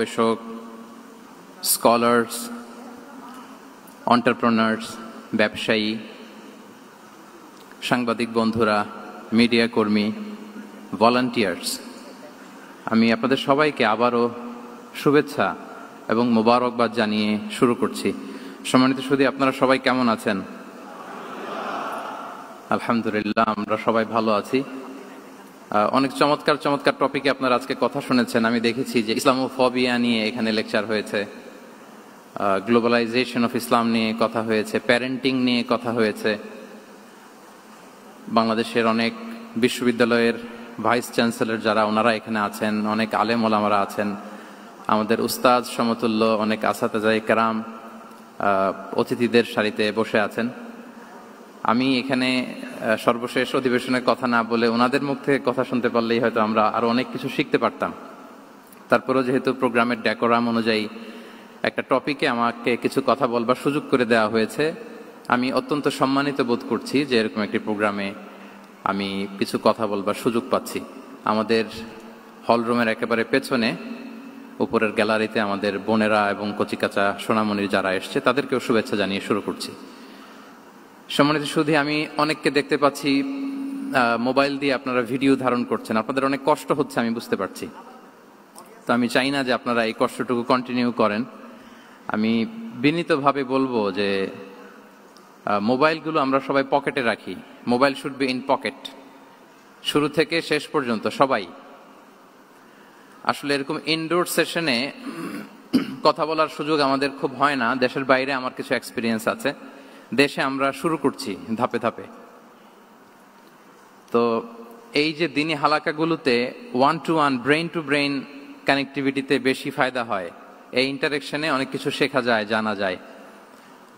গবেষক, scholars, entrepreneurs, ব্যবসায়ী, সাংবাদিক বন্ধুরা, মিডিয়া কর্মী, ভলান্টিয়ার্স, আমি আপনাদের সবাইকে আবারও শুভেচ্ছা এবং মোবারকবাদ জানিয়ে শুরু করছি। সম্মানিত সুধী, আপনারা সবাই কেমন আছেন? আলহামদুলিল্লাহ, আমরা সবাই ভালো আছি। অনেক চমৎকার চমৎকার টপিকে আপনারা আজকে কথা শুনেছেন। আমি দেখেছি যে ইসলামোফোবিয়া নিয়ে এখানে লেকচার হয়েছে, গ্লোবালাইজেশন অফ ইসলাম নিয়ে কথা হয়েছে, প্যারেন্টিং নিয়ে কথা হয়েছে। বাংলাদেশের অনেক বিশ্ববিদ্যালয়ের ভাইস চ্যান্সেলর যারা, ওনারা এখানে আছেন, অনেক আলেম ওলামারা আছেন, আমাদের উস্তাদ সমতুল্য অনেক আসাতেজায়ে কেরাম অতিথিদের সারিতে বসে আছেন। আমি এখানে সর্বশেষ অধিবেশনের কথা না বলে ওনাদের মুখ থেকে কথা শুনতে পারলেই হয়তো আমরা আরো অনেক কিছু শিখতে পারতাম। তারপরেও যেহেতু প্রোগ্রামের ডেকোরাম অনুযায়ী একটা টপিকে আমাকে কিছু কথা বলবার সুযোগ করে দেওয়া হয়েছে, আমি অত্যন্ত সম্মানিত বোধ করছি যে এরকম একটি প্রোগ্রামে আমি কিছু কথা বলবার সুযোগ পাচ্ছি। আমাদের হলরুমের একেবারে পেছনে উপরের গ্যালারিতে আমাদের বোনেরা এবং কচিকাচা সোনামণির যারা এসছে তাদেরকেও শুভেচ্ছা জানিয়ে শুরু করছি। সম্মানিত সুধী, আমি অনেককে দেখতে পাচ্ছি মোবাইল দিয়ে আপনারা ভিডিও ধারণ করছেন। আপনাদের অনেক কষ্ট হচ্ছে, আমি বুঝতে পারছি। তো আমি চাই না যে আপনারা এই কষ্টটুকু কন্টিনিউ করেন। আমি বিনীতভাবে বলবো যে মোবাইলগুলো আমরা সবাই পকেটে রাখি। Mobile should be in pocket, শুরু থেকে শেষ পর্যন্ত সবাই। আসলে এরকম ইনডোর সেশনে কথা বলার সুযোগ আমাদের খুব হয় না। দেশের বাইরে আমার কিছু এক্সপিরিয়েন্স আছে, দেশে আমরা শুরু করছি ধাপে ধাপে। তো এই যে দিনী হালাকাগুলোতে one to one, brain to brain কানেক্টিভিটিতে বেশি ফায়দা হয়। এই ইন্টারেকশনে অনেক কিছু শেখা যায়, জানা যায়।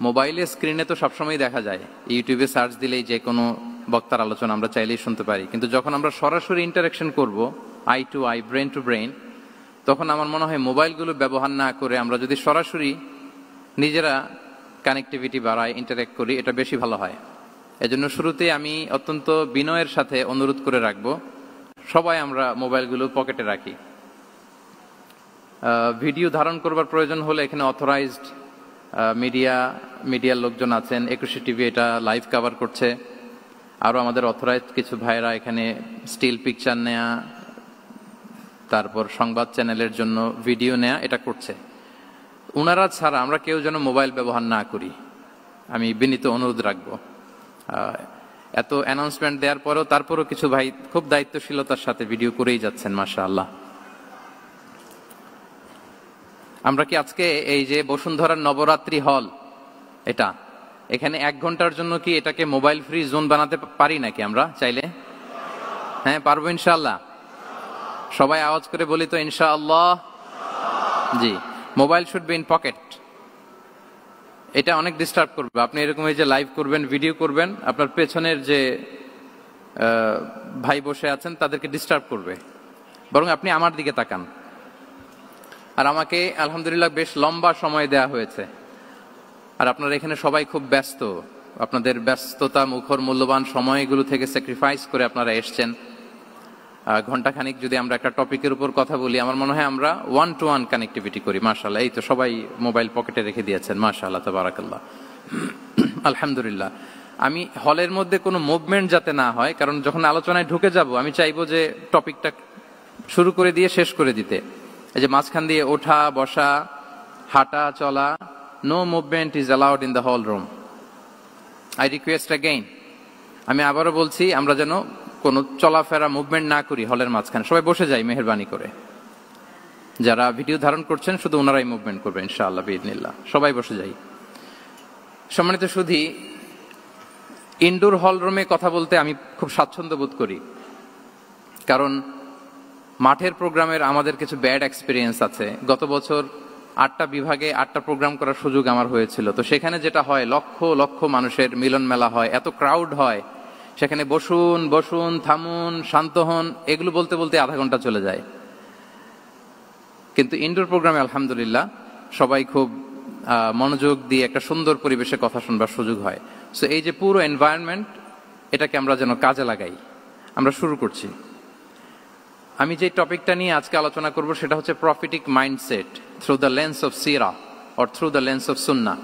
মোবাইলের স্ক্রিনে তো সবসময় দেখা যায়, ইউটিউবে সার্চ দিলেই যে কোনো বক্তার আলোচনা আমরা চাইলেই শুনতে পারি। কিন্তু যখন আমরা সরাসরি ইন্টারেকশন করব, eye to eye, brain to brain, তখন আমার মনে হয় মোবাইলগুলো ব্যবহার না করে আমরা যদি সরাসরি নিজেরা কানেক্টিভিটি বাড়াই, ইন্টারেক্ট করি, এটা বেশি ভালো হয়। এজন্য শুরুতে আমি অত্যন্ত বিনয়ের সাথে অনুরোধ করে রাখবো, সবাই আমরা মোবাইলগুলো পকেটে রাখি। ভিডিও ধারণ করবার প্রয়োজন হলে এখানে অথরাইজড মিডিয়ার লোকজন আছেন। 21 টিভি এটা লাইভ কভার করছে। আরও আমাদের অথরাইজড কিছু ভাইরা এখানে স্টিল পিকচার নেয়া, তারপর সংবাদ চ্যানেলের জন্য ভিডিও নেয়া, এটা করছে। ওনারা ছাড়া আমরা কেউ যেন মোবাইল ব্যবহার না করি, আমি বিনীত অনুরোধ রাখবো। এত অ্যানাউন্সমেন্ট দেওয়ার পরেও তারপরও কিছু ভাই খুব দায়িত্বশীলতার সাথে ভিডিও করেই যাচ্ছেন, মাশাআল্লাহ। আমরা কি আজকে এই যে বসুন্ধরার নবরাত্রি হল, এখানে 1 ঘন্টার জন্য কি এটাকে মোবাইল ফ্রি জোন বানাতে পারি নাকি আমরা চাইলে? হ্যাঁ, পারবো ইনশাআল্লাহ। সবাই আওয়াজ করে বলি তো ইনশাআল্লাহ। জি, mobile should be in pocket. এটা অনেক ডিস্টার্ব করবে। আপনি এরকম এই যে লাইভ করবেন, ভিডিও করবেন, আপনার পেছনের যে ভাই বসে আছেন তাদেরকে ডিস্টার্ব করবে। বরং আপনি আমার দিকে তাকান। আর আমাকে আলহামদুলিল্লাহ বেশ লম্বা সময় দেয়া হয়েছে। আর আপনারা এখানে সবাই খুব ব্যস্ত, আপনাদের ব্যস্ততা মুখর মূল্যবান সময়গুলো থেকে স্যাক্রিফাইস করে আপনারা এসছেন। ঘন্টাখানিক যদি আমরা একটা টপিকের উপর কথা বলি, আমার মনে হয় আমরা ওয়ান টু ওয়ান কানেক্টিভিটি করি। মাশাআল্লাহ, এই তো সবাই মোবাইল পকেটে রেখে দিয়েছেন, মাশাআল্লাহ, তাবারাকাল্লাহ, আলহামদুলিল্লাহ। আমি হলের মধ্যে কোনো মুভমেন্ট যাতে না হয়, কারণ যখন আলোচনায় ঢুকে যাব আমি চাইবো যে টপিকটা শুরু করে দিয়ে শেষ করে দিতে। এই যে মাঝখান দিয়ে ওঠা বসা, হাঁটা চলা, no movement is allowed in the hall room. I request again, আমি আবারও বলছি, আমরা যেন কোনো চলাফেরা মুভমেন্ট না করি হলের মাঝখানে। সবাই বসে যাই মেহেরবানি করে। যারা ভিডিও ধারণ করছেন শুধু ওনারাই মুভমেন্ট করবে ইনশাআল্লাহ বিইذনিল্লাহ। সবাই বসে যাই। সম্মানিত সুধী, ইনডোর হল রুমে কথা বলতে আমি খুব স্বাচ্ছন্দ্য বোধ করি, কারণ মাঠের প্রোগ্রামের আমাদের কিছু ব্যাড এক্সপিরিয়েন্স আছে। গত বছর 8টা বিভাগে 8টা প্রোগ্রাম করার সুযোগ আমার হয়েছিল। তো সেখানে যেটা হয়, লক্ষ লক্ষ মানুষের মিলন মেলা হয়, এত ক্রাউড হয়, সেখানে বসুন বসুন, থামুন, শান্ত হন, এগুলো বলতে বলতে আধা ঘন্টা চলে যায়। কিন্তু ইনডোর প্রোগ্রামে আলহামদুলিল্লাহ সবাই খুব মনোযোগ দিয়ে একটা সুন্দর পরিবেশে কথা শুনবার সুযোগ হয়। সো এই যে পুরো এনভায়রনমেন্ট, এটাকে আমরা যেন কাজে লাগাই। আমরা শুরু করছি। আমি যে টপিকটা নিয়ে আজকে আলোচনা করব সেটা হচ্ছে prophetic mindset through the lens of সিরা or through the lens of সুন্নাহ।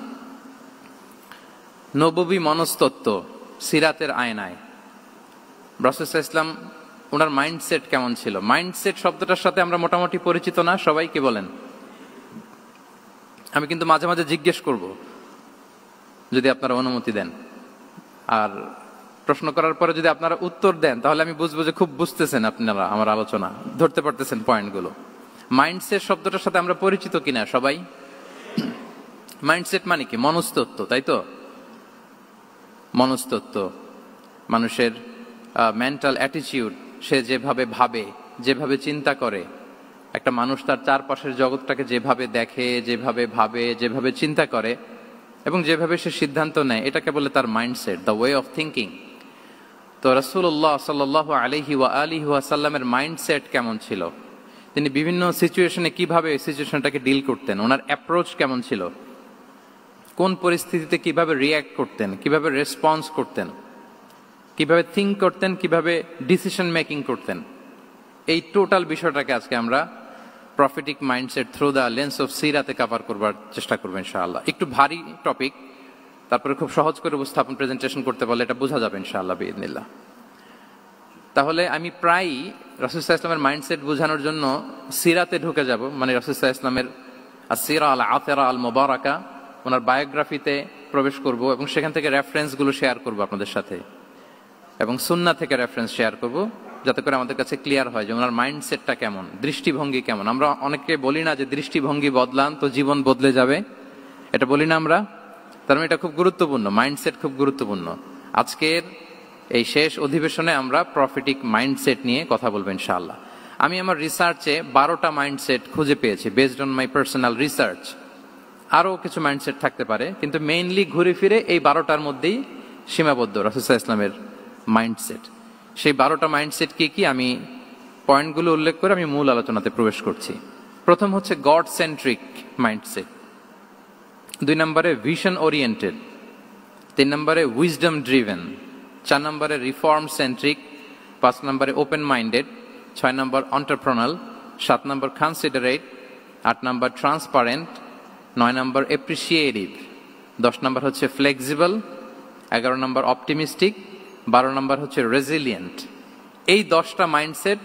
নববী মনস্তত্ত্ব সিরাতের আয়নায় রাসূল সাল্লাল্লাহু আলাইহি ওয়াসাল্লাম ওনার মাইন্ডসেট কেমন ছিল। মাইন্ডসেট শব্দটার সাথে আমরা মোটামুটি পরিচিত না, সবাই কি বলেন? আমি কিন্তু মাঝে মাঝে জিজ্ঞেস করব যদি আপনারা অনুমতি দেন, আর প্রশ্ন করার পরে যদি আপনারা উত্তর দেন তাহলে আমি বুঝবো যে খুব বুঝতেছেন আপনারা আমার আলোচনা, ধরতে পারতেছেন পয়েন্টগুলো। মাইন্ডসেট শব্দটার সাথে আমরা পরিচিত কিনা সবাই? মাইন্ডসেট মানে কি? মনস্তত্ত্ব, তাই তো? মনস্তত্ত্ব, মানুষের মেন্টাল অ্যাটিটিউড, সে যেভাবে ভাবে, যেভাবে চিন্তা করে, একটা মানুষ তার চারপাশের জগৎটাকে যেভাবে দেখে, যেভাবে ভাবে, যেভাবে চিন্তা করে এবং যেভাবে সে সিদ্ধান্ত নেয়, এটাকে বলে তার mindset, the way of thinking. তো রাসূলুল্লাহ সাল্লাল্লাহু আলাইহি ওয়া আলিহি ওয়াসাল্লামের মাইন্ডসেট কেমন ছিল, তিনি বিভিন্ন সিচুয়েশনে কিভাবে এই সিচুয়েশনটাকে ডিল করতেন, ওনার অ্যাপ্রোচ কেমন ছিল, কোন পরিস্থিতিতে কিভাবে রিয়্যাক্ট করতেন, কিভাবে রেসপন্স করতেন, কিভাবে থিঙ্ক করতেন, কিভাবে ডিসিশন মেকিং করতেন, এই টোটাল বিষয়টাকে আজকে আমরা prophetic mindset through the lens of সিরাতে কভার করবার চেষ্টা করবো ইনশাআল্লাহ। একটু ভারী টপিক, তারপরে খুব সহজ করে উপস্থাপন প্রেজেন্টেশন করতে পারলে এটা বোঝা যাবে ইনশাআল্লাহ বিইذনিল্লাহ। তাহলে আমি প্রায় রাসূল সাল্লাল্লাহু আলাইহি ওয়াসাল্লামের মাইন্ডসেট বোঝানোর জন্য সিরাতে ঢুকে যাব, মানে রাসূল সাল্লাল্লাহু আলাইহি ওয়াসাল্লামের আসিরা আল আতিরা আল মুবারাকা, ওনার বায়োগ্রাফিতে প্রবেশ করব এবং সেখান থেকে রেফারেন্সগুলো শেয়ার করব আপনাদের সাথে, এবং সুন্নাহ থেকে রেফারেন্স শেয়ার করব, যাতে করে আমাদের কাছে ক্লিয়ার হয় যে ওনার মাইন্ডসেটটা কেমন, দৃষ্টিভঙ্গি কেমন। আমরা অনেকে বলি না যে দৃষ্টিভঙ্গি বদলান তো জীবন বদলে যাবে, এটা বলি না আমরা? তার মানে এটা খুব গুরুত্বপূর্ণ, মাইন্ডসেট খুব গুরুত্বপূর্ণ। আজকের এই শেষ অধিবেশনে আমরা প্রফিটিক মাইন্ডসেট নিয়ে কথা বলবো ইনশাআল্লাহ। আমি আমার রিসার্চে 12টা মাইন্ডসেট খুঁজে পেয়েছি, based on my personal research. আরও কিছু মাইন্ডসেট থাকতে পারে, কিন্তু মেইনলি ঘুরে ফিরে এই 12টার মধ্যেই সীমাবদ্ধ রাসূল সাল্লাল্লাহু আলাইহি ওয়াসাল্লামের মাইন্ডসেট। সেই 12টা মাইন্ডসেট কি কি, আমি পয়েন্টগুলো উল্লেখ করে আমি মূল আলোচনাতে প্রবেশ করছি। প্রথম হচ্ছে গড সেন্ট্রিক মাইন্ডসেট, 2 নম্বরে ভিশন ওরিয়েন্টেড, 3 নম্বরে উইজডম ড্রিভেন, 4 নম্বরে রিফর্ম সেন্ট্রিক, 5 নম্বরে ওপেন মাইন্ডেড, 6 নম্বর এন্টারপ্রেনাল, 7 নম্বর কনসিডারেট, 8 নম্বর ট্রান্সপারেন্ট, 9 নম্বর এপ্রিসিয়েটিভ, 10 নম্বর হচ্ছে ফ্লেক্সিবল, 11 নম্বর অপটিমিস্টিক, 12 নম্বর হচ্ছে রেজিলিয়েন্ট। এই 10টা mindset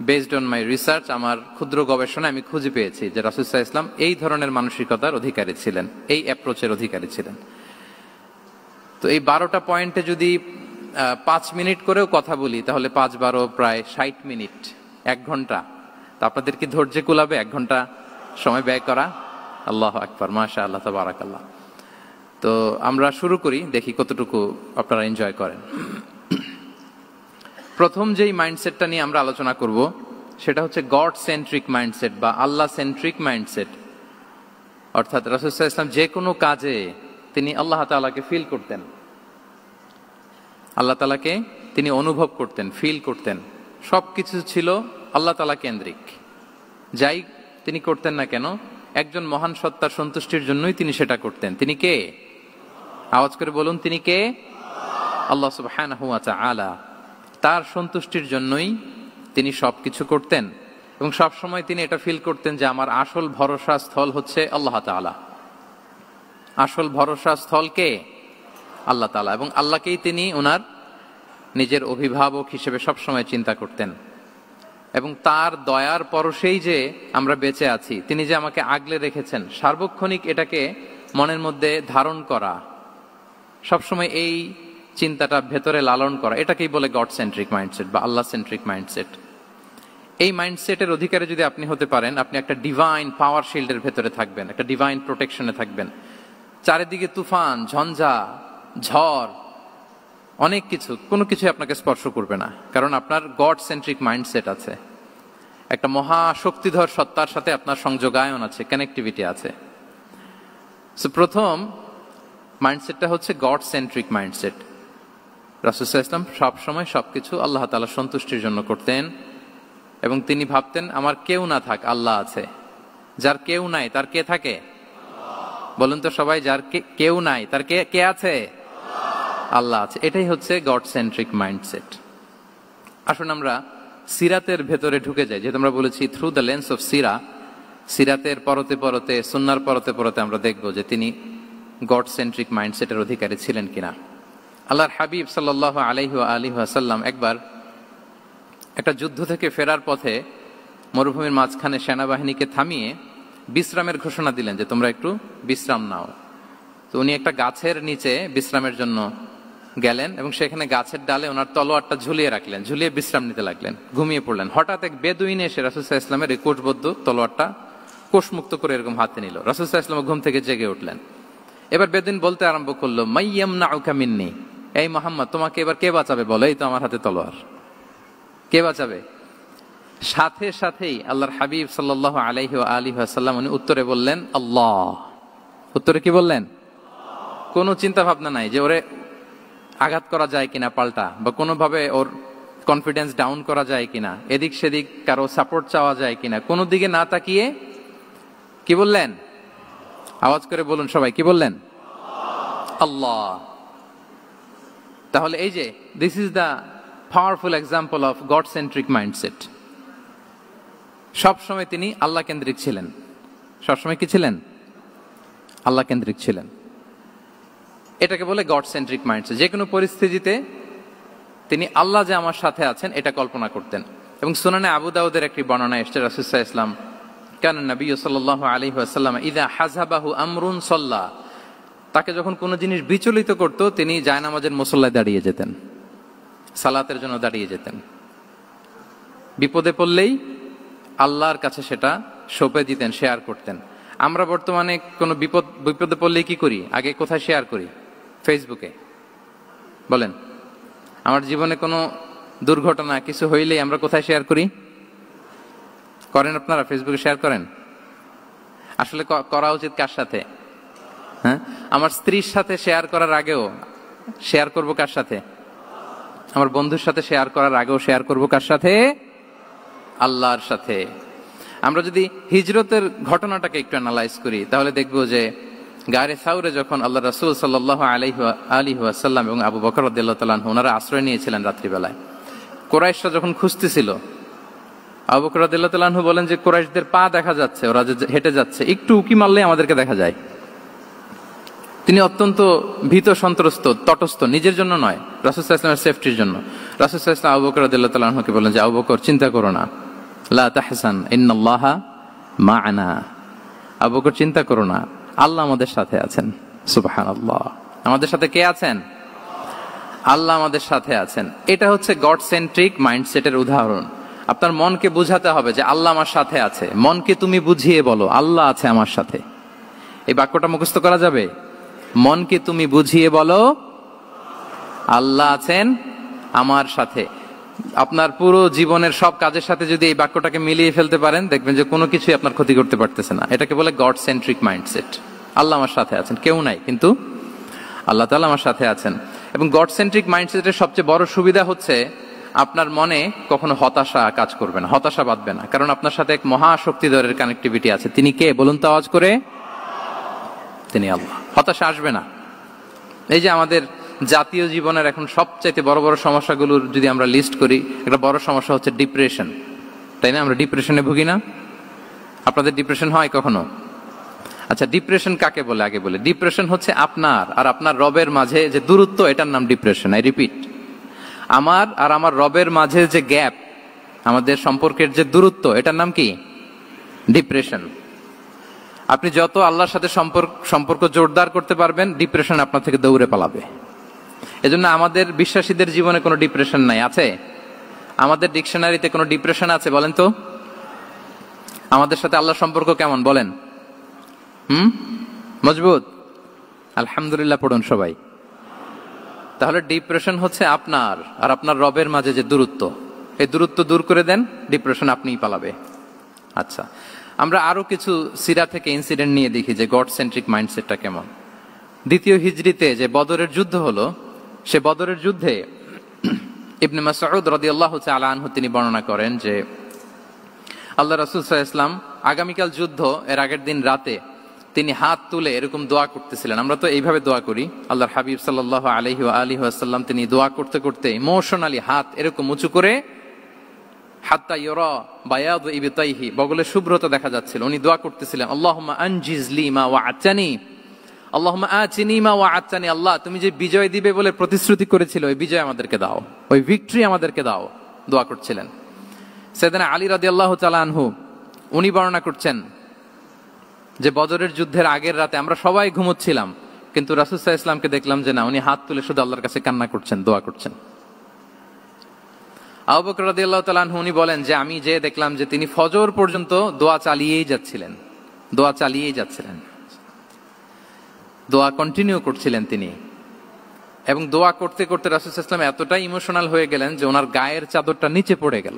based on my research, আমার ক্ষুদ্র গবেষণা আমি খুঁজে পেয়েছি যে রাসূল সাল্লাল্লাহু আলাইহি ওয়াসাল্লাম এই ধরনের মানসিকতার অধিকারী ছিলেন, এই অ্যাপ্রোচের অধিকারী ছিলেন। তো এই 12টা পয়েন্টে যদি 5 মিনিট করেও কথা বলি তাহলে 5-12 প্রায় 60 মিনিট, 1 ঘন্টা। তো আপনাদের কি ধৈর্য কুলাবে 1 ঘন্টা সময় ব্যয় করা? আল্লাহু আকবার, মাশাআল্লাহ, তাবারাকাল্লাহ। তো আমরা শুরু করি, দেখি কতটুকু আপনারা এনজয় করেন। প্রথম যেই মাইন্ডসেটটা নিয়ে আমরা আলোচনা করব সেটা হচ্ছে গড সেন্ট্রিক মাইন্ডসেট বা আল্লাহ সেন্ট্রিক মাইন্ডসেট। অর্থাৎ রাসূল সাল্লাল্লাহু আলাইহি ওয়াসাল্লাম যে কোনো কাজে তিনি আল্লাহ তাআলাকে ফিল করতেন, আল্লাহ তাআলাকে তিনি অনুভব করতেন, ফিল করতেন। সবকিছু ছিল আল্লাহ তাআলা কেন্দ্রিক, যাই তিনি করতেন না কেন একজন মহান সত্তার সন্তুষ্টির জন্যই তিনি সেটা করতেন। তিনি কে? আওয়াজ করে বলুন, তিনি কে? আল্লাহ সুবহানাহু ওয়া তাআলা। তার সন্তুষ্টির জন্যই তিনি সবকিছু করতেন এবং সব সময় তিনি এটা ফিল করতেন যে আমার আসল ভরসা স্থল হচ্ছে আল্লাহ তাআলা। আসল ভরসা স্থল কে? আল্লাহ তাআলা। এবং আল্লাহকেই তিনি ওনার নিজের অভিভাবক হিসেবে সবসময় চিন্তা করতেন। এবং তার দয়ার পরশেই যে আমরা বেঁচে আছি, তিনি যে আমাকে আগলে রেখেছেন, সার্বক্ষণিক এটাকে মনের মধ্যে ধারণ করা, সবসময় এই চিন্তাটা ভেতরে লালন করা, এটাকেই বলে গড সেন্ট্রিক মাইন্ডসেট বা আল্লাহ সেন্ট্রিক মাইন্ডসেট। এই মাইন্ডসেটের অধিকারী যদি আপনি হতে পারেন, আপনি একটা ডিভাইন পাওয়ার শিল্ডের ভেতরে থাকবেন, একটা ডিভাইন প্রোটেকশনে থাকবেন। চারিদিকে তুফান, ঝঞ্ঝা, ঝড়, অনেক কিছু, কোনো কিছু আপনাকে স্পর্শ করবে না, কারণ আপনার গড সেন্ট্রিক মাইন্ডসেট আছে। একটা মহা শক্তিধর সত্তার সাথে আপনার সংযোগায়ন আছে, কানেক্টিভিটি আছে। সো প্রথম মাইন্ডসেটটা হচ্ছে গড সেন্ট্রিক মাইন্ডসেট। রাসূল সাল্লাল্লাহু আলাইহি ওয়াসাল্লাম সবসময় সবকিছু আল্লাহ তাআলার সন্তুষ্টির জন্য করতেন এবং তিনি ভাবতেন আমার কেউ না থাক, আল্লাহ আছে। যার কেউ নাই তার কে থাকে? বলুন তো সবাই, যার কেউ নাই তার কে আছে? আল্লাহ আছে। এটাই হচ্ছে গড সেন্ট্রিক মাইন্ডসেট। আসুন আমরা সিরাতের ভেতরে ঢুকে যায়। যেহেতু আমরা বলেছি থ্রু দ্য লেন্স অফ সিরাতের পরতে পরতে, সুন্নার পরতে পরতে আমরা দেখব যে তিনি গড সেন্ট্রিক মাইন্ডসেটের অধিকারী ছিলেন কিনা। আল্লাহর হাবিব সাল্লাল্লাহু আলাইহি ওয়াসাল্লাম একবার একটা যুদ্ধ থেকে ফেরার পথে মরুভূমির মাঝখানে সেনাবাহিনীকে থামিয়ে বিশ্রামের ঘোষণা দিলেন যে তোমরা একটু বিশ্রাম নাও। তো উনি একটা গাছের নিচে বিশ্রামের জন্য গেলেন এবং সেখানে গাছের ডালে ওনার তলোয়ারটা ঝুলিয়ে রাখলেন, ঝুলিয়ে বিশ্রাম নিতে লাগলেন, ঘুমিয়ে পড়লেন। হঠাৎ এক বেদুইন এসে রাসূল সাল্লাল্লাহু আলাইহি ওয়াসাল্লামের এই কোষবদ্ধ তলোয়ারটা কোষমুক্ত করে এরকম হাতে নিল। রাসূল সাল্লাল্লাহু আলাইহি ওয়াসাল্লাম ঘুম থেকে জেগে উঠলেন। এবার বেদুইন বলতে আরম্ভ করলো, মাইয়ামনাউকা মিন্নি, এই মুহাম্মদ তোমাকে এবার কে বাঁচাবে বলো, এই তো আমার হাতে তলোয়ার, কে বাঁচাবে? সাথে সাথেই আল্লাহর হাবিব সাল্লাল্লাহু আলাইহি ওয়াসাল্লাম উনি উত্তরে বললেন আল্লাহ। উত্তরে কি বললেন? কোনো চিন্তা ভাবনা নাই যে ওরে আঘাত করা যায় কিনা পাল্টা, বা কোনোভাবে ওর কনফিডেন্স ডাউন করা যায় কিনা, এদিক সেদিক কারো সাপোর্ট চাওয়া যায় কিনা, কোনো দিকে না তাকিয়ে কি বললেন? আওয়াজ করে বলুন সবাই, কি বললেন? আল্লাহ। তাহলে এই যে this is the powerful example of god centric mindset. সবসময় তিনি আল্লাহ কেন্দ্রিক ছিলেন। সবসময় কি ছিলেন? আল্লাহ কেন্দ্রিক ছিলেন। এটাকে বলে গড সেন্ট্রিক মাইন্ডসেট। যে কোনো পরিস্থিতিতে তিনি আল্লাহ যে আমার সাথে আছেন এটা কল্পনা করতেন। এবং সুনানে আবু দাউদের একটি বর্ণনা এসেছে, রাসূল সাল্লাল্লাহু আলাইহি ওয়াসাল্লাম কানা নবী সাল্লাল্লাহু আলাইহি ওয়াসাল্লাম ইযা হাযাবাহু আমরুন সাল্লা, তাকে যখন কোনো জিনিস বিচলিত করত তিনি জায়নামাজের মুসল্লায় দাঁড়িয়ে যেতেন, সালাতের জন্য দাঁড়িয়ে যেতেন। বিপদে পড়লেই আল্লাহর কাছে সেটা সঁপে দিতেন, শেয়ার করতেন। আমরা বর্তমানে কোনো বিপদে পড়লেই কি করি? আগে কোথায় শেয়ার করি? ফেসবুকে। বলেন, আমার জীবনে কোনো দুর্ঘটনা কিছু হইলেই আমরা কোথায় শেয়ার করি? করেন আপনারা? ফেসবুকে শেয়ার করেন? আসলে করা উচিত কার সাথে? হ্যাঁ, আমার স্ত্রীর সাথে শেয়ার করার আগেও শেয়ার করব কার সাথে? আমার বন্ধুর সাথে শেয়ার করার আগেও শেয়ার করব কার সাথে? আল্লাহর সাথে। আমরা যদি হিজরতের ঘটনাটাকে একটু অ্যানালাইজ করি তাহলে দেখবো যে গারে সাউরে যখন আল্লাহ রাসূল সাল্লাল্লাহু আলাইহি ওয়াসাল্লাম এবং আবু বকর রাদিয়াল্লাহু তাআলা আনহু ওনারা আশ্রয় নিয়েছিলেন রাত্রিবেলায়, কুরাইশরা যখন খুঁজতেছিল, আবু বকর রাদিয়াল্লাহু তাআলা আনহু বলেন যে কুরাইশদের পা দেখা যাচ্ছে, ওরা যে হেঁটে যাচ্ছে, একটু উকি মারলেই আমাদেরকে দেখা যায়। তিনি অত্যন্ত ভীত সন্ত্রস্ত, তটস্থ, নিজের জন্য নয়, রাসূল সাল্লাল্লাহু আলাইহি ওয়াসাল্লামের সেফটির জন্য। রাসূল সাল্লাল্লাহু আলাইহি ওয়াসাল্লাম আবু বকর রাদিয়াল্লাহু তাআলা আনহুকে বলেন যে আবু বকর চিন্তা করো না, লা তাহসান ইন্নাল্লাহা মা'ানা, আবু বকর চিন্তা করো না, আল্লাহ আমাদের সাথে আছেন। সুবহানাল্লাহ। আমাদের সাথে কে আছেন? আল্লাহ আমাদের সাথে আছেন। এটা হচ্ছে গড সেন্ট্রিক মাইন্ডসেটের উদাহরণ। আপনার মনকে বুঝাতে হবে যে আল্লাহ আমার সাথে আছে। মনকে তুমি বুঝিয়ে বলো আল্লাহ আছে আমার সাথে। এই বাক্যটা মুখস্থ করা যাবে? মনকে তুমি বুঝিয়ে বলো আল্লাহ আছেন আমার সাথে। আপনার পুরো জীবনের সব কাজের সাথে যদি এই বাক্যটাকে মিলিয়ে ফেলতে পারেন দেখবেন যে কোনো কিছুই আপনার ক্ষতি করতে পারতেছে না। এটাকে বলে গড সেন্ট্রিক মাইন্ডসেট। আল্লাহ আমার সাথে আছেন, কেউ নাই কিন্তু আল্লাহ তাআলা আমার সাথে আছেন। এবং গড সেন্ট্রিক মাইন্ডসেটের সবচেয়ে বড় সুবিধা হচ্ছে আপনার মনে কখনো হতাশা কাজ করবে না, হতাশা বাঁধবে না, কারণ আপনার সাথে এক মহাশক্তিধরের কানেক্টিভিটি আছে। তিনি কে বলুন তো আওয়াজ করে? তিনি আল্লাহ। হতাশা আসবে না। এই যে আমাদের জাতীয় জীবনের এখন সবচাইতে বড় বড় সমস্যাগুলোর যদি আমরা লিস্ট করি, একটা বড় সমস্যা হচ্ছে ডিপ্রেশন, তাই না? আমরা ডিপ্রেশনে ভুগি না? আপনাদের ডিপ্রেশন হয় কখনো? আচ্ছা, ডিপ্রেশন কাকে বলে আগে বলে। ডিপ্রেশন হচ্ছে আপনার আর আপনার রবের মাঝে যে দূরত্ব, এটার নাম ডিপ্রেশন। আই রিপিট, আমার আর আমার রবের মাঝে যে গ্যাপ, আমাদের সম্পর্কের যে দূরত্ব, এটার নাম কি? ডিপ্রেশন। আপনি যত আল্লাহর সাথে সম্পর্ক জোরদার করতে পারবেন, ডিপ্রেশন আপনার থেকে দৌড়ে পালাবে। এজন্য আমাদের বিশ্বাসীদের জীবনে কোনো ডিপ্রেশন নাই। আছে? আমাদের ডিকশনারিতে কোনো ডিপ্রেশন আছে বলেন তো? আমাদের সাথে আল্লাহর সম্পর্ক কেমন বলেন? মজবুত? আলহামদুলিল্লাহ পড়ুন সবাই। তাহলে ডিপ্রেশন হচ্ছে আপনার আর আপনার রবের মাঝে যে দূরত্ব, এই দূরত্ব দূর করে দেন, ডিপ্রেশন আপনিই পালাবে। আচ্ছা, আমরা আরো কিছু সিরা থেকে ইনসিডেন্ট নিয়ে দেখি যে গড সেন্ট্রিক মাইন্ডসেটটা কেমন। দ্বিতীয় হিজরিতে যে বদরের যুদ্ধ হলো, সে বদরের যুদ্ধে ইবনে মাসউদ রাদিয়াল্লাহু তাআলা আনহু তিনি বর্ণনা করেন যে আল্লাহ রাসূল সাল্লাল্লাহু আলাইহি ওয়াসাল্লাম আগামীকাল যুদ্ধ, এর আগের দিন রাতে তিনি হাত তুলে এরকম দোয়া করতেছিলেন। আমরা তো এইভাবে দোয়া করি। আল্লাহর হাবিব সাল্লাল্লাহু আলাইহি ওয়াসাল্লাম তিনি দোয়া করতে করতে ইমোশনালি হাত এরকম উঁচু করে হাত্তা ইউরা বায়াদু ইবতাইহি, বগলের শুভ্রতা দেখা যাচ্ছিল। উনি দোয়া করতেছিলেন, আল্লাহুম্মা আনজিজ লি মা ওয়া'আতানি, আল্লাহুম্মা আতিনি মা ওয়া'আতানি, আল্লাহ তুমি যে বিজয় দিবে বলে প্রতিশ্রুতি করেছিল ওই বিজয় আমাদেরকে দাও, ওই ভিক্টরি আমাদেরকে দাও, দোয়া করছিলেন। সাইয়েদনা আলী রাদিয়াল্লাহু তাআলা আনহু উনি বর্ণনা করছেন যে বদরের যুদ্ধের আগের রাতে আমরা সবাই ঘুমোচ্ছিলাম, কিন্তু রাসূল সাল্লাল্লাহু আলাইহি ওয়াসাল্লামকে দেখলাম যে না, উনি হাত তুলে শুধু আল্লাহর কাছে কান্না করছেন, দোয়া করছেন। আবু বকর রাদিয়াল্লাহু তাআলা আনহু উনি বলেন যে আমি যে দেখলাম যে তিনি ফজর পর্যন্ত দোয়া চালিয়েই যাচ্ছিলেন, দোয়া চালিয়েই যাচ্ছিলেন, দোয়া কন্টিনিউ করছিলেন তিনি। এবং দোয়া করতে করতে রাসূল সাল্লাল্লাহু আলাইহি ওয়াসাল্লাম এতটাই ইমোশনাল হয়ে গেলেন যে ওনার গায়ের চাদরটা নিচে পড়ে গেল।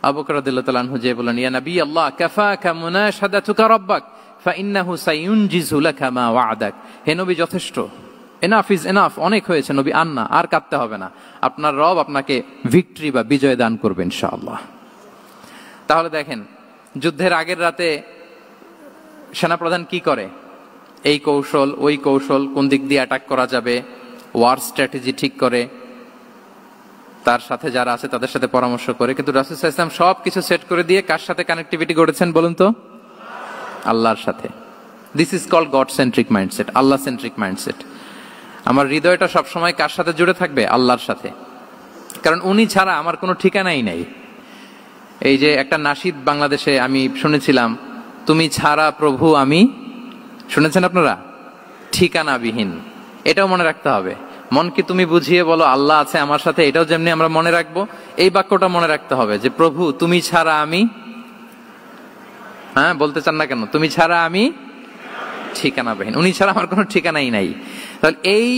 আবু বকর রাদিয়াল্লাহু তাআলা আনহু যে বলেন, ইয়া নবী আল্লাহ কাফাকা মুনাশাদাতুকা রাব্বাক ফাইন্নাহু সায়ুনজিজু লাকা মা ওয়া'দাক, হে নবী যথেষ্ট, এনাফ ইজ এনাফ, অনেক হয়েছে নবী, আন্না আর কাঁদতে হবে না, আপনার রব আপনাকে ভিক্টরি বা বিজয় দান করবে ইনশাআল্লাহ। তাহলে দেখেন যুদ্ধের আগের রাতে সেনাপ্রধান কি করে, এই কৌশল ওই কৌশল, কোন দিক দিয়ে অ্যাটাক করা যাবে, ওয়ার স্ট্র্যাটেজি ঠিক করে, তার সাথে যারা আছে তাদের সাথে পরামর্শ করে। কিন্তু রাসূল সাল্লাল্লাহু আলাইহি ওয়াসাল্লাম সবকিছু সেট করে দিয়ে কার সাথে কানেক্টিভিটি গড়েছেন বলুন তো? আল্লাহর সাথে। This is called God centric mindset, Allah centric mindset. আমার হৃদয়টা সবসময় কার সাথে জুড়ে থাকবে? আল্লাহর সাথে, কারণ উনি ছাড়া আমার কোনো ঠিকানাই নাই। এই যে একটা নাশিদ বাংলাদেশে আমি শুনেছিলাম, তুমি ছাড়া প্রভু আমি, শুনেছেন আপনারা? ঠিকানাবিহীন। এটাও মনে রাখতে হবে। মনকে তুমি বুঝিয়ে বলো আল্লাহ আছে আমার সাথে, এটাও যেমনি আমরা মনে রাখবো, এই বাক্যটা মনে রাখতে হবে যে প্রভু তুমি ছাড়া আমি, হ্যাঁ বলতে চান না কেন? তুমি ছাড়া আমি ঠিকানাবিহীন, উনি ছাড়া আমার কোনো ঠিকানাই নাই। তাহলে এই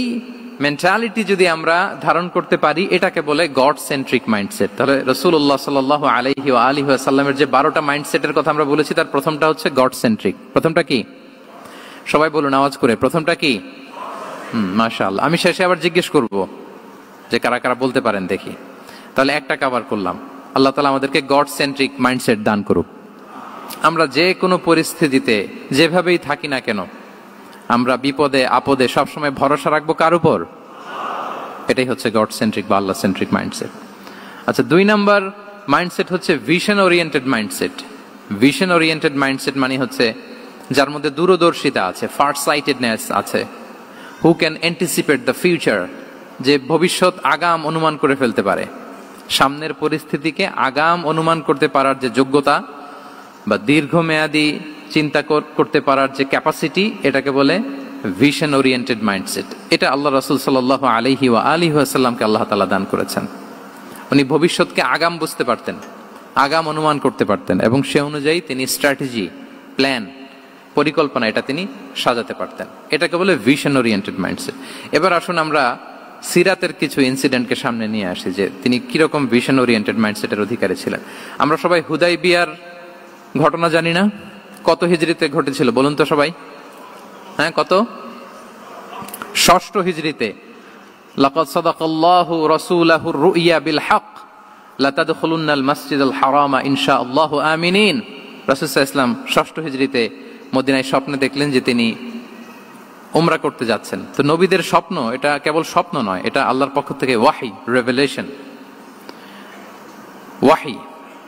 মেন্টালিটি যদি আমরা ধারণ করতে পারি, এটাকে বলে গড সেন্ট্রিক মাইন্ডসেট। তাহলে রাসূলুল্লাহ সাল্লাল্লাহু আলাইহি ওয়া আলিহি ওয়াসাল্লামের যে 12টা মাইন্ডসেটের কথা আমরা বলেছি, তার প্রথমটা হচ্ছে গড সেন্ট্রিক। প্রথমটা কি? সবাই বলুন আওয়াজ করে, প্রথমটা কি? মাশাআল্লাহ। আমি শেষে আবার জিজ্ঞেস করব যে কারা কারা বলতে পারেন দেখি। তাহলে একটা কভার করলাম। আল্লাহ তাআলা আমাদেরকে গড সেন্ট্রিক মাইন্ডসেট দান করুক। আমরা যে কোনো পরিস্থিতিতে যেভাবেই থাকি না কেন, আমরা বিপদে আপদে সবসময় ভরসা রাখবো কার উপর? এটাই হচ্ছে গড সেন্ট্রিক বা আল্লাহ সেন্ট্রিক মাইন্ডসেট। আচ্ছা, 2 নাম্বার মাইন্ডসেট হচ্ছে vision oriented mindset. Vision oriented mindset মানে হচ্ছে যার মধ্যে দূরদর্শিতা আছে, ফার সাইটেডনেস আছে, who can anticipate the future, যে ভবিষ্যৎ আগাম অনুমান করে ফেলতে পারে, সামনের পরিস্থিতিকে আগাম অনুমান করতে পারার যে যোগ্যতা বা দীর্ঘমেয়াদী চিন্তা করতে পারার যে ক্যাপাসিটি, এটাকে বলে ভিশন ওরিয়েন্টেড মাইন্ডসেট। এটা আল্লাহ রাসূল সাল্লাল্লাহু আলাইহি ওয়া আলিহি ওয়াসাল্লামকে আল্লাহ তাআলা দান করেছেন। উনি ভবিষ্যৎকে আগাম বুঝতে পারতেন, আগাম অনুমান করতে পারতেন, এবং সে অনুযায়ী তিনি স্ট্র্যাটেজি, প্ল্যান, পরিকল্পনা এটা তিনি সাজাতে পারতেন। এটাকে বলে ভিশন ওরিয়েন্টেড মাইন্ডসেট। এবার আসুন আমরা সিরাতের কিছু ইনসিডেন্টকে সামনে নিয়ে আসি যে তিনি কিরকম ভিশন ওরিয়েন্টেড মাইন্ডসেটের অধিকারী ছিলেন। আমরা সবাই হুদাইবিয়ার ঘটনা জানি না? কত হিজরিতে ঘটেছিল বলুন তো সবাই? হ্যাঁ, কত? 6 হিজরিতে। লাকাদ সাদাকাল্লাহু রাসূলাহুর রুইয়া বিল হক লাতাদখুলুন্নাল মাসজিদাল হারামা ইনশাআল্লাহু আমিনিন। রাসূল সাল্লাল্লাহু আলাইহি ওয়াসাল্লাম 6 হিজরিতে মদিনায় স্বপ্নে দেখলেন যে তিনি উমরা করতে যাচ্ছেন। তো নবীদের স্বপ্ন এটা কেবল স্বপ্ন নয়, এটা আল্লাহর পক্ষ থেকে ওয়াহি, রেভেলেশন, ওয়াহি।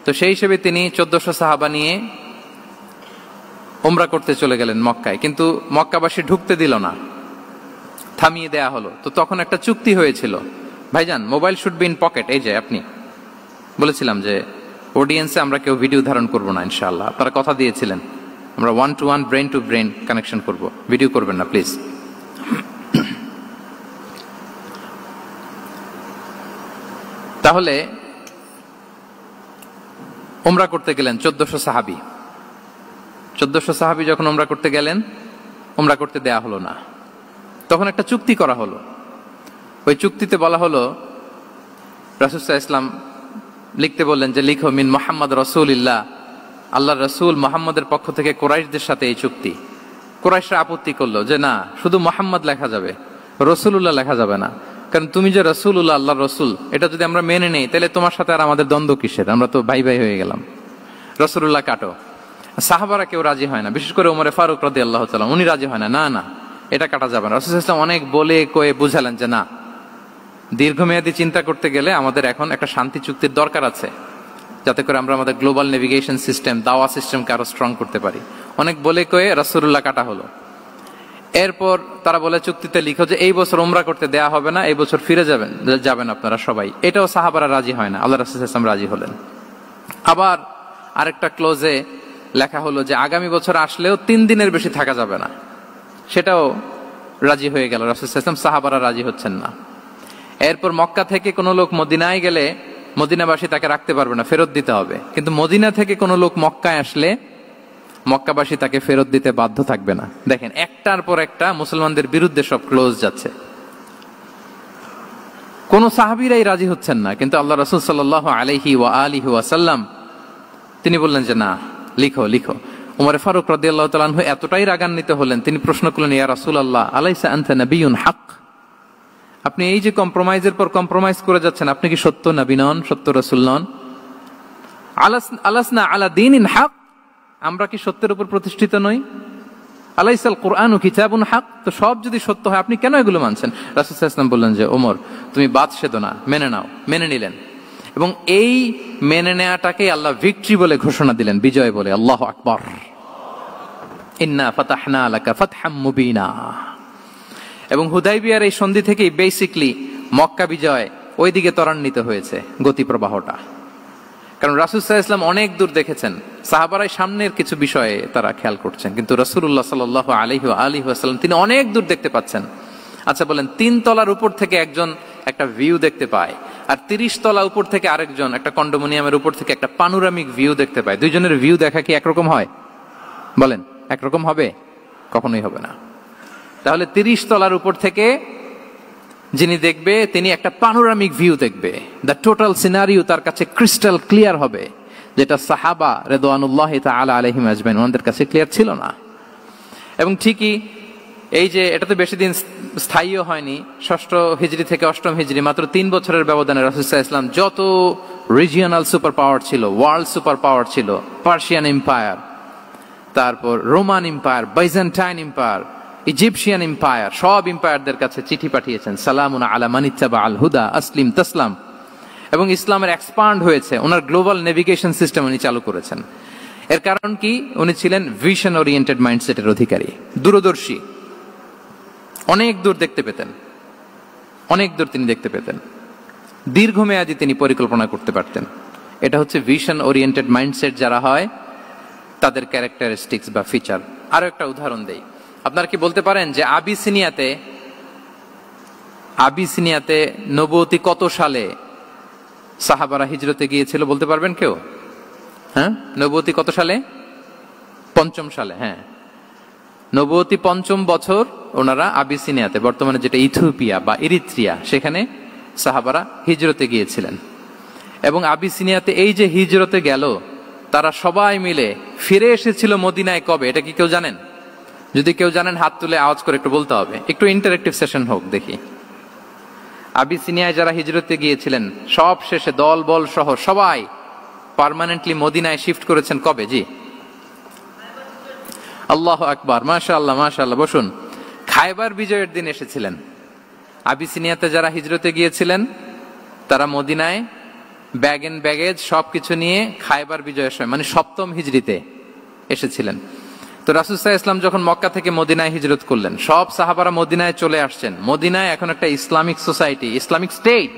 তো সেই হিসেবে তিনি 1400 সাহাবা নিয়ে উমরা করতে চলে গেলেন মক্কায়, কিন্তু মক্কাবাসী ঢুকতে দিল না, থামিয়ে দেয়া হলো। তো তখন একটা চুক্তি হয়েছিল, ভাইজান mobile should be in pocket. এই যে আপনি বলেছিলাম যে অডিয়েন্সে আমরা কেউ ভিডিও ধারণ করব না ইনশাআল্লাহ, আপনারা কথা দিয়েছিলেন আমরা 1-to-1 brain to brain connection করব, ভিডিও করবেন না প্লিজ। তাহলে উমরা করতে গেলেন 1400 সাহাবী। 1400 সাহাবী যখন উমরা করতে গেলেন, উমরা করতে দেয়া হলো না। তখন একটা চুক্তি করা হলো। ওই চুক্তিতে বলা হলো, রাসূল সাল্লাল্লাহু আলাইহি ওয়াসাল্লাম লিখতে বললেন যে লিখো মিন মুহাম্মদ রাসূলুল্লাহ, আল্লাহর রাসূল মুহাম্মদের পক্ষ থেকে কুরাইশদের সাথে এই চুক্তি। কুরাইশরা আপত্তি করলো যে না, শুধু মুহাম্মদ লেখা যাবে, রাসূলুল্লাহ লেখা যাবে না, কারণ তুমি যে রাসূলুল্লাহ, আল্লাহর রাসূল, এটা যদি আমরা মেনে নেই তাহলে তোমার সাথে আর আমাদের দ্বন্দ্ব কিসের, আমরা তো ভাই ভাই হয়ে গেলাম, রাসূলুল্লাহ কাটো। সাহাবারা কেউ রাজি হয় না, বিশেষ করে ওমরে ফারুক রাদিয়াল্লাহু তাআলা, উনি রাজি হয় না, না না এটা কাটা যাবে না। রাসূল সাল্লাল্লাহু আলাইহি ওয়াসাল্লাম অনেক বলে কয়ে বুঝালেন যে না, দীর্ঘমেয়াদী চিন্তা করতে গেলে আমাদের এখন একটা শান্তি চুক্তির দরকার আছে। যাতে করে আমরা আমাদের গ্লোবাল নেভিগেশন সিস্টেম, দাওয়া সিস্টেমকে আরো স্ট্রং করতে পারি। অনেক বলে কয়ে রাসূলুল্লাহ কাটা হলো। এরপর তারা বলে চুক্তিতে লিখো যে এই বছর উমরা করতে দেয়া হবে না, এই বছর ফিরে যাবেন আপনারা সবাই। এটাও সাহাবারা রাজি হয় না, আল্লাহ রাসূল সাল্লাল্লাহু আলাইহি ওয়াসাল্লাম রাজি হলেন। আবার আরেকটা ক্লোজে লেখা হলো যে আগামী বছর আসলেও 3 দিনের বেশি থাকা যাবে না, সেটাও রাজি হয়ে গেল। রাসূল সাল্লাল্লাহু আলাইহি ওয়াসাল্লাম, সাহাবারা রাজি হচ্ছেন না। এরপর মক্কা থেকে কোনো লোক মদিনায় গেলে মদিনাবাসী তাকে রাখতে পারবে না, ফেরত দিতে হবে। কিন্তু মদিনা থেকে কোনো লোক মক্কায় আসলে মক্কাবাসী তাকে ফেরত দিতে বাধ্য থাকবে না। দেখেন, একটার পর একটা মুসলমানদের বিরুদ্ধে সব ক্লোজ যাচ্ছে। কোন সাহাবীরাই রাজি হচ্ছেন না, কিন্তু আল্লাহ রাসূল সাল্লাল্লাহু আলাইহি ওয়া আলিহি ওয়াসাল্লাম তিনি বললেন যে না, লিখো লিখো। উমর ফারুক রাদিয়াল্লাহু তাআলা আনহু এতটাই রাগান্বিত হলেন, তিনি প্রশ্ন করলেন, ইয়া রাসূলুল্লাহ, আলাইসা আনতা নাবিয়্যুন হক? আপনি এই যে কম্প্রোমাইজের পর কম্প্রোমাইজ করে যাচ্ছেন, আপনি কি সত্য নবী নন, সত্য রাসূল নন? আলাসনা আলা দীনিন হক, আমরা কি সত্যের উপর প্রতিষ্ঠিত নই? আলাইসাল কুরআনু কিতাবুন হক, তো সব যদি সত্য হয় আপনি কেন এগুলো মানছেন? রাসূল সাল্লাল্লাহু আলাইহি ওয়াসাল্লাম বললেন যে ওমর, তুমি বাদশেদো না, মেনে নাও। মেনে নিলেন, এবং এই মেনে নেওয়াটাকে আল্লাহ ভিক্টরি বলে ঘোষণা দিলেন, বিজয় বলে। আল্লাহু আকবার। ইন্না ফাতাহনা লাকা ফাতহাম মুবিনা। এবং হুদাইবিয়ার এই সন্ধি থেকেই বেসিকলি মক্কা বিজয় ওইদিকে ত্বরান্বিত হয়েছে গতি প্রবাহটা। কারণ রাসূল সাল্লাল্লাহু আলাইহি ওয়াসাল্লাম অনেক দূর দেখেছেন, সাহাবারাই সামনের কিছু বিষয়ে তারা খেয়াল করছেন, কিন্তু রাসূলুল্লাহ সাল্লাল্লাহু আলাইহি ওয়া আলিহি ওয়াসাল্লাম তিনি অনেক দূর দেখতে পাচ্ছেন। আচ্ছা বলেন, 3 তলার উপর থেকে একজন একটা ভিউ দেখতে পায়, আর 30 তলা উপর থেকে আরেকজন একটা কন্ডোমিনিয়ামের উপর থেকে একটা পানোরামিক ভিউ দেখতে পায়। দুইজনের ভিউ দেখা কি একরকম হয়? বলেন, একরকম হবে? কখনোই হবে না। তাহলে 30 তলার উপর থেকে যিনি দেখবে, তিনি একটা পানোরামিক ভিউ দেখবে। দ্য টোটাল সিনারিও তার কাছে ক্রিস্টাল ক্লিয়ার হবে, যেটা সাহাবা রিদওয়ানুল্লাহি তাআলা আলাইহিম আজমাইন ওনাদের কাছে ক্লিয়ার ছিল না। এবং ঠিকই এই যে এটা তো বেশি দিন স্থায়ীও হয়নি, 6ষ্ঠ হিজরি থেকে 8ম হিজরি, মাত্র 3 বছরের ব্যবধানে রাসূল সাল্লাল্লাহু আলাইহি ওয়াসাল্লাম যত রিজিওনাল সুপার পাওয়ার ছিল, ওয়ার্ল্ড সুপার পাওয়ার ছিল, পার্সিয়ান এম্পায়ার, তারপর Roman empire, Byzantine empire, Egyptian empire, সব এম্পায়ারদের কাছে চিঠি পাঠিয়েছেন, সালামুন আলা মান ইত্তাবা আল হুদা আসলিম তাসলাম। এবং ইসলামের এক্সপান্ড হয়েছে, ওনার গ্লোবাল নেভিগেশন সিস্টেম উনি চালু করেছেন। এর কারণ কি? উনি ছিলেন ভিশন ওরিয়েন্টেড মাইন্ডসেটের অধিকারী, দূরদর্শী, অনেক দূর দেখতে পেতেন, অনেক দূর তিনি দেখতে পেতেন, দীর্ঘমেয়াদী তিনি পরিকল্পনা করতে পারতেন। এটা হচ্ছে ভিশন ওরিয়েন্টেড মাইন্ডসেট যারা হয় তাদের ক্যারেক্টারিস্টিক্স বা ফিচার। আরো একটা উদাহরণ দেই, আপনারা কি বলতে পারেন যে আবিসিনিয়াতে নবুয়তি কত সালে সাহাবারা হিজরতে গিয়েছিল? বলতে পারবেন কেউ? হ্যাঁ, নবুয়তি কত সালে? 5ম সালে। হ্যাঁ, নবুয়তি 5ম বছর ওনারা আবিসিনিয়াতে, বর্তমানে যেটা ইথিওপিয়া বা ইরিত্রিয়া, সেখানে সাহাবারা হিজরতে গিয়েছিলেন। এবং আবিসিনিয়াতে এই যে হিজরতে গেল, তারা সবাই মিলে ফিরে এসেছিল মদিনায় কবে? এটা কি কেউ জানেন? যদি কেউ জানেন হাত তুলে আওয়াজ করে একটু বলতে হবে, একটু ইন্টারেক্টিভ সেশন হোক দেখি। আবিসিনিয়ায় যারা হিজরতে গিয়েছিলেন সব শেষে দল বল সহ সবাই পার্মানেন্টলি মদিনায় শিফট করেছেন কবে? জি, আল্লাহু আকবার, মাশাআল্লাহ মাশাআল্লাহ। বসুন। খায়বার বিজয়ের দিন এসেছিলেন। আবিসিনিয়াতে যারা হিজরতে গিয়েছিলেন তারা মদিনায় ব্যাগ এন্ড ব্যাগেজ সবকিছু নিয়ে খায়বার বিজয়ের সময়, মানে 7ম হিজরিতে এসেছিলেন। তো রাসূল সাল্লাল্লাহু আলাইহি ওয়াসাল্লাম যখন মক্কা থেকে মদিনায় হিজরত করলেন, সব সাহাবারা মদিনায় চলে আসছেন। মদিনায় এখন একটা ইসলামিক সোসাইটি, ইসলামিক স্টেট।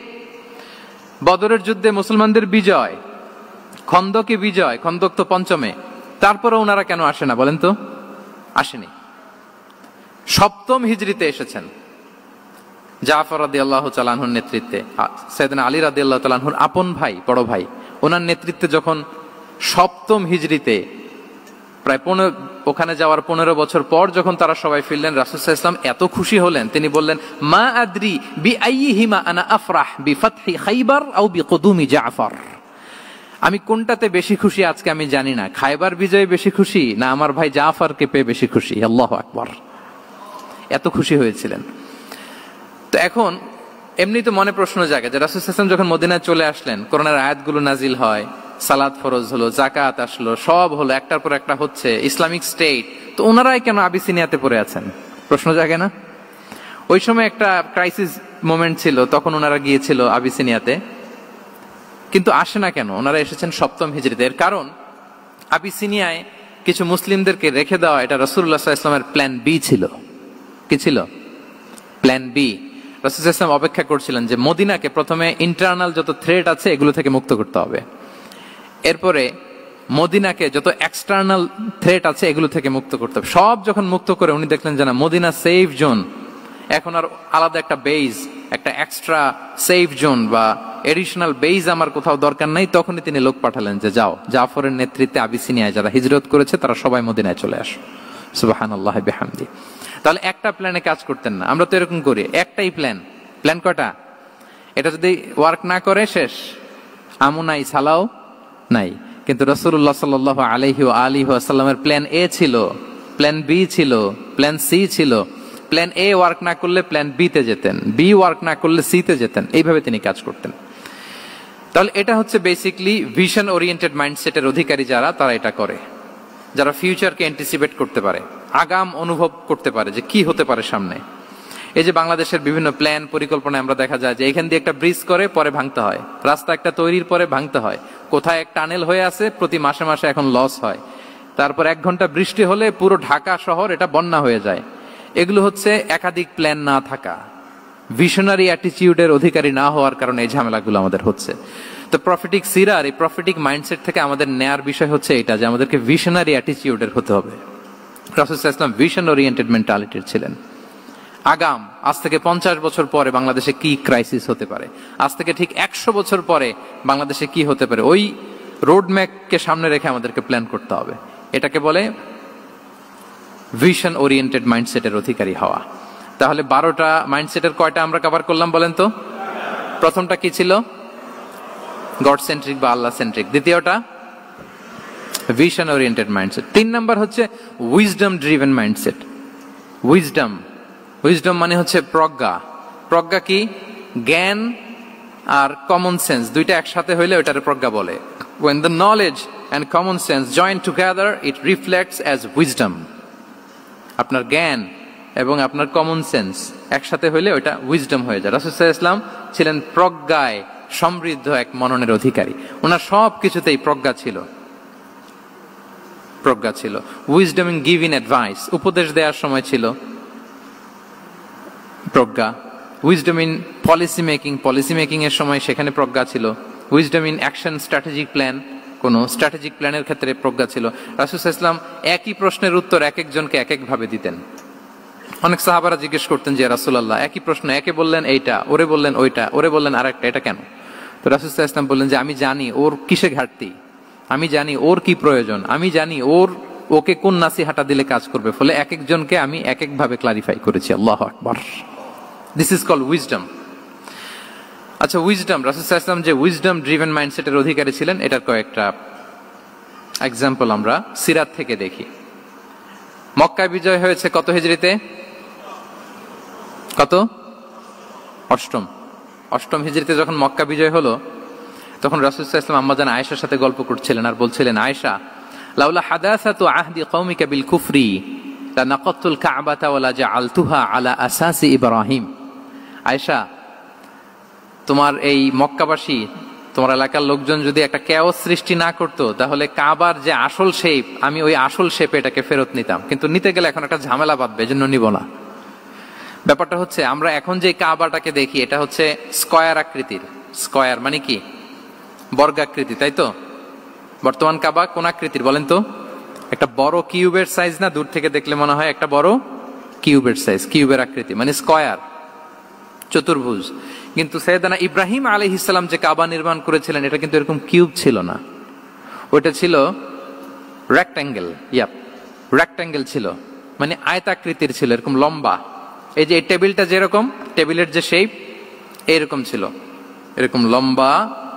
বদরের যুদ্ধে মুসলমানদের বিজয়, খন্দকে বিজয়, খন্দক তো 5মে, তারপরে ওনারা কেন আসে না বলেন তো? আসেনি। 7ম হিজরিতে এসেছেন। জাফর রাদিয়াল্লাহু তাআলা আনহুর নেতৃত্বে, সাইয়েদনা আলী রাদিয়াল্লাহু তাআলা আনহুর আপন ভাই, বড় ভাই, ওনার নেতৃত্বে যখন 7ম হিজরিতে প্রায় ওখানে যাওয়ার 15 বছর পর যখন তারা সবাই ফিরলেন, রাসূল সাল্লাল্লাহু আলাইহি ওয়াসাল্লাম এত খুশি হলেন, তিনি বললেন, মা আদরি বিআইয়িহিমা আনা আফরাহ বিফাতহি খাইবার আও বিকুদুমি জাফর। আমি কোনটাতে বেশি খুশি আজকে আমি জানি না, খায়বার বিজয়ে বেশি খুশি না আমার ভাই জাফরকে পেয়ে বেশি খুশি। আল্লাহু আকবার, এত খুশি হয়েছিলেন। তো এখন এমনি তো মনে প্রশ্ন জাগে যে রাসূল সাল্লাল্লাহু আলাইহি ওয়াসাল্লাম যখন মদিনায় চলে আসলেন, কোরআনের আয়াতগুলো নাজিল হয়, সালাত ফরজ হলো, যাকাত আসলো, সব হলো, একটার পর একটা হচ্ছে, ইসলামিক স্টেট, তো ওনারাই কেন আবিসিনিয়াতে পড়ে আছেন? প্রশ্ন জাগে না? ওই সময় একটা ক্রাইসিস মোমেন্ট ছিল, তখন ওনারা গিয়েছিল আবিসিনিয়াতে। কিন্তু আসে না কেন? ওনারা এসেছেন 7ম হিজরিতে। এর কারণ আবিসিনিয়ায় কিছু মুসলিমদেরকে রেখে দেওয়া, এটা রাসূলুল্লাহ সাল্লাল্লাহু আলাইহি ওয়াসাল্লামের প্ল্যান বি ছিল। কি ছিল? Plan B. রাসূলুল্লাহ সাল্লাল্লাহু আলাইহি ওয়াসাল্লাম অপেক্ষা করছিলেন যে মদিনাকে প্রথমে ইন্টারনাল যত থ্রেট আছে এগুলো থেকে মুক্ত করতে হবে, এরপরে মদিনাকে যত এক্সটার্নাল থ্রেট আছে এগুলো থেকে মুক্ত করতে হবে। সব যখন মুক্ত করে উনি দেখলেন যে না, মদিনা সেফ জোন, এখন আর আলাদা একটা বেজ, একটা এক্সট্রা সেফ জোন বা এডিশনাল বেজ আমার কোথাও দরকার নাই, তখনই তিনি লোক পাঠালেন যে যাও, জাফরের নেতৃত্বে আবিসিনিয়ায় যারা হিজরত করেছে তারা সবাই মদিনায় চলে আসো। সুবহানাল্লাহ বিহামদি। তাহলে একটা প্ল্যানে কাজ করতেন না। আমরা তো এরকম করি, একটাই প্ল্যান। প্ল্যান কয়টা? এটা যদি ওয়ার্ক না করে শেষ, আমু নাই, সালাও নাই। কিন্তু রাসূলুল্লাহ সাল্লাল্লাহু আলাইহি ওয়া আলিহি ওয়াসাল্লামের প্ল্যান এ ছিল, প্ল্যান বি ছিল, প্ল্যান সি ছিল। প্ল্যান এ ওয়ার্ক না করলে প্ল্যান বি তে যেতেন, বি ওয়ার্ক না করলে সি তে যেতেন, এইভাবে তিনি কাজ করতেন। তাহলে এটা হচ্ছে বেসিকলি ভিশন ওরিয়েন্টেড মাইন্ডসেটের অধিকারী যারা, তারা এটা করে, যারা ফিউচারকে অ্যান্টিসিপেট করতে পারে, আগাম অনুভব করতে পারে যে কি হতে পারে সামনে। এই যে বাংলাদেশের বিভিন্ন প্ল্যান পরিকল্পনায় আমরা দেখা যায় যে এখান দিয়ে একটা ব্রিজ করে পরে ভাঙতে হয়, রাস্তা একটা তৈরির পরে ভাঙতে হয়, কোথায় এক টানেল হয়ে আছে প্রতি মাসে মাসে এখন লস হয়, তারপর 1 ঘন্টা বৃষ্টি হলে পুরো ঢাকা শহর এটা বন্যা হয়ে যায়। এগুলো হচ্ছে একাধিক প্ল্যান না থাকা, ভিশনারি অ্যাটিটিউডের অধিকারী না হওয়ার কারণে এই ঝামেলাগুলো আমাদের হচ্ছে। তো প্রফেটিক সিরার এই প্রফেটিক মাইন্ডসেট থেকে আমাদের নেয়ার বিষয় হচ্ছে এটা যে আমাদেরকে ভিশনারি অ্যাটিটিউডের হতে হবে। রাসূল সাল্লাল্লাহু আলাইহি ওয়াসাল্লাম ভিশন ওরিয়েন্টেড মেন্টালিটির ছিলেন। আগাম, আজ থেকে 50 বছর পরে বাংলাদেশে কি ক্রাইসিস হতে পারে, আজ থেকে ঠিক 100 বছর পরে বাংলাদেশে কি হতে পারে, ওই রোড ম্যাপকে সামনে রেখে আমাদেরকে প্ল্যান করতে হবে। এটাকে বলে ভিশন ওরিয়েন্টেড মাইন্ডসেটের অধিকারী হওয়া। তাহলে 12টা মাইন্ডসেটের কয়টা আমরা কভার করলাম বলেন তো? প্রথমটা কি ছিল? গড সেন্ট্রিক বা আল্লাহ সেন্ট্রিক। দ্বিতীয়টা ভিশন ওরিয়েন্টেড মাইন্ডসেট। 3 নাম্বার হচ্ছে wisdom driven mindset. Wisdom, wisdom মানে হচ্ছে প্রজ্ঞা। প্রজ্ঞা কি? জ্ঞান আর কমন সেন্স দুইটা একসাথে হইলে ওটারে প্রজ্ঞা বলে। When the knowledge and common sense join together, it reflects as wisdom. আপনার জ্ঞান এবং আপনার কমন সেন্স একসাথে হইলে ওটা উইজডম হয়ে যায়। রাসূল সাল্লাল্লাহু আলাইহি ওয়াসাল্লাম ছিলেন প্রজ্ঞায় সমৃদ্ধ এক মননের অধিকারী। ওনার সব কিছুতেই প্রজ্ঞা ছিল, প্রজ্ঞা ছিল। উইজডম ইন গিভিং অ্যাডভাইস, উপদেশ দেওয়ার সময় ছিল প্রজ্ঞা। Wisdom in policy making, policy making এর সময় সেখানে প্রজ্ঞা ছিল। Wisdom in action strategic plan, কোন স্ট্র্যাটেজিক প্ল্যানের ক্ষেত্রে প্রজ্ঞা ছিল। রাসূল সাল্লাল্লাহু আলাইহি ওয়াসাল্লাম একই প্রশ্নের উত্তর এক একজনকে এক এক ভাবে দিতেন। অনেক সাহাবারা জিজ্ঞেস করতেন যে রাসূলুল্লাহ একই প্রশ্ন, একে বললেন এইটা, ওরে বললেন ওইটা, ওরে বললেন আরেকটা, এটা কেন? তো রাসূল সাল্লাল্লাহু আলাইহি ওয়াসাল্লাম বললেন যে আমি জানি ওর কিসে ঘাটতি, আমি জানি ওর কি প্রয়োজন, আমি জানি ওকে কোন নাসিহাটা দিলে কাজ করবে, ফলে এক একজনকে আমি এক এক ভাবে ক্লারিফাই করেছি। আল্লাহু আকবার। This is called wisdom. আচ্ছা, উইজডম, রাসূল সাল্লাল্লাহু আলাইহি ওয়াসাল্লাম যে উইজডম ড্রিভেন মাইন্ডসেটের অধিকারী ছিলেন, এটার কয়েকটা এক্সাম্পল আমরা সিরাত থেকে দেখি। মক্কায় বিজয় হয়েছে কত হিজরিতে? কত? অষ্টম হিজরিতে যখন মক্কা বিজয় হলো, তখন রাসূল সাল্লাল্লাহু আলাইহি ওয়াসাল্লাম আম্মাজান আয়েশার সাথে গল্প করছিলেন আর বলছিলেন, আয়েশা, লাউলা হাদাসাতু আহদি কওমিকা বিল কুফরি লানাকাতুল কাবাতা ওয়ালা জাআলতুহা আলা আসাসি ইব্রাহিম। আয়েশা, তোমার এই মক্কাবাসী, তোমার এলাকার লোকজন যদি একটা কেওস সৃষ্টি না করতো, তাহলে কাবার যে আসল শেপ, আমি ওই আসল শেপে এটাকে ফেরত নিতাম, কিন্তু নিতে গেলে এখন একটা ঝামেলা বাঁধবে, এজন্য নিব না। ব্যাপারটা হচ্ছে আমরা এখন যে কাবাটাকে দেখি এটা হচ্ছে স্কয়ার আকৃতির। স্কয়ার মানে কি? বর্গাকৃতি, তাই তো? বর্তমান কাবা কোন আকৃতির বলেন তো? একটা বড় কিউবের সাইজ না? দূর থেকে দেখলে মনে হয় একটা বড় কিউবের সাইজ, কিউবের আকৃতি মানে স্কয়ার, চতুর্ভুজ। কিন্তু সাইয়েদনা ইব্রাহিম আলাইহিস সালাম যে কাবা নির্মাণ করেছিলেন এটা কিন্তু এরকম কিউব ছিল না, ওটা ছিল রেক্ট্যাঙ্গেল। রেক্ট্যাঙ্গেল ছিল মানে আয়তাকৃতির ছিল, এরকম লম্বা। এই যে এই টেবিলটা যেরকম, টেবিলের যে শেপ এরকম ছিল, এরকম লম্বা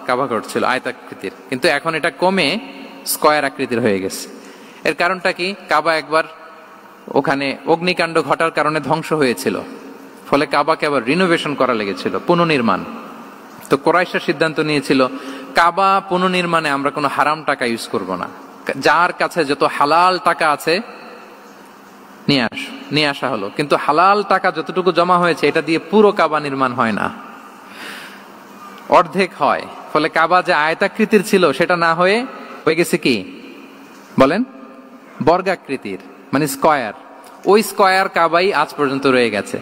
কাবাঘর ছিল আয়তাকৃতির। কিন্তু এখন এটা কমে স্কয়ার আকৃতির হয়ে গেছে। এর কারণটা কি? কাবা একবার ওখানে অগ্নিকাণ্ড ঘটার কারণে ধ্বংস হয়েছিল, ফলে কাবাকে আবার রিনোভেশন করা লেগেছিল, পুনর্নির্মাণ। তো কুরাইশরা সিদ্ধান্ত নিয়েছিল কাবা পুনর্নির্মাণে আমরা কোনো হারাম টাকা ইউজ করব না, যার কাছে যত হালাল টাকা আছে নিয়ে আসা হলো। কিন্তু হালাল টাকা যতটুকু জমা হয়েছে এটা দিয়ে পুরো কাবা নির্মাণ হয় না, অর্ধেক হয়। ফলে কাবা যে আয়তাকৃতির ছিল সেটা না হয়ে গেছে কি বলেন, বর্গাকৃতির, মানে স্কয়ার। ওই স্কয়ার কাবাই আজ পর্যন্ত রয়ে গেছে।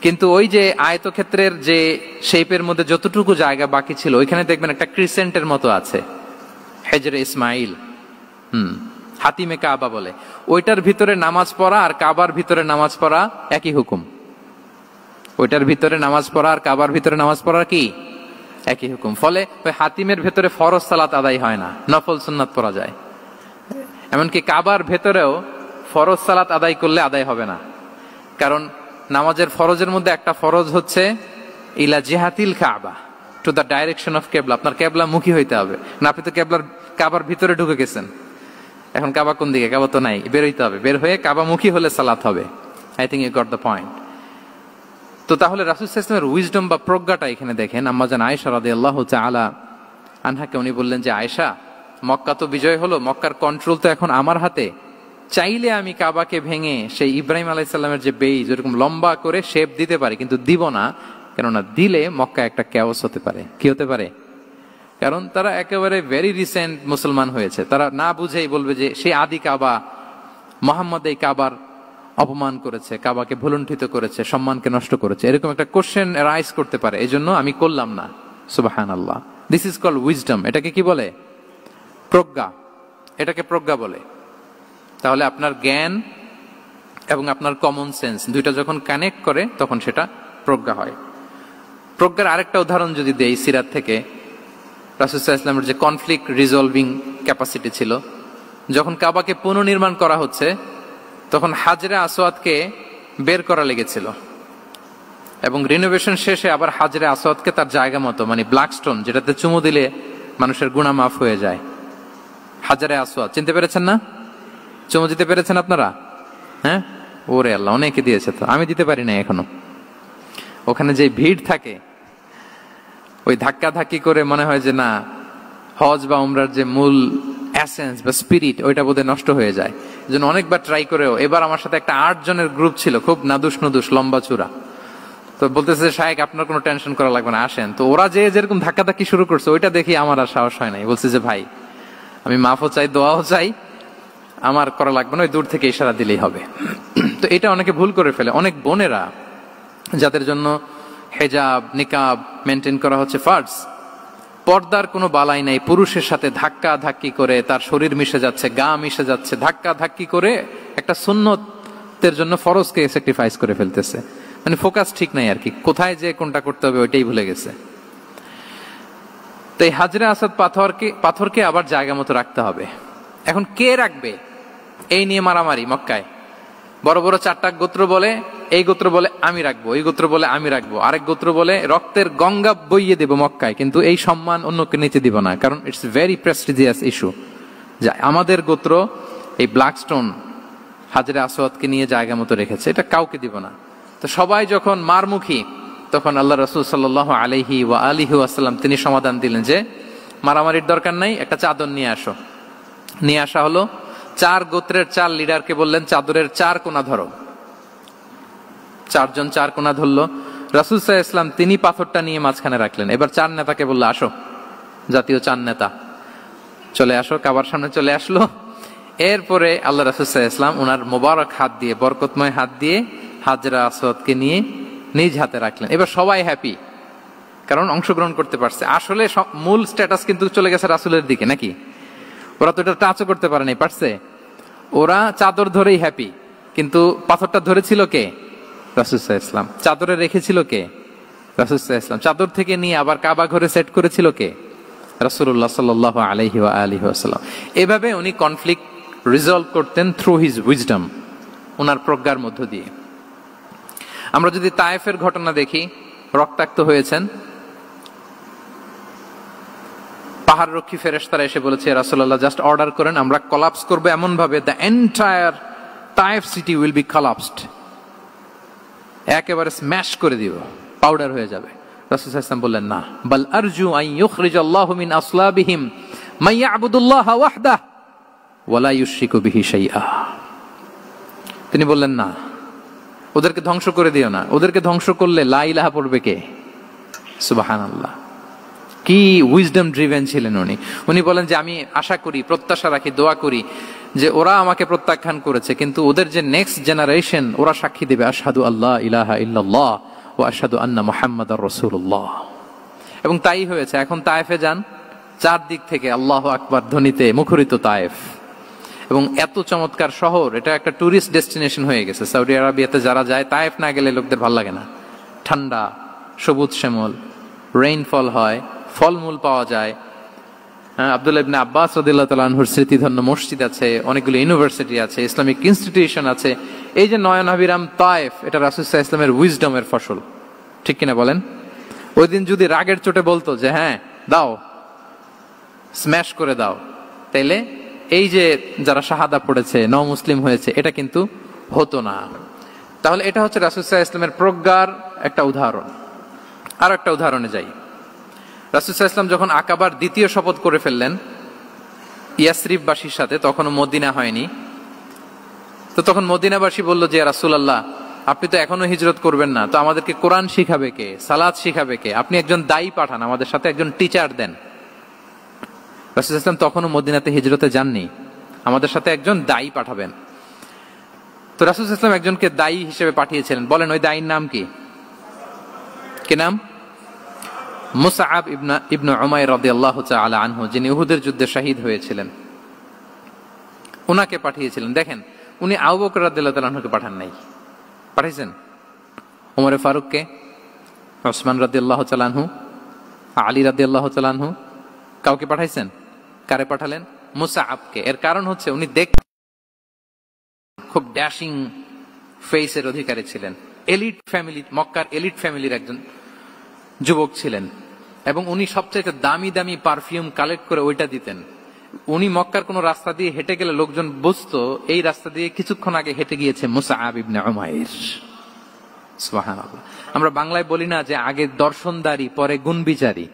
কিন্তু ওই যে আয়তক্ষেত্রের যে শেপের মধ্যে যতটুকু জায়গা বাকি ছিল ওইখানে দেখবেন একটা ক্রিসেন্টের মতো আছে, হেজরে ইসমাইল, হাতিমে কাবা বলে। ওইটার ভিতরে নামাজ পড়া আর কাবার ভিতরে নামাজ পড়া একই হুকুম। ওইটার ভিতরে নামাজ পড়া আর কাবার ভিতরে নামাজ পড়া কি একই হুকুম। ফলে ওই হাতিমের ভেতরে ফরজ সালাত আদায় হয় না, নফল সুন্নাত পড়া যায়। এমনকি কাবার ভেতরেও ফরজ সালাত আদায় করলে আদায় হবে না, কারণ নামাজের ফরজের মধ্যে একটা ফরজ হচ্ছে ইলা জিহাতিল কাবা, টু দ্য ডাইরেকশন অফ কেবলা। আপনার কেবলা মুখী হইতে হবে না। আপনি তো কাবার ভিতরে ঢুকে গেছেন, এখন কাবা কোন দিকে? কাবা তো নাই, বের হইতে হবে। বের হয়ে কাবা মুখী হলে সালাত হবে। I think you got the point. তো তাহলে রাসূল সাল্লাল্লাহু আলাইহি ওয়াসাল্লামের উইজডম বা প্রজ্ঞাটা এখানে দেখেন। আম্মা জান আয়েশা রাদিয়াল্লাহু তাআলা আনহাকে উনি বললেন যে, আয়েশা, মক্কা তো বিজয় হলো, মক্কার কন্ট্রোল তো এখন আমার হাতে। চাইলে আমি কাবাকে ভেঙে সেই ইব্রাহিম আলাইহিস সালামের যে বেইজ ওরকম লম্বা করে শেপ দিতে পারি, কিন্তু দিব না। কেননা দিলে মক্কা একটা ক্যাওস হতে পারে। কি হতে পারে? কারণ তারা একেবারে ভেরি রিসেন্ট মুসলমান হয়েছে, তারা না বুঝেই বলবে যে সেই আদি কাবা, মুহাম্মদ এই কাবার অপমান করেছে, কাবাকে ভুলুণ্ঠিত করেছে, সম্মানকে নষ্ট করেছে, এরকম একটা কোশ্চেন রাইজ করতে পারে। এই জন্য আমি করলাম না। সুবহানাল্লাহ, দিস ইজ কল্ড উইজডম। এটাকে কি বলে? প্রজ্ঞা। এটাকে প্রজ্ঞা বলে। তাহলে আপনার জ্ঞান এবং আপনার কমন সেন্স দুইটা যখন কানেক্ট করে তখন সেটা প্রজ্ঞা হয়। প্রজ্ঞার আরেকটা উদাহরণ যদি দেই সিরাত থেকে, রাসূল সাল্লাল্লাহু আলাইহি ওয়াসাল্লামের যে কনফ্লিক্ট রিজলভিং ক্যাপাসিটি ছিল, যখন কাবাকে পুনর্নির্মাণ করা হচ্ছে তখন হাজরে আসওয়াদকে বের করা লেগেছিল, এবং রিনোভেশন শেষে আবার হাজরে আসওয়াদকে তার জায়গা মতো, মানে ব্ল্যাক স্টোন যেটাতে চুমু দিলে মানুষের গুনাহ মাফ হয়ে যায়, হাজরে আসওয়াদ চিনতে পেরেছেন না? চুমু দিতে পেরেছেন আপনারা? হ্যাঁ, ওরে আল্লাহ, অনেকে দিয়েছে, তো আমি দিতে পারি না এখনো। ওখানে যে ভিড় থাকে, ওই ধাক্কা ধাক্কি করে মনে হয় যে না, হজ বা উমরার যে মূল এসেন্স বা স্পিরিট ওইটা বোধহয় নষ্ট হয়ে যায়। এজন্য অনেকবার ট্রাই করেও, এবার আমার সাথে একটা 8 জনের গ্রুপ ছিল, খুব নাদুস নুদুস লম্বা চূড়া। তো বলতেছে, শায়েক আপনার কোনো টেনশন করা লাগবে না, আসেন। তো ওরা যে যেরকম ধাক্কা ধাক্কি শুরু করছে ওইটা দেখি আমার আর সাহস হয় নাই। বলছে যে ভাই, আমি মাফও চাই, দোয়াও চাই, আমার করা লাগবে না, ওই দূর থেকে ইশারা দিলেই হবে। তো এটা অনেকে ভুল করে ফেলে। অনেক বোনেরা যাদের জন্য হেজাব নিকাব মেনটেন করা হচ্ছে ফার্জ, পর্দার কোনো বালাই নাই, পুরুষের সাথে ধাক্কা ধাক্কি করে তার শরীর মিশে যাচ্ছে, গা মিশে যাচ্ছে, ধাক্কা ধাক্কি করে একটা সুন্নতের জন্য ফরজকে স্যাক্রিফাইস করে ফেলতেছে। মানে ফোকাস ঠিক নাই আর কি, কোথায় যে কোনটা করতে হবে ওইটাই ভুলে গেছে। তো এই হাজরে আসাদ পাথরকে আবার জায়গা মতো রাখতে হবে। এখন কে রাখবে এই নিয়ে মারামারি মক্কায়। বড় বড় 4টা গোত্র বলে, এই গোত্র বলে আমি রাখবো, এই গোত্র বলে আমি রাখবো, আরেক গোত্র বলে রক্তের গঙ্গা বইয়ে দেব মক্কায়, কিন্তু এই সম্মান অন্যকে নিতে দিব না, কারণ ইটস ভেরি প্রেস্টিজিয়াস ইস্যু। যে আমাদের গোত্র এই ব্ল্যাক স্টোন হাজরে আসওয়াদকে নিয়ে জায়গা মতো রেখেছে, এটা কাউকে দিব না। তো সবাই যখন মারমুখী, তখন আল্লাহ রাসূল সাল্লাল্লাহু আলাইহি ওয়া আলিহি ওয়াসাল্লাম তিনি সমাধান দিলেন যে মারামারির দরকার নাই, একটা চাদর নিয়ে আসো। নিয়ে আসা হলো। 4 গোত্রের 4 লিডারকে বললেন চাদরের 4 কোণা ধরো। 4 জন 4 কোণা ধরলো। রাসূল সাল্লাল্লাহু আলাইহি ওয়াসাল্লাম তিনি পাথরটা নিয়ে মাঝখানে রাখলেন। এবার 4 নেতাকে বললো আসো, জাতীয় 4 নেতা চলে আসো, কাবার সামনে চলে আসলো। এরপরে আল্লাহ রাসূল সাল্লাল্লাহু আলাইহি ওয়াসাল্লাম ওনার মোবারক হাত দিয়ে, বরকতময় হাত দিয়ে হাজরা আসওয়াদকে নিয়ে নিজ হাতে রাখলেন। এবার সবাই হ্যাপি, কারণ অংশগ্রহণ করতে পারছে। আসলে মূল স্ট্যাটাস কিন্তু চলে গেছে রাসূলের দিকে, নাকি? ওরা তো এটা টাচও করতে পারে নাই, পারছে? ওরা চাদর ধরেই হ্যাপি, কিন্তু পাথরটা ধরেছিল কে? রাসূল সাল্লাল্লাহু আলাইহি ওয়াসাল্লাম। চাদরে রেখেছিল কে? রাসূল সাল্লাল্লাহু আলাইহি ওয়াসাল্লাম। চাদর থেকে নিয়ে আবার কাবা ঘরে সেট করেছিল কে? রাসূলুল্লাহ সাল্লাল্লাহু আলাইহি ওয়া আলিহি ওয়াসাল্লাম। এভাবে উনি কনফ্লিক্ট রিজলভ করতেন থ্রু হিজ উইজডম, ওনার প্রজ্ঞার মধ্য দিয়ে। আমরা যদি তায়েফের ঘটনা দেখি, রক্তাক্ত হয়েছেন, পাহাড় রক্ষী ফেরেশতারা এসে বলেছে রাসূলুল্লাহ জাস্ট অর্ডার করেন, আমরা কোলাপস করব এমন ভাবে the entire Taif city will be collapsed, একেবারে স্ম্যাশ করে দিব, পাউডার হয়ে যাবে। রাসূল সাল্লাল্লাহু আলাইহি ওয়াসাল্লাম বললেন না, বাল আরজু আন ইউখরিজাল্লাহু মিন আসলাবিহিম মান ইয়াবুদুল্লাহ ওয়াহদাহু ওয়া লা ইউশরিকু বিহি শাইআ। তিনি বললেন না, ওদেরকে ধ্বংস করে দিও না, ওদেরকে ধ্বংস করলে লা ইলাহা পড়বে কে? সুবহানাল্লাহ। কি উইজডম ড্রিভেন ছিলেন উনি। উনি বলেন যে আমি আশা করি, প্রত্যাশা রাখি, দোয়া করি যে ওরা আমাকে প্রত্যাখ্যান করেছে, কিন্তু ওদের যে নেক্সট জেনারেশন ওরা সাক্ষী দেবে আশহাদু আল্লাহ ইলাহা ইল্লাল্লাহ ওয়া আশহাদু আন্না মুহাম্মাদার রাসূলুল্লাহ। এবং তাই হয়েছে। এখন তায়েফে যান, চারদিক থেকে আল্লাহু আকবার ধ্বনিতে মুখরিত তায়েফ, এবং এত চমৎকার শহর, এটা একটা টুরিস্ট ডেস্টিনেশন হয়ে গেছে। সৌদি আরবিয়াতে যারা যায়, তায়েফ না গেলে লোকদের ভালো লাগে না। ঠান্ডা, সবুজ শ্যামল, রেইনফল হয়, ফলমূল পাওয়া যায়। আব্দুল্লাহ ইবনে আব্বাস রাদিয়াল্লাহু তাআলা আনহুর স্মৃতিধন্য মসজিদ আছে, অনেকগুলো ইউনিভার্সিটি আছে, ইসলামিক ইনস্টিটিউশন আছে। এই যে নয়নাভিরাম তায়েফ, এটা রাসূল সাল্লাল্লাহু আলাইহি ওয়াসাল্লামের উইজডমের ফসল, ঠিক কিনা বলেন? ওই দিন যদি রাগের চোটে বলতো যে হ্যাঁ দাও, স্ম্যাশ করে দাও, তাইলে এই যে যারা শাহাদা পড়েছে, মুসলিম হয়েছে, এটা কিন্তু হতো না। তাহলে এটা হচ্ছে রাসূল সাল্লাল্লাহু আলাইহি ওয়াসাল্লামের প্রজ্ঞার একটা উদাহরণ। আর একটা উদাহরণে যাই। রাসূল সাল্লাল্লাহু আলাইহি ওয়াসাল্লাম যখন আকাবার দ্বিতীয় শপথ করে ফেললেন ইয়াসরিববাসীর সাথে, তখনও মদিনা হয়নি, তো তখন মদিনাবাসী বলল যে রাসূলুল্লাহ, আপনি তো এখনো হিজরত করবেন না, তো আমাদেরকে কোরআন শিখাবে কে, সালাত শিখাবে কে? আপনি একজন দায়ী পাঠান, আমাদের সাথে একজন টিচার দেন। রাসূল সাল্লাল্লাহু আলাইহি ওয়াসাল্লাম তখনও মদিনাতে হিজরতে যাননি, আমাদের সাথে একজন দায়ী পাঠাবেন। তো রাসূল সাল্লাল্লাহু আলাইহি ওয়াসাল্লাম একজনকে দায়ী হিসেবে পাঠিয়েছিলেন। বলেন ওই দায়ীর নাম কি? কি নাম? মুসআব ইবনে উমাইর রাদিয়াল্লাহু তাআলা আনহু, যিনি উহুদের যুদ্ধে শহীদ হয়েছিলেন, উনাকে পাঠিয়েছিলেন। দেখেন, উনি আবু বকর রাদিয়াল্লাহু তাআলা আনহুকে পাঠান নাই, পাঠিয়েছেন ওমর ফারুককে, ওসমান রাদিয়াল্লাহু তাআলা আনহু, আলী রাদিয়াল্লাহু তাআলা আনহু, কাউকে পাঠাইছেন? কারে পাঠালেন? মুসআবকে। এর কারণ হচ্ছে উনি খুব ড্যাশিং ফেসের অধিকারী ছিলেন, এলিট ফ্যামিলি, মক্কার এলিট ফ্যামিলির একজন যুবক ছিলেন, এবং উনি সবচেয়ে দামি দামি পারফিউম কালেক্ট করে ওইটা দিতেন। উনি মক্কার কোন রাস্তা দিয়ে হেঁটে গেলে লোকজন বুঝতো এই রাস্তা দিয়ে কিছুক্ষণ আগে হেঁটে গিয়েছে মুসআব ইবনে উমাইর। সুবহানাল্লাহ। আমরা বাংলায় বলি না যে আগে দর্শনদারি পরে গুণ বিচারী?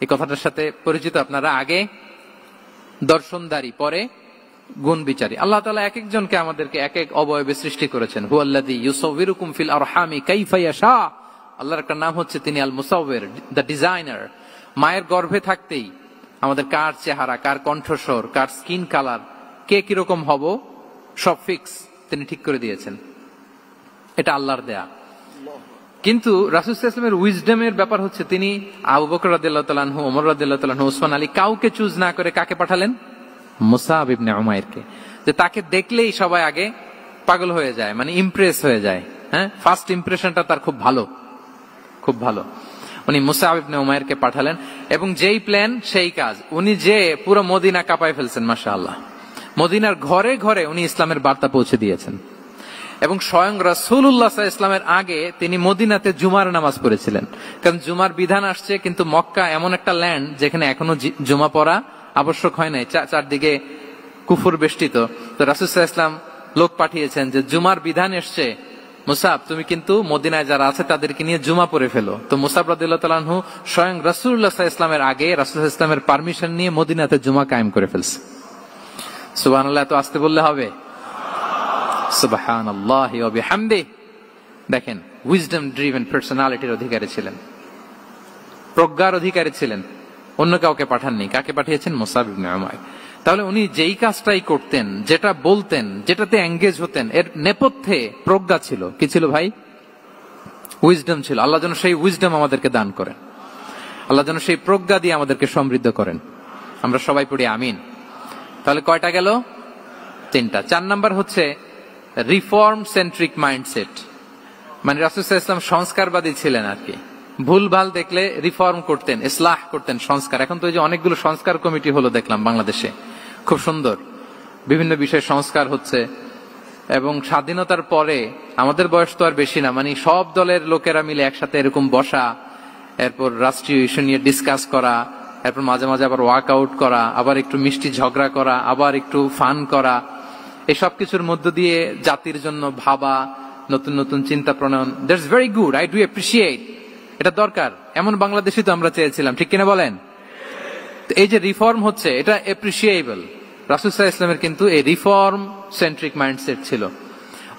এই কথাটার সাথে পরিচিত আপনারা? আগে দর্শনদারি পরে গুণ বিচারী। আল্লাহ তাআলা এক একজনকে আমাদেরকে এক এক অবয়বে সৃষ্টি করেছেন। হুয়াল্লাযী ইউসাউবিরুকুম ফিল আরহামি কাইফা ইয়াশা। আল্লাহর একটা নাম হচ্ছে তিনি আল মুসাউবির, দ্য ডিজাইনার। মায়ের গর্ভে থাকতেই আমাদের কার চেহারা, কার কণ্ঠস্বর, কার স্কিন কালার, কে কিরকম হব, সব ফিক্স তিনি ঠিক করে দিয়েছেন। এটা আল্লাহর দেয়া। কিন্তু রাসূল সাল্লাল্লাহু আলাইহি ওয়াসাল্লামের উইজডমের ব্যাপার হচ্ছে তিনি আবু বকর রাদিয়াল্লাহু তাআলা আনহু, ওমর রাদিয়াল্লাহু তাআলা আনহু, ওসমান আলী, কাউকে চুজ না করে কাকে পাঠালেন? মুসআব ইবনে উমাইরকে। যে তাকে দেখলেই সবাই আগে পাগল হয়ে যায়, মানে ইমপ্রেস হয়ে যায়। হ্যাঁ, ফার্স্ট ইমপ্রেশনটা তার খুব ভালো, খুব ভালো। উনি মুসআব ইবনে উমাইরকে পাঠালেন, এবং যেই প্ল্যান সেই কাজ। উনি যে পুরো মদিনা কাঁপায় ফেলছেন, মাশাআল্লাহ। মদিনার ঘরে ঘরে উনি ইসলামের বার্তা পৌঁছে দিয়েছেন, এবং স্বয়ং রাসূলুল্লাহ সাল্লাল্লাহু আলাইহি ওয়াসাল্লামের আগে তিনি মদিনাতে জুমার নামাজ পড়েছিলেন। কারণ জুমার বিধান আসছে, কিন্তু মক্কা এমন একটা ল্যান্ড যেখানে এখনো জুমা পড়া আবশ্যক হয় নাই, চারদিকে কুফর বেষ্টিত। তো রাসূল সাল্লাল্লাহু আলাইহি ওয়াসাল্লাম লোক পাঠিয়েছেন যে জুমার বিধান এসছে, মুসআব তুমি কিন্তু মদিনায় যারা আছে তাদেরকে নিয়ে জুমা পড়ে ফেলো। তো মুসআব রাদিয়াল্লাহু তাআলা আনহু স্বয়ং রাসূলুল্লাহ সাল্লাল্লাহু আলাইহি ওয়াসাল্লামের আগে রাসূল সাল্লাল্লাহু আলাইহি ওয়াসাল্লামের পারমিশন নিয়ে মদিনাতে জুমা কায়েম করে ফেলছে। সুবহানাল্লাহ। তো আস্তে বললে হবে? সুবহানাল্লাহি ওয়া বিহামদিহি। দেখেন, উইজডম ড্রিভেন পার্সোনালিটির অধিকারী ছিলেন, প্রজ্ঞার অধিকারী ছিলেন। অন্য কাউকে পাঠাননি। কাকে পাঠিয়েছেন? মুসআব ইবনে উমাইর। তাহলে উনি যেই কাজটাই করতেন, যেটা বলতেন, যেটাতে এঙ্গেজ হতেন, এর নেপথ্যে প্রজ্ঞা ছিল। কি ছিল ভাই? উইজডম ছিল। আল্লাহ যেন সেই উইজডম আমাদেরকে দান করেন, আল্লাহ যেন সেই প্রজ্ঞা দিয়ে আমাদেরকে সমৃদ্ধ করেন। আমরা সবাই পড়ি আমিন। তাহলে কয়টা গেল? 3টা। 4 নাম্বার হচ্ছে রিফর্ম সেন্ট্রিক মাইন্ডসেট। মানে রাসূল সাল্লাল্লাহু আলাইহি ওয়াসাল্লাম সংস্কারবাদী ছিলেন আর কি। ভুল ভাল দেখলে রিফর্ম করতেন, ইসলাহ করতেন, সংস্কার। এখন তো এই যে অনেকগুলো সংস্কার কমিটি হলো দেখলাম বাংলাদেশে, খুব সুন্দর, বিভিন্ন বিষয়ে সংস্কার হচ্ছে। এবং স্বাধীনতার পরে আমাদের বয়স তো আর বেশি না, মানে সব দলের লোকেরা মিলে একসাথে এরকম বসা, এরপর রাষ্ট্রীয় ইস্যু নিয়ে ডিসকাস করা, এরপর মাঝে মাঝে আবার ওয়াক আউট করা, আবার একটু মিষ্টি ঝগড়া করা, আবার একটু ফান করা, এই সব কিছুর মধ্য দিয়ে জাতির জন্য ভাবা, নতুন নতুন চিন্তা প্রণয়ন। That's very good, I do appreciate. এটা দরকার। এমন বাংলাদেশই তো আমরা চেয়েছিলাম, ঠিক কিনা বলেন? এই যে রিফর্ম হচ্ছে, এটা অ্যাপ্রিসিয়েবল। রাসূল সাল্লাল্লাহু আলাইহি ওয়াসাল্লামের কিন্তু এই রিফর্ম সেন্ট্রিক মাইন্ডসেট ছিল।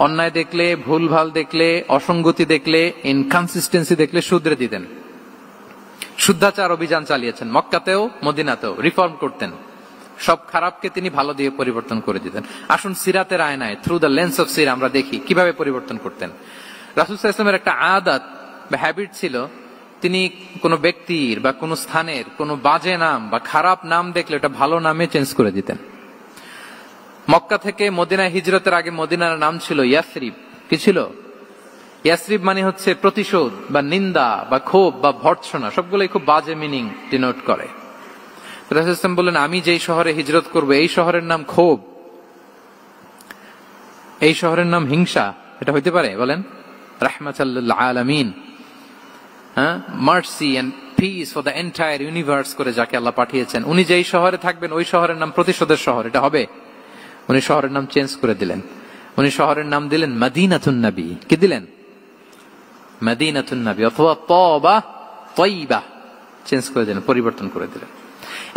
অন্যায় দেখলে, ভুলভাল দেখলে, অসঙ্গতি দেখলে, ইনকনসিস্টেন্সি দেখলে শুধরে দিতেন। শুদ্ধাচার অভিযান চালিয়েছেন, মক্কাতেও মদিনাতেও রিফর্ম করতেন, সব খারাপকে তিনি ভালো দিয়ে পরিবর্তন করে দিতেন। আসুন সিরাতের আয়নায়, থ্রু দ্য লেন্স অফ সিরা আমরা দেখি কিভাবে পরিবর্তন করতেন। রাসূল সাল্লাল্লাহু আলাইহি ওয়াসাল্লামের একটা আদত বা হ্যাবিট ছিল, তিনি কোনো ব্যক্তির বা কোনো স্থানের কোনো বাজে নাম বা খারাপ নাম দেখলে ওটা ভালো নামে চেঞ্জ করে দিতেন। মক্কা থেকে মদিনায় হিজরতের আগে মদিনার নাম ছিল ইয়াসরিব। কি ছিল? ইয়াসরিব মানে হচ্ছে প্রতিশোধ বা নিন্দা বা ক্ষোভ বা ভর্ৎসনা, সবগুলোই খুব বাজে মিনিং ডিনোট করে। রাসূল সাল্লাল্লাহু আলাইহি ওয়াসাল্লাম বললেন, আমি যেই শহরে হিজরত করব এই শহরের নাম ক্ষোভ, এই শহরের নাম হিংসা, এটা হইতে পারে? বলেন। রাহমাতাল লিল আলামিন, mercy and peace for the entire universe করে যাকে আল্লাহ পাঠিয়েছেন, উনি যেই শহরে থাকবেন ওই শহরের নাম প্রতিশোধের শহর, এটা হবে? উনি শহরের নাম চেঞ্জ করে দিলেন। উনি শহরের নাম দিলেন মদিনাতুন নবী। কি দিলেন? মদিনাতুন নবী অথবা তওবা তয়্যিবা, চেঞ্জ করে দিলেন, পরিবর্তন করে দিলেন।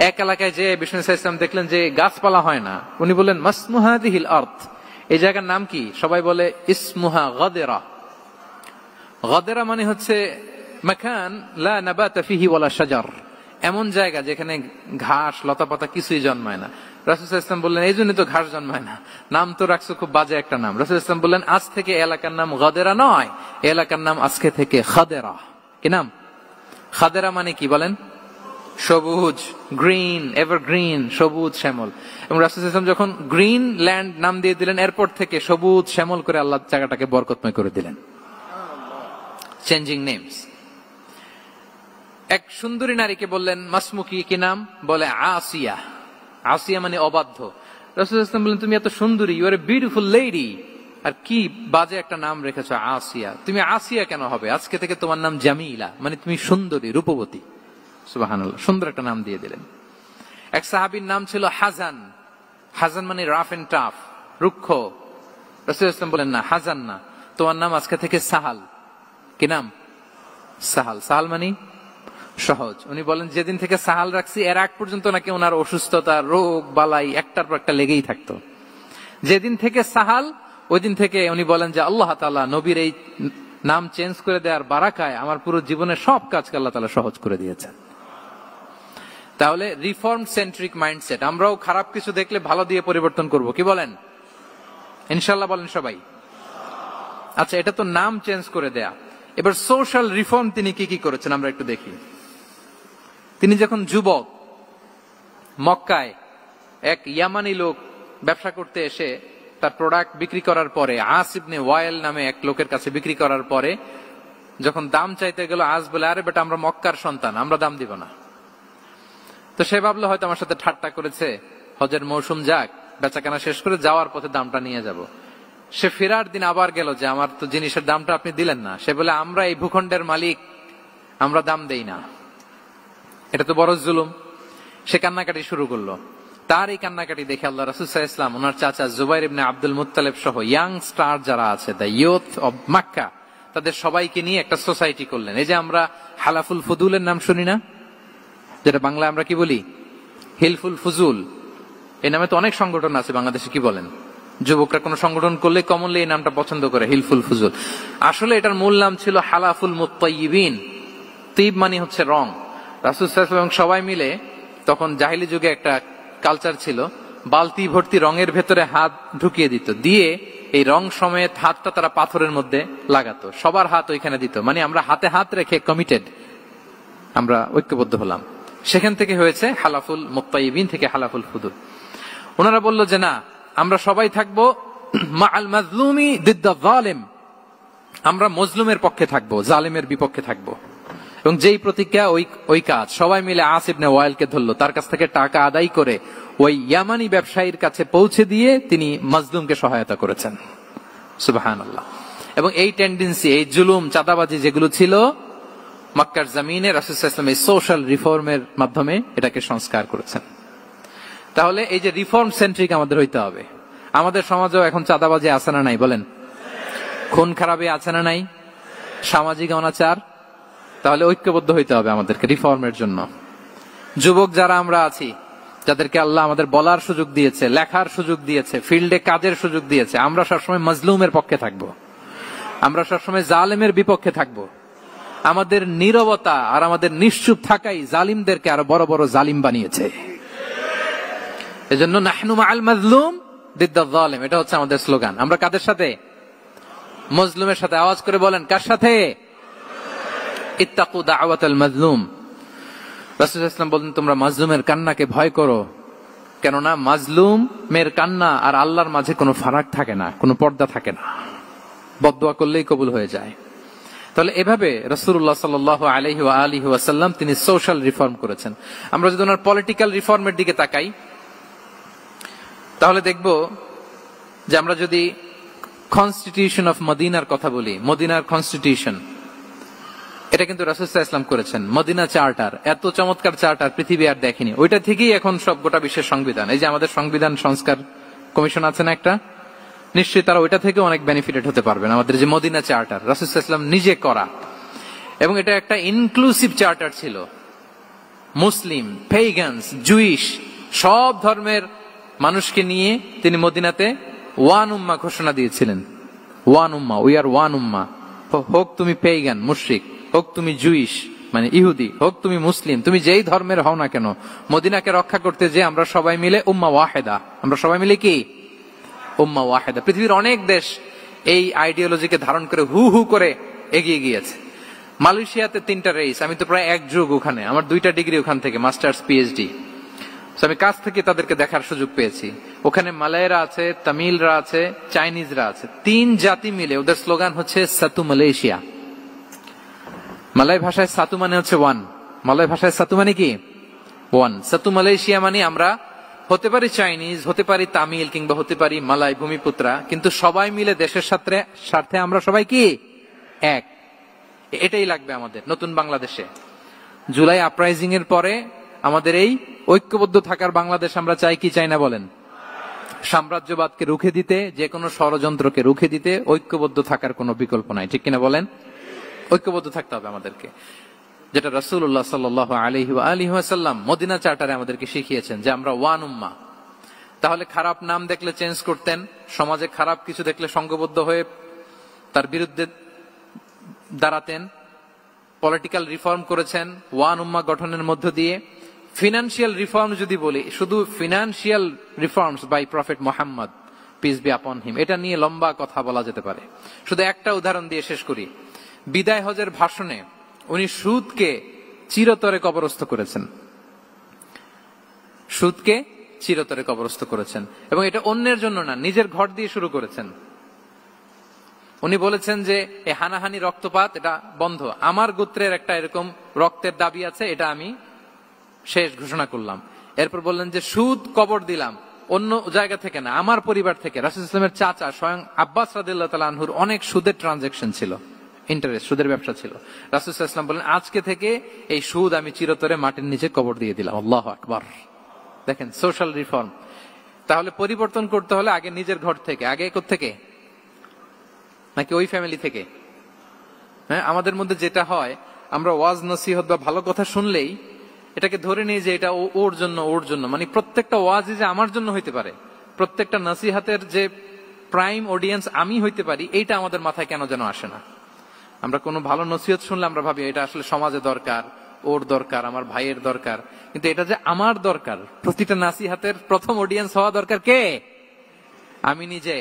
এক এলাকায় যে বিষ্ণু ইসলাম দেখলেন যে গাছপালা হয় না, উনি বললেন মাসমু হাযিহিল আরদ, এই জায়গার নাম কি? সবাই বলে ইসমুহা গাদেরা। গাদেরা মানে হচ্ছে মাকান লা নাবাতা ফিহি ওয়ালা শাজার, এমন জায়গা যেখানে ঘাস লতাপাতা কিছুই জন্মায় না। রাসূল সাল্লাল্লাহু আলাইহি ওয়াসাল্লাম বললেন, এই জন্য তো ঘাস জন্মায় না, নাম তো রাখছো খুব বাজে একটা নাম। রাসূল সাল্লাল্লাহু আলাইহি ওয়াসাল্লাম বললেন, আজ থেকে এলাকার নাম গাদেরা নয়, এলাকার নাম আজকে থেকে খাদেরা। কি নাম? খাদেরা মানে কি বলেন? সবুজ, গ্রিন, এভারগ্রিন, সবুজ শ্যামল। এবং রাসূল সাল্লাল্লাহু আলাইহি ওয়াসাল্লাম যখন গ্রিন ল্যান্ড নাম দিয়ে দিলেন, এরপর থেকে সবুজ শ্যামল করে আল্লাহ জায়গাটাকে বরকতময় করে দিলেন। Changing names. এক সুন্দরী নারীকে বললেন মাসমুকি, কি নাম? বলে আসিয়া। আসিয়া মানে অবাধ্য। রাসূল সাল্লাল্লাহু আলাইহি ওয়াসাল্লাম বললেন, তুমি এত সুন্দরী, you are a beautiful lady, আর কি বাজে একটা নাম রেখেছো আসিয়া। তুমি আসিয়া কেন হবে? আজকে থেকে তোমার নাম জামিলা, মানে তুমি সুন্দরী, রূপবতী। সুবহানাল্লাহ, সুন্দর একটা নাম দিয়ে দিলেন। এক সাহাবীর নাম ছিল হাজান। হাজান মানে রাফ এন্ড টাফ, রুক্ষ। রাসূল সাল্লাল্লাহু আলাইহি ওয়াসাল্লাম বলেন, না, হাজান না, তোমার নাম আজকে থেকে সাহাল। কি নাম? সাহাল। সাহাল মানে সহজ। উনি বলেন, যেদিন থেকে সাহাল রাখছি এর আগ পর্যন্ত নাকি ওনার অসুস্থতা, রোগ বালাই একটার পর একটা লেগেই থাকতো। যেদিন থেকে সাহাল, ওই দিন থেকে উনি বলেন যে আল্লাহ তাআলা নবীর এই নাম চেঞ্জ করে দেওয়ার বারাকায় আমার পুরো জীবনের সব কাজকে আল্লাহ তাআলা সহজ করে দিয়েছেন। তাহলে রিফর্ম সেন্ট্রিক মাইন্ডসেট, আমরাও খারাপ কিছু দেখলে ভালো দিয়ে পরিবর্তন করব। কি বলেন? ইনশাআল্লাহ বলেন সবাই। আচ্ছা, এটা তো নাম চেঞ্জ করে দেয়া। এবার সোশ্যাল রিফর্ম তিনি কি কি করেছেন আমরা একটু দেখি। তিনি যখন যুবক, মক্কায় এক ইয়ামানি লোক ব্যবসা করতে এসে তার প্রোডাক্ট বিক্রি করার পরে, আস ইবনে ওয়াইল নামে এক লোকের কাছে বিক্রি করার পরে যখন দাম চাইতে গেল, আস বলে, আরে বেটা, আমরা মক্কার সন্তান, আমরা দাম দিব না। তো সে ভাবলো হয়তো আমার সাথে ঠাট্টা করেছে, হজের মৌসুম যাক, বেচাকেনা শেষ করে যাওয়ার পথে দামটা নিয়ে যাব। সে ফেরার দিন আবার গেল যে আমার তো জিনিসের দামটা আপনি দিলেন না। সে বলে, আমরা এই ভূখণ্ডের মালিক, আমরা দাম দেই না, এটা তো বড় জুলুম। সে কান্নাকাটি শুরু করলো। তার এই কান্নাকাটি দেখে আল্লাহ রাসূল সাল্লাল্লাহু আলাইহি ওয়াসাল্লাম ওনার চাচা জুবাইর ইবনে আব্দুল মুত্তালিব সহ ইয়াং স্টার যারা আছে, দ্য ইয়ুথ অব মক্কা, তাদের সবাইকে নিয়ে একটা সোসাইটি করলেন। এই যে আমরা হালাফুল ফুদুলের নাম শুনি না, যেটা বাংলা আমরা কি বলি? হিলফুল ফুজুল। এই নামে তো অনেক সংগঠন আছে বাংলাদেশে। কি বলেন? যুবকরা কোন সংগঠন করলে কমনলি এই নামটা পছন্দ করে, হিলফুল ফুজুল। আসলে এটার মূল নাম ছিল হালাফুল মুত্তাইয়িবিন। তিব মানে হচ্ছে রং। রাসূল সাল্লাল্লাহু আলাইহি ওয়াসাল্লাম সবাই মিলে, তখন জাহিলি যুগে একটা কালচার ছিল, বালতি ভর্তি রঙের ভেতরে হাত ঢুকিয়ে দিত, দিয়ে এই রং সমেত হাতটা তারা পাথরের মধ্যে লাগাতো, সবার হাত ওইখানে দিত, মানে আমরা হাতে হাত রেখে কমিটেড, আমরা ঐক্যবদ্ধ হলাম। সেখান থেকে হয়েছে হালাফুল মুত্তাইয়িবিন, থেকে হালাফুল ফুদুল। ওনারা বলল যে না, আমরা সবাই থাকবো মাআল মাজলুমি দিদ্দা যালিম, আমরা মজলুমের পক্ষে থাকবো, জালেমের বিপক্ষে থাকবো। এবং যেই প্রতিজ্ঞা ওই কাজ। সবাই মিলে আস ইবনে ওয়াইলকে ধরলো, তার কাছ থেকে টাকা আদায় করে ওই ইয়ামানি ব্যবসায়ীর কাছে পৌঁছে দিয়ে তিনি মাজলুমকে সহায়তা করেছেন। সুবহানাল্লাহ। এবং এই টেন্ডেন্সি, এই জুলুম, চাঁদাবাজি যেগুলো ছিল মক্কার জমিনে, রাসূল সাল্লাল্লাহু আলাইহি ওয়াসাল্লাম এই সোশ্যাল রিফর্মের মাধ্যমে এটাকে সংস্কার করেছেন। তাহলে এই যে রিফর্ম সেন্ট্রিক আমাদের হইতে হবে। আমাদের সমাজেও এখন চাঁদাবাজি আছে না নাই? বলেন। খুন খারাপি আছে না নাই? সামাজিক অনাচার। তাহলে ঐক্যবদ্ধ হইতে হবে আমাদেরকে রিফর্মের জন্য। যুবক যারা আমরা আছি, যাদেরকে আল্লাহ আমাদের বলার সুযোগ দিয়েছে, লেখার সুযোগ দিয়েছে, ফিল্ডে কাজের সুযোগ দিয়েছে, আমরা সবসময় মজলুমের পক্ষে থাকবো, আমরা সবসময় জালেমের বিপক্ষে থাকবো, আমাদের নীরবতা আর আমাদের নিশ্চুপ থাকাই জালিমদেরকে আরো বড় বড় জালিম বানিয়েছে। এজন্য নাহনু মাআল মাজলুম দিদ্দাল যালিম, এটা হচ্ছে আমাদের স্লোগান। আমরা কাদের সাথে? মজলুমের সাথে। আওয়াজ করে বলেন, কার সাথে? ইত্তাকু দাওয়াতাল মাজলুম। রাসূলুল্লাহ সাল্লাল্লাহু আলাইহি ওয়াসাল্লাম বলেন, তোমরা মাজলুমের কান্নাকে ভয় করো, কেননা মাজলুমের কান্না আর আল্লাহর মাঝে কোনো ফারাক থাকে না, কোনো পর্দা থাকে না, বদদোয়া করলেই কবুল হয়ে যায়। তাহলে এভাবে রাসূলুল্লাহ সাল্লাল্লাহু আলাইহি ওয়া আলিহি ওয়াসাল্লাম তিনি সোশ্যাল রিফর্ম করেছেন। আমরা যদি ওনার পলিটিক্যাল রিফর্মের দিকে তাকাই, তাহলে দেখব যে আমরা যদি কনস্টিটিউশন অফ মদিনার কথা বলি, মদিনার কনস্টিটিউশন, এটা কিন্তু রাসূল সাল্লাল্লাহু আলাইহি ওয়াসাল্লাম করেছেন। মদিনা চার্টার, এত চমৎকার চার্টার পৃথিবী আর দেখেনি। ওইটা থেকেই এখন সব গোটা বিশ্বের সংবিধান। এই যে আমাদের সংবিধান সংস্কার কমিশন আছে না একটা, নিশ্চয়ই তারা ওইটা থেকে অনেক বেনিফিটেড হতে পারবেন। আমাদের যে মদিনা চার্টার রাসূল সাল্লাল্লাহু আলাইহি ওয়াসাল্লাম নিজে করা, এবং এটা একটা ইনক্লুসিভ চার্টার ছিল। মুসলিম, পেগানস, জুইশ, সব ধর্মের মানুষকে নিয়ে তিনি মদিনাতে ওয়ান উম্মাহ ঘোষণা দিয়েছিলেন। ওয়ান উম্মাহ, উই আর ওয়ান উম্মাহ। হোক তুমি পেগান মুশরিক, হোক তুমি জুইশ মানে ইহুদি, হোক তুমি মুসলিম, তুমি যেই ধর্মের হও না কেন, মদিনাকে রক্ষা করতে যে আমরা সবাই মিলে উম্মাহ ওয়াহিদা, আমরা সবাই মিলে কি উম্মাহ ওয়াহিদা। পৃথিবীর অনেক দেশ এই আইডিওলজিকে ধারণ করে হু হু করে এগিয়ে গিয়েছে। মালয়েশিয়াতে 3টা রেস, আমি তো প্রায় 1 যুগ ওখানে, আমার 2টা ডিগ্রি ওখান থেকে, মাস্টার্স পিএইচডি। আমি কাছ থেকে তাদেরকে দেখার সুযোগ পেয়েছি। ওখানে মালয়েরা আছে, তামিলরা আছে, চাইনিজরা আছে, 3 জাতি মিলে ওদের স্লোগান হচ্ছে সাতু মালয়েশিয়া। মালয় ভাষায় সাতু মানে হচ্ছে ওয়ান, মালয় ভাষায় সাতু মানে কি ওয়ান। সাতু মালয়েশিয়া মানে আমরা হতে পারি চাইনিজ, হতে পারি তামিল, কিংবা হতে পারি মালয় ভূমিপুত্রা, কিন্তু সবাই মিলে দেশের স্বার্থে আমরা সবাই কি এক। এটাই লাগবে আমাদের নতুন বাংলাদেশে। জুলাই আপরাইজিং এর পরে আমাদের এই ঐক্যবদ্ধ থাকার বাংলাদেশ আমরা চাই কি চাই না বলেন? সাম্রাজ্যবাদকে রুখে দিতে, যে কোনো ষড়যন্ত্রকে রুখে দিতে ঐক্যবদ্ধ থাকার কোনো বিকল্প নাই, ঠিক কিনা বলেন? ঐক্যবদ্ধ থাকতে হবে আমাদেরকে, যেটা রাসূলুল্লাহ সাল্লাল্লাহু আলাইহি ওয়া আলিহি ওয়াসাল্লাম মদিনা চার্টারে আমাদেরকে শিখিয়েছেন যে আমরা ওয়ান উম্মাহ। তাহলে খারাপ নাম দেখলে চেঞ্জ করতেন, সমাজে খারাপ কিছু দেখলে সংঘবদ্ধ হয়ে তার বিরুদ্ধে দাঁড়াতেন। পলিটিক্যাল রিফর্ম করেছেন ওয়ান উম্মাহ গঠনের মধ্য দিয়ে। ফিনান্সিয়াল রিফর্ম যদি বলি, শুধু financial reforms by prophet Muhammad peace be upon him, এটা নিয়ে লম্বা কথা বলা যেতে পারে। শুধু একটা উদাহরণ দিয়ে শেষ করি। বিদায় হজের ভাষণে উনি সুদকে চিরতরে কবরস্থ করেছেন, সুদকে চিরতরে কবরস্থ করেছেন, এবং এটা অন্যের জন্য না, নিজের ঘর দিয়ে শুরু করেছেন। উনি বলেছেন যে এই হানাহানি রক্তপাত এটা বন্ধ, আমার গোত্রের একটা এরকম রক্তের দাবি আছে, এটা আমি শেষ ঘোষণা করলাম। এরপর বললেন যে সুদ কবর দিলাম, অন্য জায়গা থেকে না, আমার পরিবার থেকে। রাসূলুল্লাহ সাল্লাল্লাহু আলাইহি ওয়াসাল্লামের চাচা স্বয়ং আব্বাস রাদিয়াল্লাহু তাআলা আনহুর অনেক সুদের ট্রানজাকশন ছিল, ইন্টারেস্ট, সুদের ব্যবসা ছিল। রাসূলুল্লাহ সাল্লাল্লাহু আলাইহি ওয়াসাল্লাম বলেন আজকে থেকে এই সুদ আমি চিরতরে মাটির নিচে কবর দিয়ে দিলাম। আল্লাহু আকবার। দেখেন সোশ্যাল রিফর্ম। তাহলে পরিবর্তন করতে হলে আগে নিজের ঘর থেকে, আগে কোত্থেকে? নাকি ওই ফ্যামিলি থেকে? হ্যাঁ, আমাদের মধ্যে যেটা হয়, আমরা ওয়াজ নসিহত বা ভালো কথা শুনলেই এটাকে ধরে নিই যে এটা ওর জন্য, ওর জন্য, মানে প্রত্যেকটা ওয়াজই যে আমার জন্য হইতে পারে, প্রত্যেকটা নসিহতের যে প্রাইম অডিয়েন্স আমি হইতে পারি, এইটা আমাদের মাথায় কেন যেন আসে না। আমরা কোনো ভালো নসিহত শুনলে আমরা ভাবি এটা আসলে সমাজে দরকার, ওর দরকার, আমার ভাইয়ের দরকার, কিন্তু এটা যে আমার দরকার, প্রতিটা নাসিহাতের প্রথম অডিয়েন্স হওয়া দরকার কে? আমি নিজে।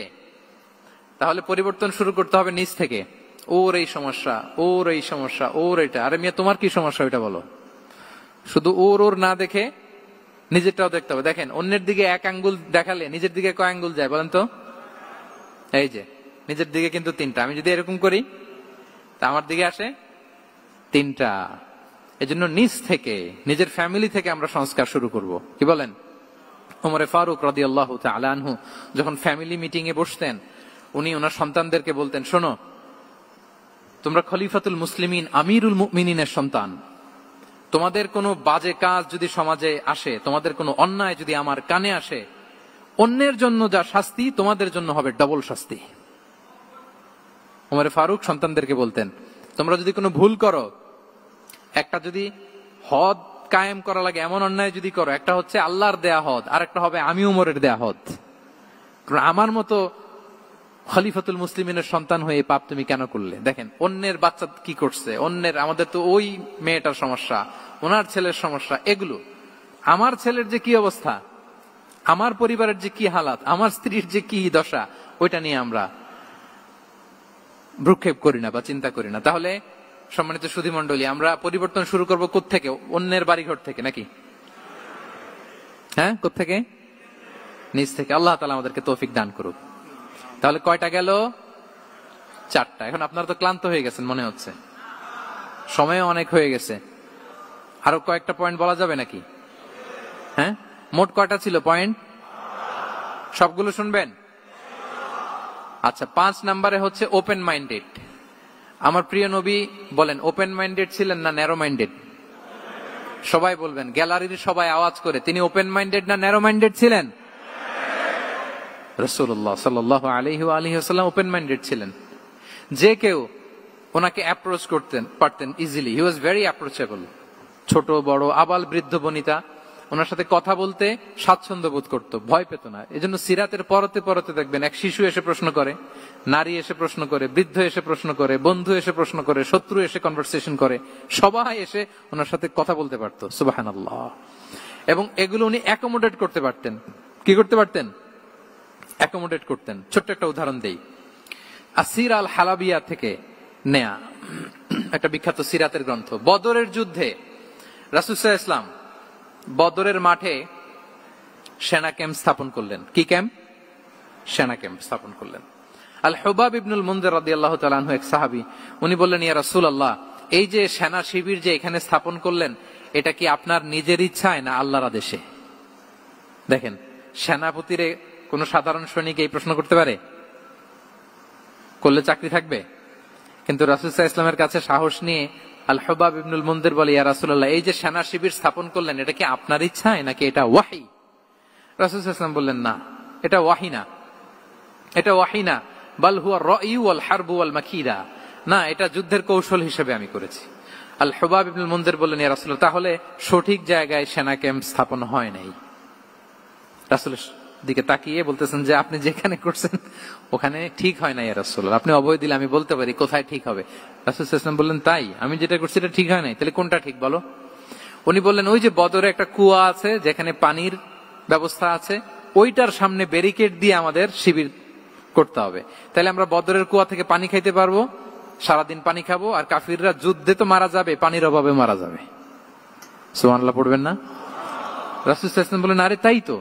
তাহলে পরিবর্তন শুরু করতে হবে নিজ থেকে। ওর এই সমস্যা, ওর এই সমস্যা, ওর এটা, আরে মিয়া তোমার কি সমস্যা ওইটা বলো। শুধু ওর ওর না দেখে নিজেরটাও দেখতে হবে। দেখেন অন্যের দিকে 1 আঙ্গুল দেখালে নিজের দিকে কয় আঙ্গুল যায় বলেন তো? এই যে নিজের দিকে কিন্তু 3টা। আমি যদি এরকম করি তা আমার দিকে আসে 3টা। এজন্য নিজ থেকে, নিজের ফ্যামিলি থেকে আমরা সংস্কার শুরু করব। কি বলেন? ওমর ফারুক রাদিয়াল্লাহু তাআলা আনহু যখন ফ্যামিলি মিটিং এ বসতেন, উনি ওনার সন্তানদেরকে বলতেন, শোনো, তোমরা খলিফাতুল মুসলিমিন, আমিরুল মুমিনিনের সন্তান, তোমাদের কোনো বাজে কাজ যদি সমাজে আসে, তোমাদের কোনো অন্যায় যদি আমার কানে আসে, অন্যের জন্য যা শাস্তি তোমাদের জন্য হবে ডবল শাস্তি। ওমর ফারুক সন্তানদেরকে বলতেন, তোমরা যদি কোনো ভুল করো, একটা যদি হদ কায়েম করা লাগে এমন অন্যায় যদি করো, একটা হচ্ছে আল্লাহর দেয়া হদ, আর একটা হবে আমি উমরের দেয়া হদ। আমার মতো খলিফাতুল মুসলিমিনের সন্তান হয়ে এই পাপ তুমি কেন করলে? দেখেন অন্যের বাচ্চা কি করছে, অন্যের, আমাদের তো ওই মেয়েটার সমস্যা, ওনার ছেলের সমস্যা, এগুলো আমার ছেলের যে কি অবস্থা, আমার পরিবারের যে কি হালাত, আমার স্ত্রীর যে কি দশা, ওইটা নিয়ে আমরা ভ্রুক্ষেপ করি না বা চিন্তা করি না। তাহলে সম্মানিত সুধীমণ্ডলী, আমরা পরিবর্তন শুরু করবো কোত্থেকে? অন্যের বাড়িঘর থেকে নাকি? হ্যাঁ, কোত্থেকে? নিজ থেকে। আল্লাহ তাআলা আমাদেরকে তৌফিক দান করুক। তাহলে কয়টা গেল? 4টা। এখন আপনারা তো ক্লান্ত হয়ে গেছেন মনে হচ্ছে, সময়ও অনেক হয়ে গেছে। আরো কয়েকটা পয়েন্ট বলা যাবে নাকি? হ্যাঁ, মোট কয়টা ছিল পয়েন্ট? সবগুলো শুনবেন? আচ্ছা, 5 নম্বরে হচ্ছে ওপেন মাইন্ডেড। আমার প্রিয় নবী বলেন ওপেন মাইন্ডেড ছিলেন না ন্যারো মাইন্ডেড? সবাই বলবেন, গ্যালারির সবাই আওয়াজ করে, তিনি ওপেন মাইন্ডেড না ন্যারো মাইন্ডেড ছিলেন? রাসূলুল্লাহ সাল্লাল্লাহু আলাইহি ওয়া আলিহি ওয়াসাল্লাম ওপেন মাইন্ডেড ছিলেন। যে কেউ ওনাকে অ্যাপ্রোচ করতেন পারতেন easily, he was very approachable. ছোট বড় আবাল বৃদ্ধ বনিতা ওনার সাথে কথা বলতে স্বাচ্ছন্দ্য বোধ করতো, ভয় পেত না। এজন্য সিরাতের পরতে পরতে দেখবেন এক শিশু এসে প্রশ্ন করে, নারী এসে প্রশ্ন করে, বৃদ্ধ এসে প্রশ্ন করে, বন্ধু এসে প্রশ্ন করে, শত্রু এসে কনভারসেশন করে, সবাই এসে ওনার সাথে কথা বলতে পারতো। সুবহানাল্লাহ। এবং এগুলো উনি অ্যাকোমোডেট করতে পারতেন। কি করতে পারতেন? অ্যাকোমোডেট করতেন। ছোট্ট একটা উদাহরণ দেই, আসির আল হালাবিয়া থেকে নেয়া একটা বিখ্যাত সিরাতের গ্রন্থ। বদরের যুদ্ধে রাসূল সাল্লাল্লাহু আলাইহি ওয়াসাল্লাম বদরের মাঠে সেনা ক্যাম্প স্থাপন করলেন। কি ক্যাম্প? সেনা ক্যাম্প স্থাপন করলেন। আল হুবাব ইবনুল মুনজির রাদিয়াল্লাহু তাআলা আনহু এক সাহাবী, উনি বললেন, ইয়া রাসূলুল্লাহ, এই যে সেনা শিবির যে এখানে স্থাপন করলেন, এটা কি আপনার নিজের ইচ্ছায় না আল্লাহর আদেশে? দেখেন, সেনাপতিরে কোন সাধারণ সৈনিক এই প্রশ্ন করতে পারে? করলে চাকরি থাকবে? কিন্তু রাসূল সাল্লাল্লাহু আলাইহি ওয়াসাল্লামের কাছে সাহস নিয়ে আল হুবাব ইবনুল মুনজির বলে, ইয়া রাসূলুল্লাহ, এই যে সেনা শিবির স্থাপন করলেন, এটা কি আপনার ইচ্ছায় নাকি এটা ওয়াহী? রাসূল সাল্লাল্লাহু আলাইহি ওয়াসাল্লাম বললেন, না, এটা ওয়াহী না, এটা ওয়াহী না, বাল হুয়া রায়ু ওয়াল হারবু ওয়াল মাকিদা, না, এটা যুদ্ধের কৌশল হিসেবে আমি করেছি। আল হুবাব ইবনুল মুনজির বললেন, ইয়া রাসূলুল্লাহ, তাহলে সঠিক জায়গায় সেনা ক্যাম্প স্থাপন হয় নাই। রাসূলের দিকে তাকিয়ে বলতেছেন যে আপনি যেখানে করছেন ওখানে ঠিক হয় না ইয়া রাসূলুল্লাহ, আপনি অভয় দিলে আমি বলতে পারি কোথায় ঠিক হবে। রাসূল সাল্লাল্লাহু আলাইহি ওয়াসাল্লাম বললেন, তাই? আমি যেটা করছি এটা ঠিক হয় নাই, তাহলে কোনটা ঠিক বলো? উনি বললেন, ওই যে বদরে একটা কুয়া আছে যেখানে পানির ব্যবস্থা আছে, ওইটার সামনে ব্যারিকেড দিয়ে আমাদের শিবির করতে হবে, তাহলে আমরা বদরের কুয়া থেকে পানি খাইতে পারবো, সারাদিন পানি খাবো, আর কাফিররা যুদ্ধে তো মারা যাবে, পানির অভাবে মারা যাবে। সুবহানাল্লাহ পড়বেন না? রাসূল সাল্লাল্লাহু আলাইহি ওয়াসাল্লাম বললেন, আরে তাই তো,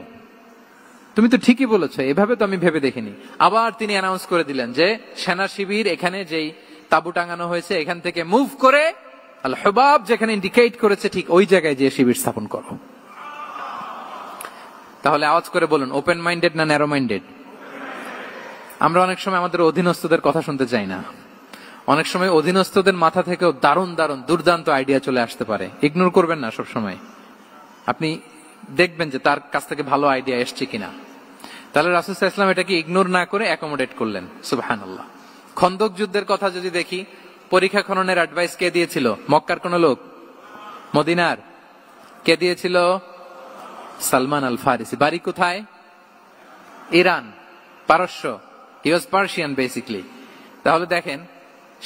তুমি তো ঠিকই বলেছো, এভাবে তো আমি ভেবে দেখিনি। আবার তিনি অ্যানাউন্স করে দিলেন যে সেনা শিবির এখানে যেই তাবু টাঙানো হয়েছে এখান থেকে মুভ করে আল হুবাব যেখানে ইন্ডিকেট করেছে ঠিক ওই জায়গায় যে শিবির স্থাপন করো। তাহলে আওয়াজ করে বলুন, ওপেন মাইন্ডেড না ন্যারো মাইন্ডেড? আমরা অনেক সময় আমাদের অধীনস্থদের কথা শুনতে চাই না। অনেক সময় অধীনস্থদের মাথা থেকেও দারুণ দারুণ দুর্দান্ত আইডিয়া চলে আসতে পারে। ইগনোর করবেন না সব সময়, আপনি দেখবেন যে তার কাছ থেকে ভালো আইডিয়া এসছে কিনা। তাহলে রাসূল সাল্লাল্লাহু আলাইহি ওয়াসাল্লাম এটাকে ইগনোর না করে অ্যাকোমোডেট করলেন। সুবহানাল্লাহ। খন্দক যুদ্ধের কথা যদি দেখি, পরীক্ষা খননের অ্যাডভাইস কে দিয়েছিল? মক্কার কোন লোক? মদিনার? কে দিয়েছিল? সালমান আল ফারিসি। বাড়ি কোথায়? ইরান, পারস্য। হি ওয়াজ পার্সিয়ান বেসিক্যালি। তাহলে দেখেন,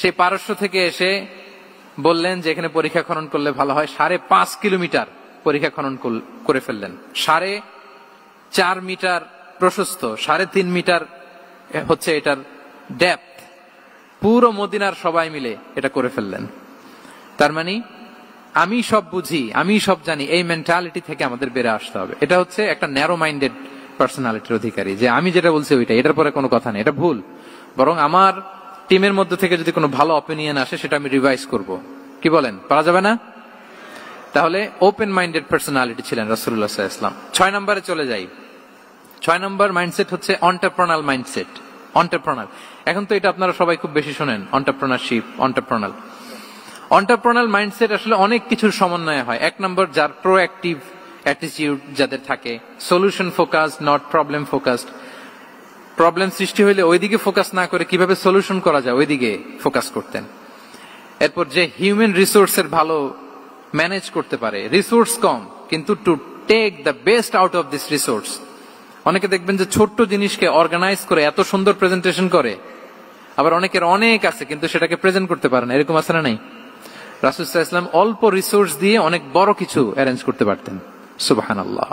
সেই পারস্য থেকে এসে বললেন যে এখানে পরীক্ষা খনন করলে ভালো হয়। 5.5 কিলোমিটার পরীক্ষা খনন করে ফেললেন। 4.5 মিটার প্রশস্ত, 3.5 মিটার হচ্ছে এটার ডেপথ। পুরো মদিনার সবাই মিলে এটা করে ফেললেন। তার মানে আমি সব বুঝি, আমি সব জানি, এই মেন্টালিটি থেকে আমাদের বেড়ে আসতে হবে। এটা হচ্ছে একটা ন্যারো মাইন্ডেড পার্সোনালিটির অধিকারী, যে আমি যেটা বলছি ওইটা, এটার পরে কোনো কথা নেই, এটা ভুল। বরং আমার টিমের মধ্যে থেকে যদি কোনো ভালো অপিনিয়ন আসে সেটা আমি রিভাইজ করব। কি বলেন, পারা যাবে না? তাহলে ওপেন মাইন্ডেড পার্সোনালিটি ছিলেন রাসূলুল্লাহ সাল্লাল্লাহু আলাইহি ওয়াসাল্লাম। 6 নম্বরে চলে যাই। 6 নম্বর মাইন্ডসেট হচ্ছে এন্টারপ্রেনার মাইন্ডসেট। এন্টারপ্রেনার, এখন তো এটা আপনারা সবাই খুব বেশি শোনেন, এন্টারপ্রেনারশিপ, এন্টারপ্রেনার। এন্টারপ্রেনার মাইন্ডসেট আসলে অনেক কিছুর সমন্বয় হয়। 1 নম্বর, যার প্রোঅ্যাক্টিভ অ্যাটিটিউড যাদের থাকে, solution focused, not problem focused. Problem সৃষ্টি হইলে ওইদিকে ফোকাস না করে কিভাবে সলিউশন করা যায় ওইদিকে ফোকাস করতেন। এরপর যে হিউম্যান রিসোর্সের ভালো ম্যানেজ করতে পারে, রিসোর্স কম কিন্তু to take the best out of this resource, অনেকে দেখবেন যে ছোট্ট জিনিসকে অর্গানাইজ করে এত সুন্দর প্রেজেন্টেশন করে, আবার অনেকের অনেক আছে কিন্তু সেটাকে প্রেজেন্ট করতে পারে না, এরকম আছে না নাই? রাসূল সাল্লাল্লাহু আলাইহি ওয়াসাল্লাম অল্প রিসোর্স দিয়ে অনেক বড় কিছু অ্যারেঞ্জ করতে পারতেন। সুবহানাল্লাহ।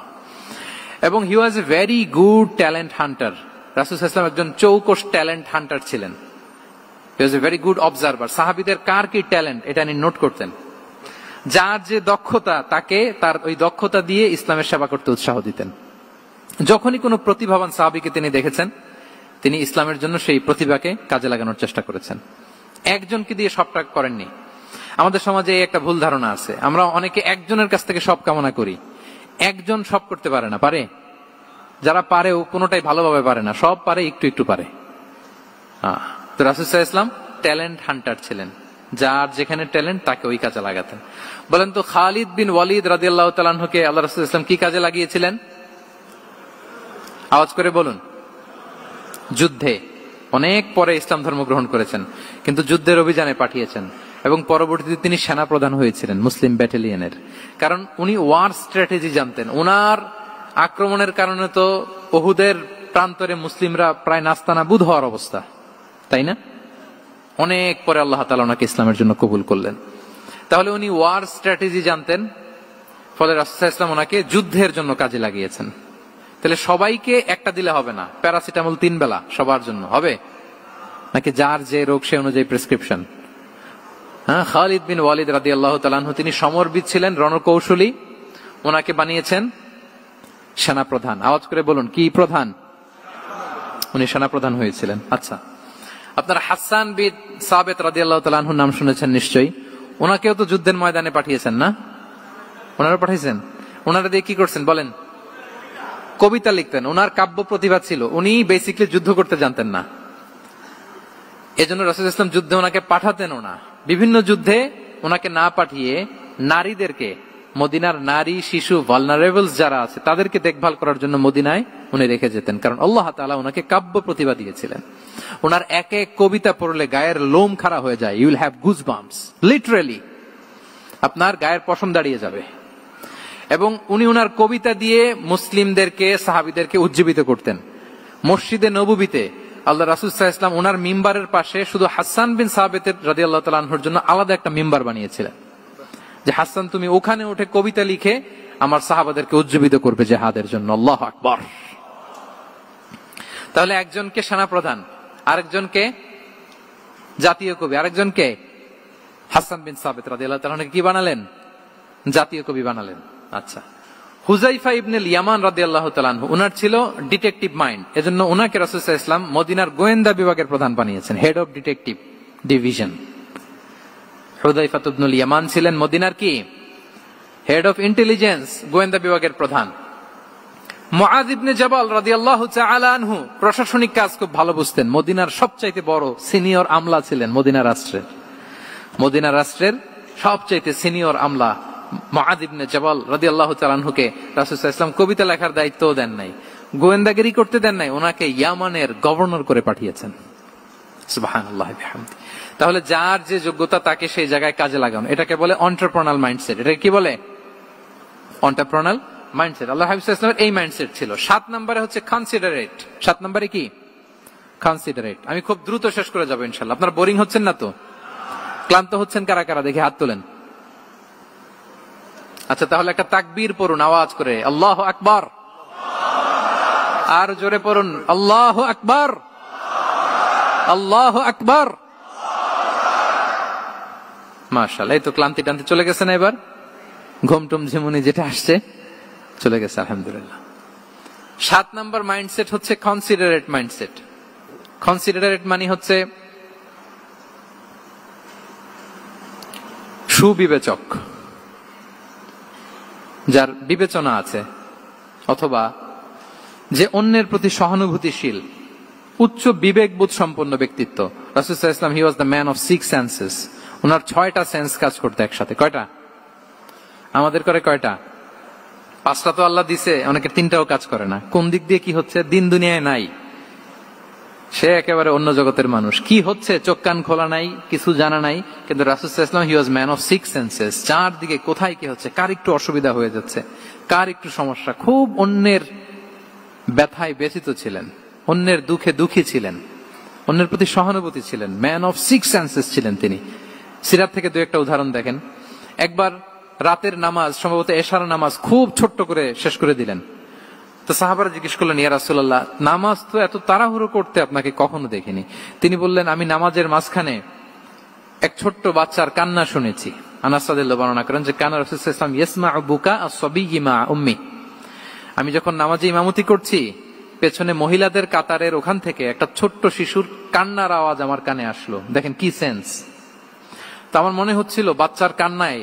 এবং he was a very good talent hunter. রাসূল সাল্লাল্লাহু আলাইহি ওয়াসাল্লাম একজন চৌকস ট্যালেন্ট হান্টার ছিলেন। He was a very good observer. সাহাবীদের কার কি ট্যালেন্ট এটা তিনি নোট করতেন। যার যে দক্ষতা তাকে তার ওই দক্ষতা দিয়ে ইসলামের সেবা করতে উৎসাহ দিতেন। যখনই কোনো প্রতিভাবান সাহাবীকে তিনি দেখেছেন, তিনি ইসলামের জন্য সেই প্রতিভাকে কাজে লাগানোর চেষ্টা করেছেন। একজনকে দিয়ে সবটা করেননি। আমাদের সমাজে এই একটা ভুল ধারণা আছে, আমরা অনেকে একজনের কাছ থেকে সব কামনা করি। একজন সব করতে পারে না, পারে? যারা পারেও কোনোটাই ভালোভাবে পারে না, সব পারে একটু একটু পারে। তো রাসূল সাল্লাল্লাহু আলাইহি ওয়াসাল্লাম ট্যালেন্ট হান্টার ছিলেন, যার যেখানে ট্যালেন্ট তাকে ওই কাজে লাগাতেন। বলেন তো খালিদ বিন ওয়ালিদ রাদিয়াল্লাহু তাআলা আনহুকে আল্লাহ রাসূল সাল্লাল্লাহু আলাইহি ওয়াসাল্লাম কি কাজে লাগিয়েছিলেন? আওয়াজ করে বলুন। যুদ্ধে। অনেক পরে ইসলাম ধর্ম গ্রহণ করেছেন, কিন্তু যুদ্ধের অভিযানে পাঠিয়েছেন এবং পরবর্তীতে তিনি সেনা প্রধান হয়েছিলেন মুসলিম ব্যাটালিয়নের। কারণ উনি ওয়ার স্ট্র্যাটেজি জানতেন। ওনার আক্রমণের কারণে তো উহুদের প্রান্তরে মুসলিমরা প্রায় নাস্তানাবুদ হওয়ার অবস্থা, তাই না? অনেক পরে আল্লাহ তাআলা ওনাকে ইসলামের জন্য কবুল করলেন। তাহলে উনি ওয়ার স্ট্র্যাটেজি জানতেন, ফলে রাসূল সাল্লাল্লাহু আলাইহি ওয়াসাল্লাম ওনাকে যুদ্ধের জন্য কাজে লাগিয়েছেন। তাহলে সবাইকে একটা দিলে হবে না, প্যারাসিটামল 3 বেলা সবার জন্য হবে নাকি যার যে রোগ সে অনুযায়ী প্রেসক্রিপশন? হ্যাঁ, খালিদ বিন ওয়ালিদ রাদিয়াল্লাহু তাআলা আনহু তিনি সমরবিদ ছিলেন, রণকৌশলী। ওনাকে বানিয়েছেন সেনা প্রধান। আওয়াজ করে বলুন, কি প্রধান? উনি সেনা প্রধান হয়েছিলেন। আচ্ছা, আপনারা হাসান বিন সাবিত রাদিয়াল্লাহু তাআলা আনহুর নাম শুনেছেন নিশ্চয়ই। ওনাকেও তো যুদ্ধের ময়দানে পাঠিয়েছেন না? ওনারা পাঠিয়েছেন। ওনারা দিয়ে কি করছেন বলেন? কবিতা লিখতেন। ওনার কাব্য প্রতিভা ছিল। উনি বেসিক্যালি যুদ্ধ করতে জানতেন না, এজন্য রাসূল সাল্লাল্লাহু আলাইহি ওয়াসাল্লাম যুদ্ধে ওনাকে পাঠাতেনও না। বিভিন্ন যুদ্ধে ওনাকে না পাঠিয়ে নারীদেরকে, মদিনার নারী শিশু ভালনারেবলস যারা আছে তাদেরকে দেখভাল করার জন্য মদিনায় উনি রেখে যেতেন, কারণ আল্লাহ তাআলা ওনাকে কাব্য প্রতিভা দিয়েছিলেন। ওনার এক এক কবিতা পড়লে গায়ের লোম খাড়া হয়ে যায়। You will have goosebumps, literally আপনার গায়ের পশম দাঁড়িয়ে যাবে। এবং উনি ওনার কবিতা দিয়ে মুসলিমদেরকে, সাহাবীদেরকে উজ্জীবিত করতেন। মসজিদে নববীতে আল্লাহ রাসূল সাল্লাল্লাহু আলাইহি ওয়াসাল্লাম ওনার মিম্বারের পাশে শুধু হাসান বিন সাবিত রাদিয়াল্লাহু তাআলা আনহুর জন্য আলাদা একটা মিম্বার বানিয়েছিলেন, যে হাসান তুমি ওখানে উঠে কবিতা লিখে আমার সাহাবাদেরকে উজ্জীবিত করবে জিহাদের জন্য। আল্লাহু আকবার। তাহলে একজনকে সেনা প্রধান, আরেকজনকে জাতীয় কবি, আরেকজনকে হাসান বিন সাবিত রাদিয়াল্লাহু তাআলা আনহুকে কি বানালেন? জাতীয় কবি বানালেন। আচ্ছা, হুযায়ফা ইবনে ইয়ামান রাদিয়াল্লাহু তাআলা আনহু, উনার ছিল ডিটেকটিভ মাইন্ড, এজন্য উনাকে রাসূল সাল্লাল্লাহু আলাইহি ওয়াসাল্লাম মদিনার গোয়েন্দা বিভাগের প্রধান বানিয়েছেন, head of detective division. Huzaifa ibn Yaman ছিলেন মদিনার কি? হেড অফ ইন্টেলিজেন্স, গোয়েন্দা বিভাগের প্রধান। মুআয ইবনে জাবাল রাদিয়াল্লাহু তাআলা আনহু প্রশাসনিক কাজ খুব ভালো বুঝতেন। মদিনার সবচাইতে বড় সিনিয়র আমলা ছিলেন মদিনা রাষ্ট্রের। মদিনা রাষ্ট্রের সবচাইতে সিনিয়র আমলা মুআয ইবনে জাবাল রাদিয়াল্লাহু তাআলা আনহুকে রাসূল সাল্লাল্লাহু আলাইহি ওয়াসাল্লাম কবিতা লেখার দায়িত্বও দেন নাই, গোয়েন্দাগিরি করতে দেন নাই, ওনাকে ইয়ামানের গভর্নর করে পাঠিয়েছেন। সুবহানাল্লাহ বিহামদি। তাহলে যার যে যোগ্যতা তাকে সেই জায়গায় কাজে লাগানো, এটাকে বলে এন্টারপ্রেনাল মাইন্ডসেট। এটাকে কি বলে? এন্টারপ্রেনাল মাইন্ডসেট। আল্লাহ হাবিব সাল্লাল্লাহু আলাইহি ওয়াসাল্লামের এই মাইন্ডসেট ছিল। 7 নম্বরে হচ্ছে কনসিডারেট। 7 নম্বরে কি? কনসিডারেট। আমি খুব দ্রুত শেষ করে যাব ইনশাআল্লাহ। আপনারা বোরিং হচ্ছেন না তো? ক্লান্ত হচ্ছেন কারা কারা দেখি হাত তোলেন। আচ্ছা, তাহলে একটা তাকবীর পড়ুন আওয়াজ করে, আল্লাহু আকবার। আর জোরে পড়ুন, আল্লাহু আকবার, আল্লাহু আকবার। মাশাআল্লাহ, এই তো ক্লান্তি টান্তি চলে গেছে না? এবার ঘুমটুম ঝিমুনি যেটা আসছে চলে গেছে, আলহামদুলিল্লাহ। 7 নম্বর মাইন্ডসেট হচ্ছে কনসিডারেট মাইন্ডসেট। কনসিডারেট মানে হচ্ছে সুবিবেচক, যার বিবেচনা আছে, অথবা যে অন্যের প্রতি সহানুভূতিশীল, উচ্চ বিবেকবোধ সম্পন্ন ব্যক্তিত্ব। রাসূল সাল্লাল্লাহু আলাইহি ওয়াসাল্লাম he was the man of 6 senses. ওনার 6টা সেন্স কাজ করতে একসাথে। কয়টা? আমাদের করে কয়টা? 5টা তো আল্লাহ দিছে, অনেকের 3টাও কাজ করে না। কোন দিক দিয়ে কি হচ্ছে দিন দুনিয়ায় নাই, সে একেবারে অন্য জগতের মানুষ। কি হচ্ছে চোখ কান খোলা নাই, কিছু জানা নাই। কিন্তু রাসূল সাল্লাল্লাহু আলাইহি ওয়াসাল্লাম he was man of 6 senses. চারদিকে কোথায় কি হচ্ছে, কার একটু অসুবিধা হয়ে যাচ্ছে, কার একটু সমস্যা, খুব অন্যের ব্যথায় ব্যথিত ছিলেন, অন্যের দুঃখে দুঃখী ছিলেন, অন্যের প্রতি সহানুভূতি ছিলেন, ম্যান অফ 6 সেন্সেস ছিলেন তিনি। সিরাত থেকে দু একটা উদাহরণ দেখেন। একবার রাতের নামাজ, সম্ভবত এশার নামাজ, খুব ছোট্ট করে শেষ করে দিলেন। তো সাহাবারা জিজ্ঞেস করলেন, ইয়া রাসূলুল্লাহ, নামাজ তো এত তাড়াহুড়ো করতে আপনাকে কখনো দেখিনি। তিনি বললেন, আমি নামাজের মাঝখানে এক ছোট্ট বাচ্চার কান্না শুনেছি। আনাস রাদিয়াল্লাহু বর্ণনা করেন যে কানা রাসূলুল্লাহ সাল্লাল্লাহু আলাইহি ওয়াসাল্লাম ইয়াসমাউ বুকা আস-সাবিয়্যি মা উম্মি। আমি যখন নামাজে ইমামতি করছি, পেছনে মহিলাদের কাতারের ওখান থেকে একটা ছোট্ট শিশুর কান্নার আওয়াজ আমার কানে আসলো। দেখেন কি সেন্স। তো আমার মনে হচ্ছিল বাচ্চার কান্নায়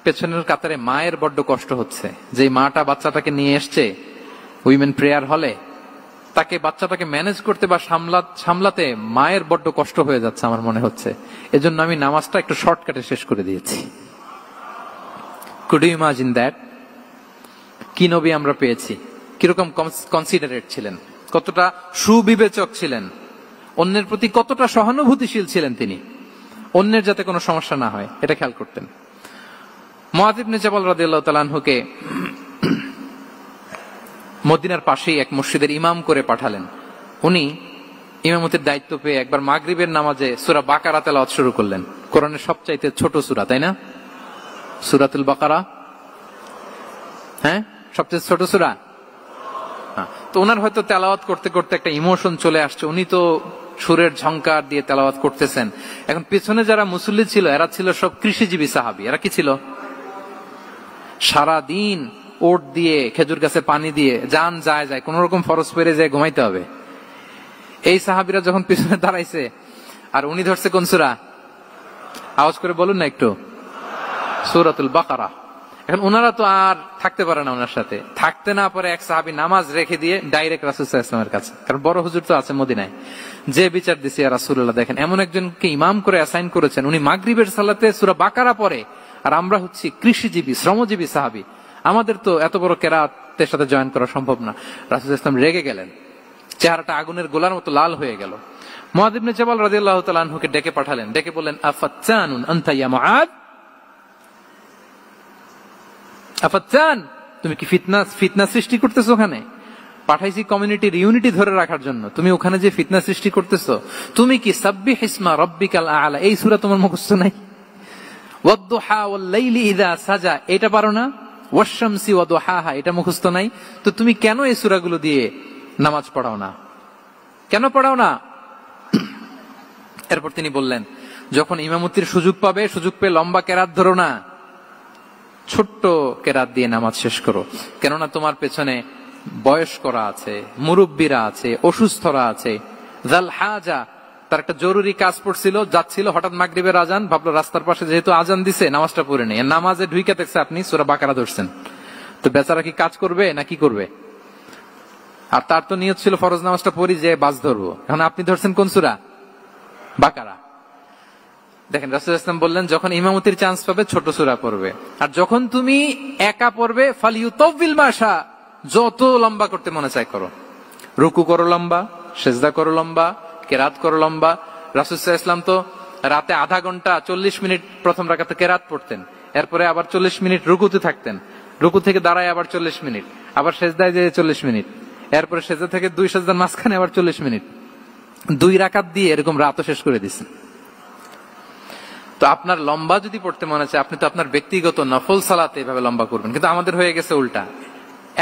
পেছনের কাতারে মায়ের বড্ড কষ্ট হচ্ছে, যে মাটা বাচ্চাটাকে নিয়ে এসছে উইমেন প্রেয়ার হলে, তাকে বাচ্চাটাকে ম্যানেজ করতে বা সামলাতে মায়ের বড্ড কষ্ট হয়ে যাচ্ছে আমার মনে হচ্ছে। এজন্য আমি নামাজটা একটু শর্টকাটে শেষ করে দিয়েছি। Could you imagine that? কি নবী আমরা পেয়েছি, কিরকম কনসিডারেট ছিলেন, কতটা সুবিবেচক ছিলেন, অন্যের প্রতি কতটা সহানুভূতিশীল ছিলেন তিনি, অন্যের যাতে কোনো সমস্যা না হয় এটা খেয়াল করতেন। মুআয ইবনে জাবাল রাদিয়াল্লাহু তাআলা আনহুকে মদিনার পাশেই এক মসজিদের ইমাম করে পাঠালেন। উনি ইমামতির দায়িত্ব পেয়ে একবার মাগরিবের নামাজে সূরা বাকারা তেলাওয়াত শুরু করলেন। কোরআনের সবচাইতে ছোট সূরা, তাই না? সূরাতুল বাকারা, হ্যাঁ, সবচেয়ে ছোট সূরা। তো ওনার হয়তো তেলাওয়াত করতে করতে একটা ইমোশন চলে আসছে, উনি তো সুরের ঝংকার দিয়ে তেলাওয়াত করতেছেন। এখন পেছনে যারা মুসল্লি ছিল এরা ছিল সব কৃষিজীবী সাহাবী। এরা কি ছিল? সারা দিন ওট দিয়ে, খেজুর গাছে পানি দিয়ে যান যায় যায়, কোন রকম ফরজ পেরে যায় ঘুমাইতে হবে। এই সাহাবীরা যখন পিছনে দাঁড়াইছে আর উনি ধরছে কোন সূরা? আওয়াজ করে বলুন না একটু, সূরাতুল বাকারা। এখন ওনারা তো আর থাকতে পারে না, ওনার সাথে থাকতে না পারে এক সাহাবী নামাজ রেখে দিয়ে ডাইরেক্ট রাসূল সাল্লাল্লাহু আলাইহি ওয়াসাল্লামের কাছে, কারণ বড় হুজুর তো আছে মদিনায়। যে বিচার দিছে ইয়া রাসূলুল্লাহ, দেখেন এমন একজনকে ইমাম করে অ্যাসাইন করেছেন, উনি মাগরিবের সালাতে সূরা বাকারা পড়ে, আর আমরা হচ্ছি কৃষিজীবী শ্রমজীবী সাহাবী, আমাদের তো এত বড় কেরাতের সাথে জয়েন করা সম্ভব না। রাসূল সাল্লাল্লাহু আলাইহি ওয়াসাল্লাম রেগে গেলেন, চেহারাটা আগুনের গোলার মতো লাল হয়ে গেল। মুআয ইবনে জাবাল রাদিয়াল্লাহু তাআলা আনহুকে ডেকে পাঠালেন, ডেকে বললেন, আফাত্তানুন আনতা ইয়া মুআয, আফাত্তান, তুমি কি ফিতনা সৃষ্টি করতেছো? ওখানে পাঠাইছি কমিউনিটির ইউনিটি ধরে রাখার জন্য, তুমি ওখানে যে ফিতনা সৃষ্টি করতেছো। তুমি কি সাব্বিহ ইসমা রাব্বিকাল আ'লা এই সূরা তোমার মুখস্থ নাই? ওয়াদ-দুহা ওয়াল-লাইলি ইযা সাজা এটা পারো না? ওয়াশ-শামসি ওয়া দুহাহা এটা মুখস্থ নাই? তো তুমি কেন এই সূরাগুলো দিয়ে নামাজ পড়াও না? কেন পড়াও না? এরপর তিনি বললেন, যখন ইমামতির সুযোগ পাবে, সুযোগ পেয়ে লম্বা কেরাত ধরো না, ছোট্ট কেরাত দিয়ে নামাজ শেষ করো। কেননা তোমার পেছনে বয়স্করা আছে, মুরব্বীরা আছে, অসুস্থরা আছে। জাল হাজা, তার একটা জরুরি কাজ পড়ছিল, যাচ্ছিল, হঠাৎ মাগরিবের আজান, ভাবলো রাস্তার পাশে যেহেতু আজান দিছে নামাজটা পড়ে নেই। নামাজে ঢুইকে দেখছে আপনি সূরা বাকারা ধরছেন, তো বেচারা কি কাজ করবে না কি করবে? আর তার তো নিয়ত ছিল ফরজ নামাজটা পড়ি যে বাস ধরবো, এখন আপনি ধরছেন কোন সূরা? বাকারা। দেখেন রাসূল সাল্লাল্লাহু আলাইহি ওয়াসাল্লাম বললেন, যখন ইমামতির চান্স পাবে ছোট সূরা পড়বে, আর যখন তুমি একা পড়বে ফালিউতাউবিল মাশা, যত লম্বা করতে মনে চায় করো, রুকু করো লম্বা, সিজদা করো লম্বা, কেরাত করো লম্বা। রাসূল সাল্লাল্লাহু আলাইহি ওয়াসাল্লাম তো রাতে আধা ঘন্টা 40 মিনিট প্রথম রাকাতে কেরাত পড়তেন, এরপরে আবার 40 মিনিট রুকুতে থাকতেন, রুকু থেকে দাঁড়ায় আবার 40 মিনিট, আবার সিজদায় যেয়ে 40 মিনিট, এরপরে সিজদা থেকে 2 সিজদার মাঝখানে আবার 40 মিনিট, 2 রাকাত দিয়ে এরকম রাতও শেষ করে দিয়েছেন। তো আপনার লম্বা যদি পড়তে মনে চায়, আপনি তো আপনার ব্যক্তিগত নফল সালাতে এভাবে লম্বা করবেন। কিন্তু আমাদের হয়ে গেছে উল্টা,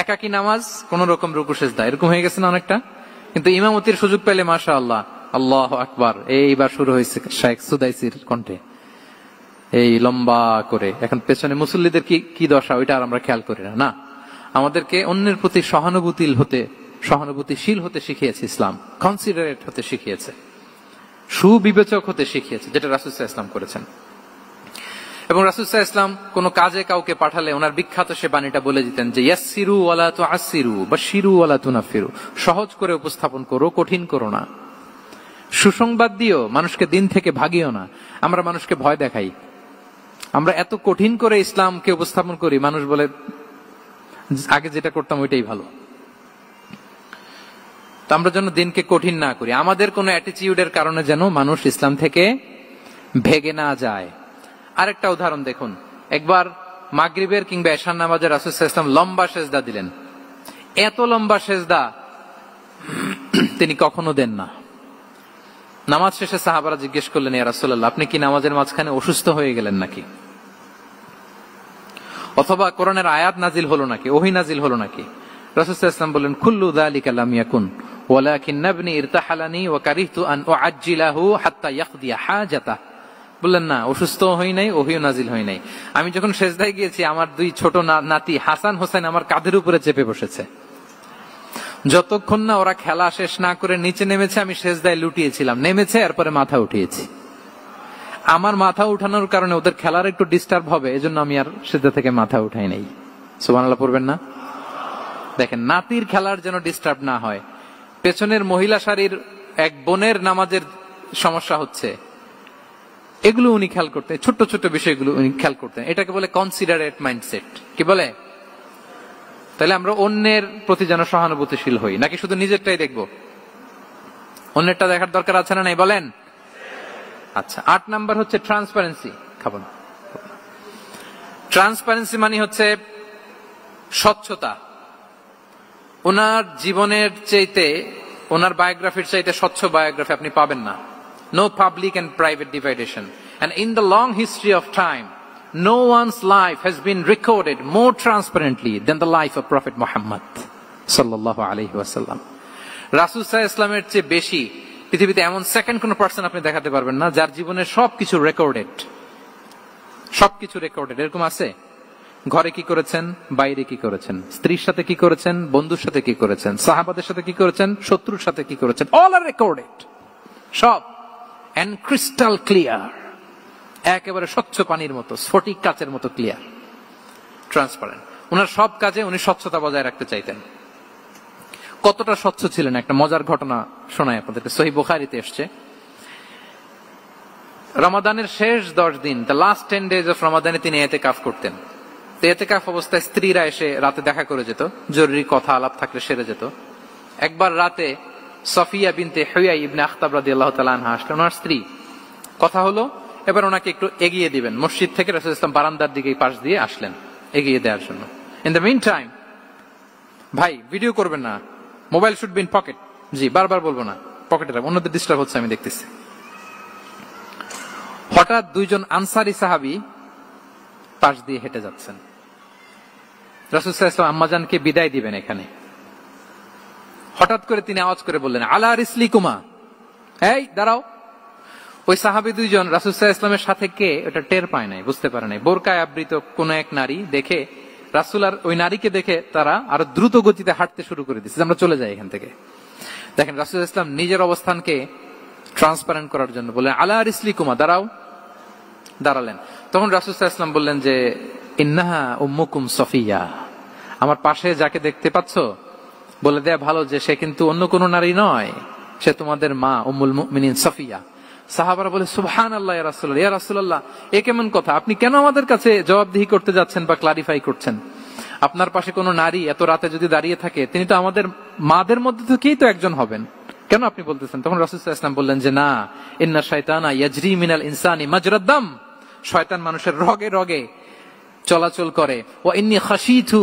একাকী নামাজ, কোন রকম রুকু সিজদা, এরকম হয়ে গেছে না অনেকটা। কিন্তু ইমামতির সুযোগ পেলে মাশাআল্লাহ, আল্লাহু আকবার, এইবার শুরু হয়েছে শাইখ সুদাইসির কণ্ঠে, এই লম্বা করে। এখন পেছনে মুসল্লিদের কি দশা, ওইটা আর আমরা খেয়াল করি না। আমাদেরকে অন্যের প্রতি সহানুভূতিশীল হতে শিখিয়েছে ইসলাম, কনসিডারেট হতে শিখিয়েছে, সুবিবেচক হতে শিখিয়েছে, যেটা রাসূল সাল্লাল্লাহু আলাইহি ওয়াসাল্লাম করেছেন। এবং রাসূল সাল্লাল্লাহু আলাইহি ওয়াসাল্লাম কোন কাজে কাউকে পাঠালে ওনার বিখ্যাত সে বাণীটা বলে দিতেন যে ইয়াসসিরু ওয়ালা তুআসসিরু বাশশিরু ওয়ালা তুনাফিরু, সহজ করে উপস্থাপন করো, কঠিন করো না। সুসংবাদ দিও, মানুষকে দিন থেকে ভাগিও না। আমরা মানুষকে ভয় দেখাই, আমরা এত কঠিন করে ইসলামকে উপস্থাপন করি, মানুষ বলে আগে যেটা করতাম ওইটাই ভালো। তো আমরা যেন দিনকে কঠিন না করি, আমাদের কোন অ্যাটিটিউডের কারণে যেন মানুষ ইসলাম থেকে ভেগে না যায়। আরেকটা উদাহরণ দেখুন, একবার মাগরিবের কিংবা এশার নামাজে রাসূল সাল্লাল্লাহু আলাইহি ওয়াসাল্লাম লম্বা সেজদা দিলেন। এত লম্বা সেজদা তিনি কখনো দেন না। নামাজ শেষে সাহাবারা জিজ্ঞেস করলেন, ইয়া রাসূলুল্লাহ, আপনি কি নামাজের মাঝখানে অসুস্থ হয়ে গেলেন নাকি, অথবা কোরআনের আয়াত নাজিল হলো নাকি, ওহী নাজিল হলো নাকি? রাসূল সাল্লাল্লাহু আলাইহি ওয়াসাল্লাম বললেন, কুল্লু যালিকা লাম ইয়াকুন ওয়ালাকিন ইবনি ইরতাহালানি ওয়া কারিহতু আন উআজ্জিলাহু হাত্তা ইয়াকদিয়া হাজাতাহ। বললেন না, অসুস্থ হই নাই, ওহীও নাজিল হয় নাই। আমি যখন সেজদায় গিয়েছি, আমার দুই ছোট নাতি হাসান হোসেন আমার কাঁধের উপরে চেপে বসেছে। যতক্ষণ না ওরা খেলা শেষ না করে নিচে নেমেছে, আমি সেজদায় লুটিয়েছিলাম, নেমেছে এরপরে মাথা উঠিয়েছি। আমার মাথা উঠানোর কারণে ওদের খেলার একটু ডিস্টার্ব হবে, এজন্য আমি আর সেজদা থেকে মাথা উঠাই নাই। সুবহানাল্লাহ পড়বেন না? দেখেন, নাতির খেলার যেন ডিস্টার্ব না হয়। পেছনের মহিলা সারির এক বোনের নামাজের সমস্যা হচ্ছে, এগুলো উনি খেয়াল করতেন, ছোট্ট ছোট্ট বিষয়গুলো উনি খেয়াল করতেন। এটাকে বলে কনসিডারেট মাইন্ডসেট। কি বলে? তাহলে আমরা অন্যের প্রতি যেন সহানুভূতিশীল হই, নাকি শুধু নিজেরটাই দেখবো? অন্যেরটা দেখার দরকার আছে না নাই বলেন? আচ্ছা, 8 নাম্বার হচ্ছে ট্রান্সপারেন্সি। খাবো না। ট্রান্সপারেন্সি মানে হচ্ছে স্বচ্ছতা। ওনার জীবনের চাইতে, ওনার বায়োগ্রাফির চাইতে স্বচ্ছ বায়োগ্রাফি আপনি পাবেন না। No public and private dividation. And in the long history of time, no one's life has been recorded more transparently than the life of Prophet Muhammad sallallahu alaihi wasallam. রাসূল সাল্লাল্লাহু আলাইহি ওয়াসাল্লামের চেয়ে বেশি পৃথিবীতে এমন সেকেন্ড কোন পারসন আপনি দেখাতে পারবেন না যার জীবনের সবকিছু রেকর্ডেড। সবকিছু রেকর্ডেড। এরকম আছে? ঘরে কি করেছেন, বাইরে কি করেছেন, স্ত্রীর সাথে কি করেছেন, বন্ধুর সাথে কি করেছেন, সাহাবাদের সাথে কি করেছেন, শত্রুর সাথে কি করেছেন, অল আর রেকর্ডেড। সব এন্ড ক্রিস্টাল ক্লিয়ার, একেবারে স্বচ্ছ পানির মতো, স্ফটিক কাচের মতো ক্লিয়ার, ট্রান্সপারেন্ট। ওনার সব কাজে উনি স্বচ্ছতা বজায় রাখতে চাইতেন। কতটা স্বচ্ছ ছিলেন, একটা মজার ঘটনা শোনায় আপনাদেরকে। সহিহ বুখারীতে এসেছে, রমাদানের শেষ 10 দিন, দ্য লাস্ট 10 days অফ রমাদানে তিনি ইতিকাফ করতেন। ইতিকাফ অবস্থায় স্ত্রীরা এসে রাতে দেখা করে যেত, জরুরি কথা আলাপ থাকলে সেরে যেত। একবার রাতে সফিয়া বিনতে হুয়াই ইবনে আখতাব রাদিয়াল্লাহু তাআলা আনহা আসলেন, ওনার স্ত্রী। কথা হলো, এবার ওনাকে একটু এগিয়ে দিবেন। মসজিদ থেকে রাসূল সাল্লাল্লাহু আলাইহি ওয়াসাল্লাম বারান্দার দিকে পাশ দিয়ে আসলেন এগিয়ে দেওয়ার জন্য। ইন দ্য মিন টাইম, ভাই ভিডিও করবেন না, mobile should be in pocket. জি, বারবার বলবো না, পকেটে রাখবো, অন্যদের ডিস্টার্ব হচ্ছে আমি দেখতেছি। হঠাৎ 2 জন আনসারী সাহাবী পাশ দিয়ে হেঁটে যাচ্ছেন। রাসূল সাল্লাল্লাহু আলাইহি ওয়াসাল্লাম আম্মাজানকে বিদায় দিবেন এখানে। হঠাৎ করে তিনি আওয়াজ করে বললেন, আলা রিসলিকুমা, এই দাঁড়াও। ওই সাহাবী 2 জন রাসূল সাল্লাল্লাহু আলাইহি ওয়াসাল্লামের সাথে কে ওটা টের পায় নাই, বুঝতে পারে নাই। বোরকায় আবৃত কোন এক নারী দেখে, রাসূল আর ওই নারীকে দেখে তারা আরো দ্রুত গতিতে হাঁটতে শুরু করে দিচ্ছে, আমরা চলে যাই এখান থেকে। দেখেন, রাসূল সাল্লাল্লাহু আলাইহি ওয়াসাল্লাম নিজের অবস্থানকে ট্রান্সপারেন্ট করার জন্য বললেন, আলা রিসলিকুমা, দাঁড়াও। দাঁড়ালেন। তখন রাসূল সাল্লাল্লাহু আলাইহি ওয়াসাল্লাম বললেন যে, ইন্নাহা উম্মুকুম সফিয়া, আমার পাশে যাকে দেখতে পাচ্ছ, বলে দেয়া ভালো যে সে কিন্তু অন্য কোন নারী নয়, সে তোমাদের মা উম্মুল মুমিনিন সফিয়া। সাহাবারা বলে, সুবহানাল্লাহ ইয়া রাসূলুল্লাহ, ইয়া রাসূলুল্লাহ, এ কেমন কথা? আপনি কেন আমাদের কাছে জবাবদিহি করতে যাচ্ছেন বা ক্লারিফাই করছেন? আপনার পাশে কোন নারী এত রাতে যদি দাঁড়িয়ে থাকে, তিনি তো আমাদের মাদের মধ্যে থেকেই তো একজন হবেন, কেন আপনি বলতেছেন? তখন রাসূল সাল্লাল্লাহু আলাইহি ওয়াসাল্লাম বললেন যে, না, ইন্না শাইতানা ইয়াজরি মিনাল ইনসানি মাজরাদ দাম, শয়তান মানুষের রগে রগে চলাচল করে। ওয়া ইন্নী খাশিতু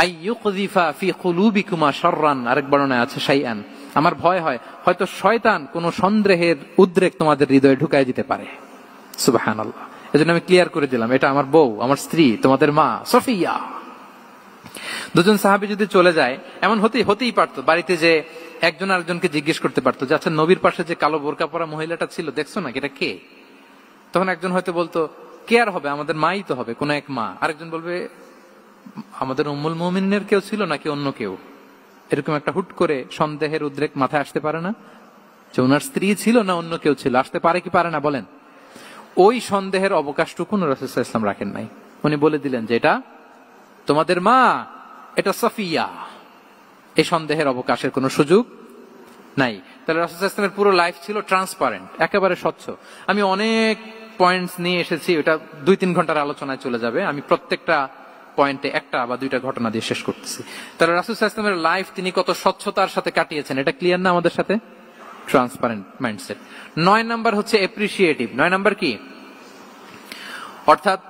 আইয়ুকযিফা ফি কুলুবিকুমা শাররান, আরেক বর্ণনায় আছে শাইআন, আমার ভয় হয় হয়তো শয়তান কোন সন্দেহের উদ্রেক তোমাদের হৃদয়ে ঢুকায় দিতে পারে। সুবহানাল্লাহ। এজন্য আমি ক্লিয়ার করে দিলাম, এটা আমার বউ, আমার স্ত্রী, তোমাদের মা সফিয়া। 2 জন সাহাবী যদি চলে যায়, এমন হতেই পারতো বাড়িতে যে একজন আরেকজনকে জিজ্ঞেস করতে পারতো যে, আচ্ছা নবীর পাশে যে কালো বোরকা পরা মহিলাটা ছিল দেখছো না, এটা কে? তখন একজন হয়তো বলতো, কে আর হবে, আমাদের মাই তো হবে, কোন এক মা। আরেকজন বলবে, আমাদের উম্মুল মুমিনিনের কেউ ছিল নাকি অন্য কেউ। এরকম একটা হুট করে সন্দেহের উদ্রেক মাথায় আসতে পারে না যে ওনার স্ত্রী ছিল না অন্য কেউ ছিল? আসতে পারে কি পারে না বলেন? ওই সন্দেহের অবকাশটুকু রাসূল সাল্লাল্লাহু আলাইহি ওয়াসাল্লাম রাখেন নাই। উনি বলে দিলেন যে, এটা তোমাদের মা, এটা সফিয়া। এই সন্দেহের অবকাশের কোনো সুযোগ নাই। তাহলে রাসূল সাল্লাল্লাহু আলাইহি ওয়াসাল্লামের পুরো লাইফ ছিল ট্রান্সপারেন্ট, একেবারে স্বচ্ছ। আমি অনেক পয়েন্টস নিয়ে এসেছি, এটা 2-3 ঘন্টার আলোচনায় চলে যাবে। আমি প্রত্যেকটা পয়েন্টে একটা বা 2টা ঘটনা দিয়ে শেষ করতেছি। তাহলে রাসূল সাল্লাল্লাহু আলাইহি ওয়াসাল্লামের লাইফ তিনি কত স্বচ্ছতার সাথে কাটিয়েছেন, এটা ক্লিয়ার না আমাদের সাথে? Transparent mindset. 9 নাম্বার হচ্ছে অ্যাপ্রিসিয়েটিভ। 9 নাম্বার কি? অর্থাৎ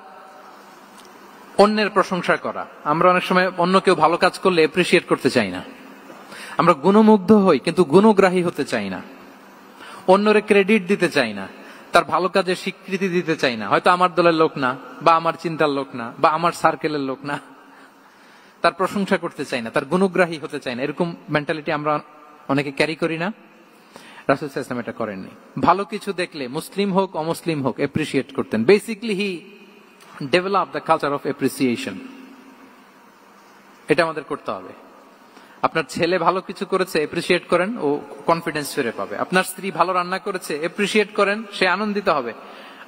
অন্যের প্রশংসা করা। আমরা অনেক সময় অন্য কেউ ভালো কাজ করলে অ্যাপ্রিসিয়েট করতে চাই না, আমরা গুণমুগ্ধ হই কিন্তু গুণগ্রাহী হতে চাই না, অন্যরে ক্রেডিট দিতে চাই না, তার ভালো কাজের স্বীকৃতি দিতে চাই না। হয়তো আমার দলের লোক না, বা আমার চিন্তার লোক না, বা আমার সার্কেলের লোক না, তার প্রশংসা করতে চাই না, তার গুণগ্রাহী হতে চাই না। এরকম মেন্টালিটি আমরা অনেকে ক্যারি করি না? রাসূল সাল্লাল্লাহু আলাইহি ওয়াসাল্লাম এটা করেননি। ভালো কিছু দেখলে মুসলিম হোক অমুসলিম হোক এপ্রিসিয়েট করতেন। Basically he develop the culture of appreciation. এটা আমাদের করতে হবে। আপনার ছেলে ভালো কিছু করেছে, এপ্রিসিয়েট করেন, ও কনফিডেন্স ফিরে পাবে। আপনার স্ত্রী ভালো রান্না করেছে, এপ্রিসিয়েট করেন, সে আনন্দিত হবে।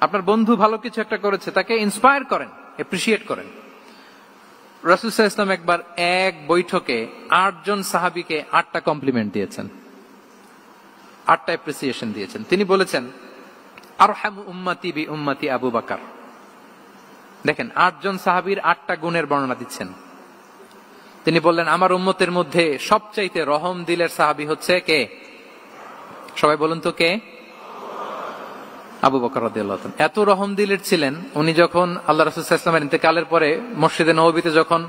আপনার বন্ধু ভালো কিছু একটা করেছে, তাকে ইন্সপায়ার করেন, এপ্রিসিয়েট করেন। রাসূল সাল্লাল্লাহু আলাইহি ওয়াসাল্লাম একবার এক বৈঠকে 8 জন সাহাবীকে 8টা কমপ্লিমেন্ট দিয়েছেন, 8টা এপ্রিসিয়েশন দিয়েছেন। তিনি বলেছেন, আরহামু উম্মতি বি উম্মতি আবু বকর। দেখেন, 8 জন সাহাবীর 8টা গুণের বর্ণনা দিচ্ছেন। তিনি বললেন, আমার উম্মতের মধ্যে সবচাইতে রহম দিলের সাহাবী হচ্ছে কে? সবাই বলুন তো কে? আবু বকর রাদিয়াল্লাহু তাআলা। এত রহম দিলের ছিলেন, উনি যখন আল্লাহ রাসূল সাল্লাল্লাহু আলাইহি ওয়াসাল্লামের ইন্তেকালের পরে মসজিদে নববীতে যখন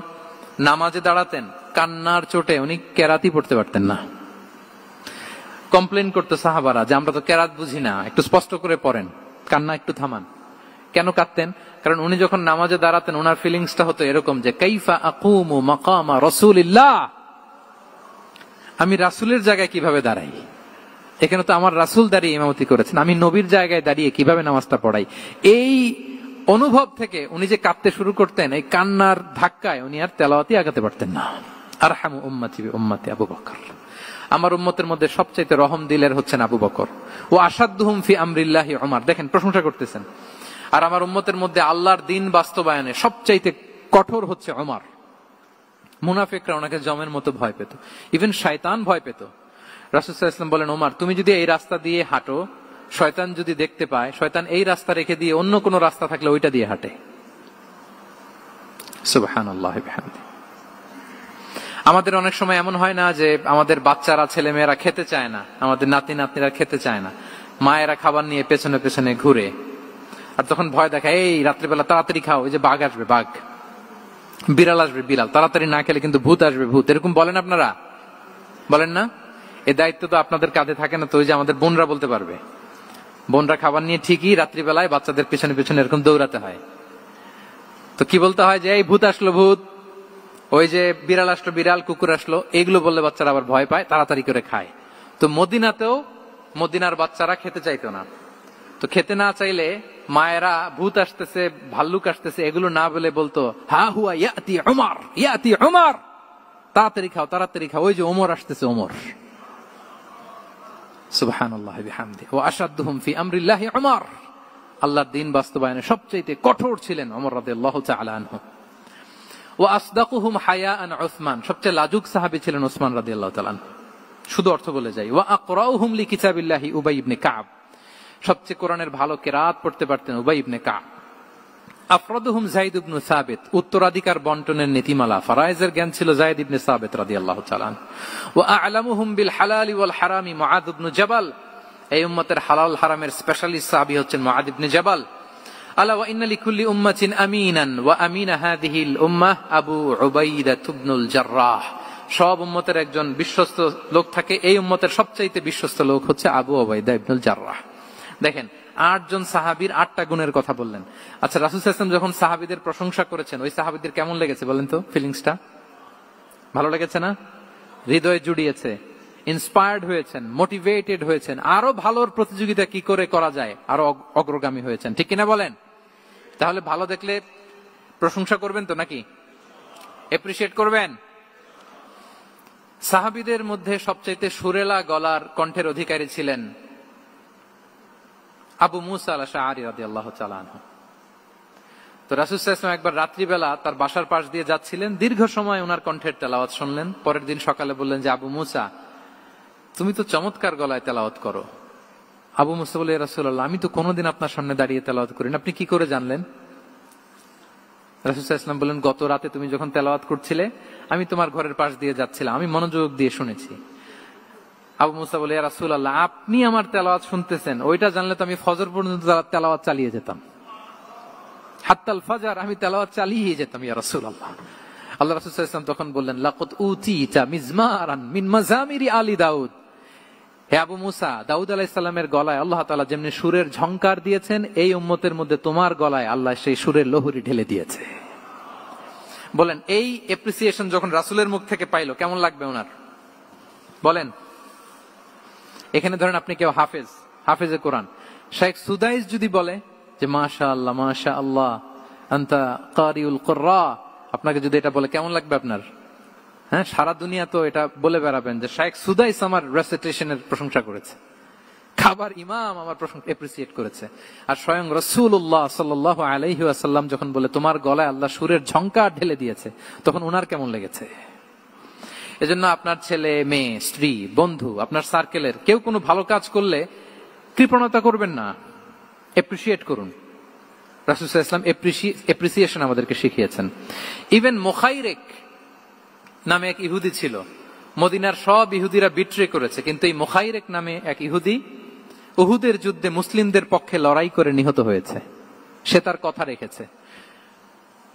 নামাজে দাঁড়াতেন, কান্নার চোটে উনি কেরাতই পড়তে পারতেন না। কমপ্লেন করতো সাহাবারা যে আমরা তো কেরাত বুঝি না, একটু স্পষ্ট করে পড়েন, কান্না একটু থামান। কেন কাঁদতেন? কারণ উনি যখন নামাজে দাঁড়াতেন ওনার ফিলিংসটা হতো এরকম যে কাইফা আকুমু মাকামা রাসূলিল্লাহ, আমি রাসূলের জায়গায় কিভাবে দাঁড়াই? এখানে তো আমার রাসূল দাঁড়িয়ে ইমামতি করেছেন, আমি নবীর জায়গায় দাঁড়িয়ে কিভাবে নামাজটা পড়াই? এই অনুভব থেকে উনি যে কাঁদতে শুরু করতেন, এই কান্নার ধাক্কায় উনি আর তেলাওয়াতই আগাতে পারতেন না। আরহামু উম্মতি বি উম্মতি আবু বকর। আমার উম্মতের মধ্যে সবচাইতে রহম দিলের হচ্ছেন আবু বকর। ও আসাদ্দুহুম ফি আমরিল্লাহি উমর। দেখেন, প্রশংসা করতেছেন। আর আমার উম্মতের মধ্যে আল্লাহর দিন বাস্তবায়নে সবচাইতে কঠোর হচ্ছে ওমর। মুনাফিকরা ওনাকে জমের মতো ভয় পেত, ইভেন শয়তান ভয় পেত। রাসূল সাল্লাল্লাহু আলাইহি ওয়াসাল্লাম বলেন, ওমর তুমি যদি এই রাস্তা দিয়ে হাঁটো, শয়তান যদি দেখতে পায়, শয়তান এই রাস্তা রেখে দিয়ে অন্য কোনো রাস্তা থাকলে ওইটা দিয়ে হাঁটে। সুবহানাল্লাহি বিহামদিহি। আমাদের অনেক সময় এমন হয় না যে আমাদের বাচ্চারা, ছেলে মেয়েরা খেতে চায় না, আমাদের নাতি নাতনিরা খেতে চায় না, মায়েরা খাবার নিয়ে পেছনে পেছনে ঘুরে, আর তখন ভয় দেখায়, এই রাত্রিবেলা তাড়াতাড়ি খাও, ওই যে বাঘ আসবে বাঘ, বিড়াল আসবে বিড়াল, তাড়াতাড়ি না খেলে কিন্তু ভূত আসবে ভূত। এরকম বলেন আপনারা? বলেন না? এই দায়িত্ব তো আপনাদের কাঁধে থাকে না? তো ওই যে আমাদের বোনরা বলতে পারবে, বোনরা খাবার নিয়ে ঠিকই রাত্রিবেলায় বাচ্চাদের পেছনে পেছনে এরকম দৌড়াতে হয়। তো কি বলতে হয় যে এই ভূত আসলো ভূত, ওই যে বিড়াল আসলো বিড়াল, কুকুর আসলো, এইগুলো বললে বাচ্চারা আবার ভয় পায়, তাড়াতাড়ি করে খায়। তো মদিনাতেও মদিনার বাচ্চারা খেতে চাইতো না। তো খেতে না চাইলে মায়েরা ভূত আসতেছে, ভাল্লুক আসতেছে এগুলো না বলে বলতো, হা হুয়া ইয়াতি উমর, ইয়াতি উমর, তাড়াতাড়ি খাও তাড়াতাড়ি খাও, ওই যে ওমর আসতেছে ওমর। সুবহানাল্লাহি বিহামদিহি। ওয়া আশাদ্দুহুম ফি আমরিল্লাহি উমর। আল্লাহর দ্বীন বাস্তবায়নে সবচেয়ে কঠোর ছিলেন ওমর রাদিয়াল্লাহু তাআলা আনহু। ওয়া আসদাকুহুম হায়াআন উসমান। সবচেয়ে লাজুক সাহাবী ছিলেন উসমান রাদিয়াল্লাহু তাআলা আনহু। শুধু অর্থ বলে যাই। ওয়া আকরাউহুম লিকিতাবিল্লাহি উবাই ইবনে কাব। সবচেয়ে কোরআনের ভালো কিরাত পড়তে পারতেন উবাই ইবনে কাব। আফরাদুহুম যায়েদ ইবনে সাবিত। উত্তরাধিকার বন্টনের নীতিমালা, ফারায়েজের জ্ঞান ছিল যায়েদ ইবনে সাবিত রাদিয়াল্লাহু তাআলা আনহু। ওয়া আ'লামুহুম বিল হালালি ওয়াল হারামি মুআদ ইবনে জাবাল। এই উম্মতের হালাল হারামের স্পেশালিস্ট সাহাবী হচ্ছেন মুআদ ইবনে জাবাল। আলা ওয়া ইন্না লিকুল্লি উম্মাতিন আমিনান ওয়া আমিনা হাযিহিল উম্মাহ আবু উবাইদা ইবনুল জাররাহ। সব উম্মতের একজন বিশ্বস্ত লোক থাকে, এই উম্মতের সবচাইতে বিশ্বস্ত লোক হচ্ছে আবু উবাইদা ইবনুল জাররাহ। দেখেন, 8 জন সাহাবীর 8টা গুণের কথা বললেন। আচ্ছা, রাসূল সাল্লাল্লাহু আলাইহি ওয়াসাল্লাম যখন সাহাবীদের প্রশংসা করেছেন, ওই সাহাবীদের কেমন লেগেছে বলেন তো? ফিলিংসটা ভালো লেগেছে না? হৃদয়ে জুড়িয়েছে, ইন্সপায়ার্ড হয়েছেন, মোটিভেটেড হয়েছেন, আরো ভালোর প্রতিযোগিতা কি করে করা যায় আরো অগ্রগামী হয়েছেন, ঠিক কিনা বলেন? তাহলে ভালো দেখলে প্রশংসা করবেন তো, নাকি এপ্রিশিয়েট করবেন? সাহাবীদের মধ্যে সবচাইতে সুরেলা গলার কণ্ঠের অধিকারী ছিলেন আবু মুসা আল-আশআরী রাদিয়াল্লাহু তাআলা আনহু। তো রাসূল সাল্লাল্লাহু আলাইহি ওয়াসাল্লাম একবার রাত্রিবেলা তার বাসার পাশ দিয়ে যাচ্ছিলেন, দীর্ঘ সময় ওনার কণ্ঠের তেলাওয়াত শুনলেন। পরের দিন সকালে বললেন যে, আবু মুসা, তুমি তো চমৎকার গলায় তেলাওয়াত করো। আবু মুসা বলে, ইয়া রাসূলুল্লাহ, আমি তো কোনোদিন আপনার সামনে দাঁড়িয়ে তেলাওয়াত করি না, আপনি কি করে জানলেন? রাসূল সাল্লাল্লাহু আলাইহি ওয়াসাল্লাম বললেন, গত রাতে তুমি যখন তেলাওয়াত করছিলে, আমি তোমার ঘরের পাশ দিয়ে যাচ্ছিলাম, আমি মনোযোগ দিয়ে শুনেছি। আবু মুসা বলে, ইয়া রাসূলুল্লাহ, আপনি আমার তেলাওয়াত শুনতেছেন, ওইটা জানলে তো আমি ফজর পর্যন্ত তেলাওয়াত চালিয়ে যেতাম, হাত্তাল ফাজর, আমি তেলাওয়াত চালিয়ে যেতাম ইয়া রাসূলুল্লাহ। আল্লাহ রাসূল সাল্লাল্লাহু আলাইহি ওয়াসাল্লাম তখন বললেন, লাকাদ উতিতা মিজমারান মিন মাজামিরি আলি দাউদ। হে আবু মুসা, দাউদ আলাইহিস সালামের গলায় আল্লাহ তাআলা যেমনি সুরের ঝংকার দিয়েছেন, এই উম্মতের মধ্যে তোমার গলায় আল্লাহ সেই সুরের লহরী ঢেলে দিয়েছে। বলেন, এই এপ্রিসিয়েশন যখন রাসূলের মুখ থেকে পাইলো কেমন লাগবে ওনার? বলেন। এখানে ধরেন আপনি কেউ হাফেজে কোরআন, শাইখ সুদাইস যদি বলে যে মাশাআল্লাহ মাশাআল্লাহ আনতা কারিউল কুররা, আপনাকে যদি এটা বলে কেমন লাগবে আপনার? হ্যাঁ, সারা দুনিয়া তো এটা বলে বেড়াবেন যে শাইখ সুদাইস আমার রেসিটেশনের প্রশংসা করেছে, খাবার ইমাম আমার প্রশংসা এপ্রিসিয়েট করেছে। আর স্বয়ং রাসূলুল্লাহ সাল্লাল্লাহু আলাইহি ওয়াসাল্লাম যখন বলে তোমার গলায় আল্লাহ সুরের ঝংকার ঢেলে দিয়েছে, তখন ওনার কেমন লেগেছে? এজন্য আপনার ছেলে মেয়ে স্ত্রী বন্ধু আপনার সার্কেলের কেউ কোনো ভালো কাজ করলে কৃপণতা করবেন না, এপ্রিসিয়েট করুন। রাসূল সাল্লাল্লাহু আলাইহি ওয়াসাল্লাম এপ্রিসিয়েশন আমাদেরকে শিখিয়েছেন। ইভেন মুখাইরেক নামে এক ইহুদি ছিল, মদিনার সব ইহুদিরা বিট্রে করেছে, কিন্তু এই মুখাইরেক নামে এক ইহুদি উহুদের যুদ্ধে মুসলিমদের পক্ষে লড়াই করে নিহত হয়েছে। সে তার কথা রেখেছে।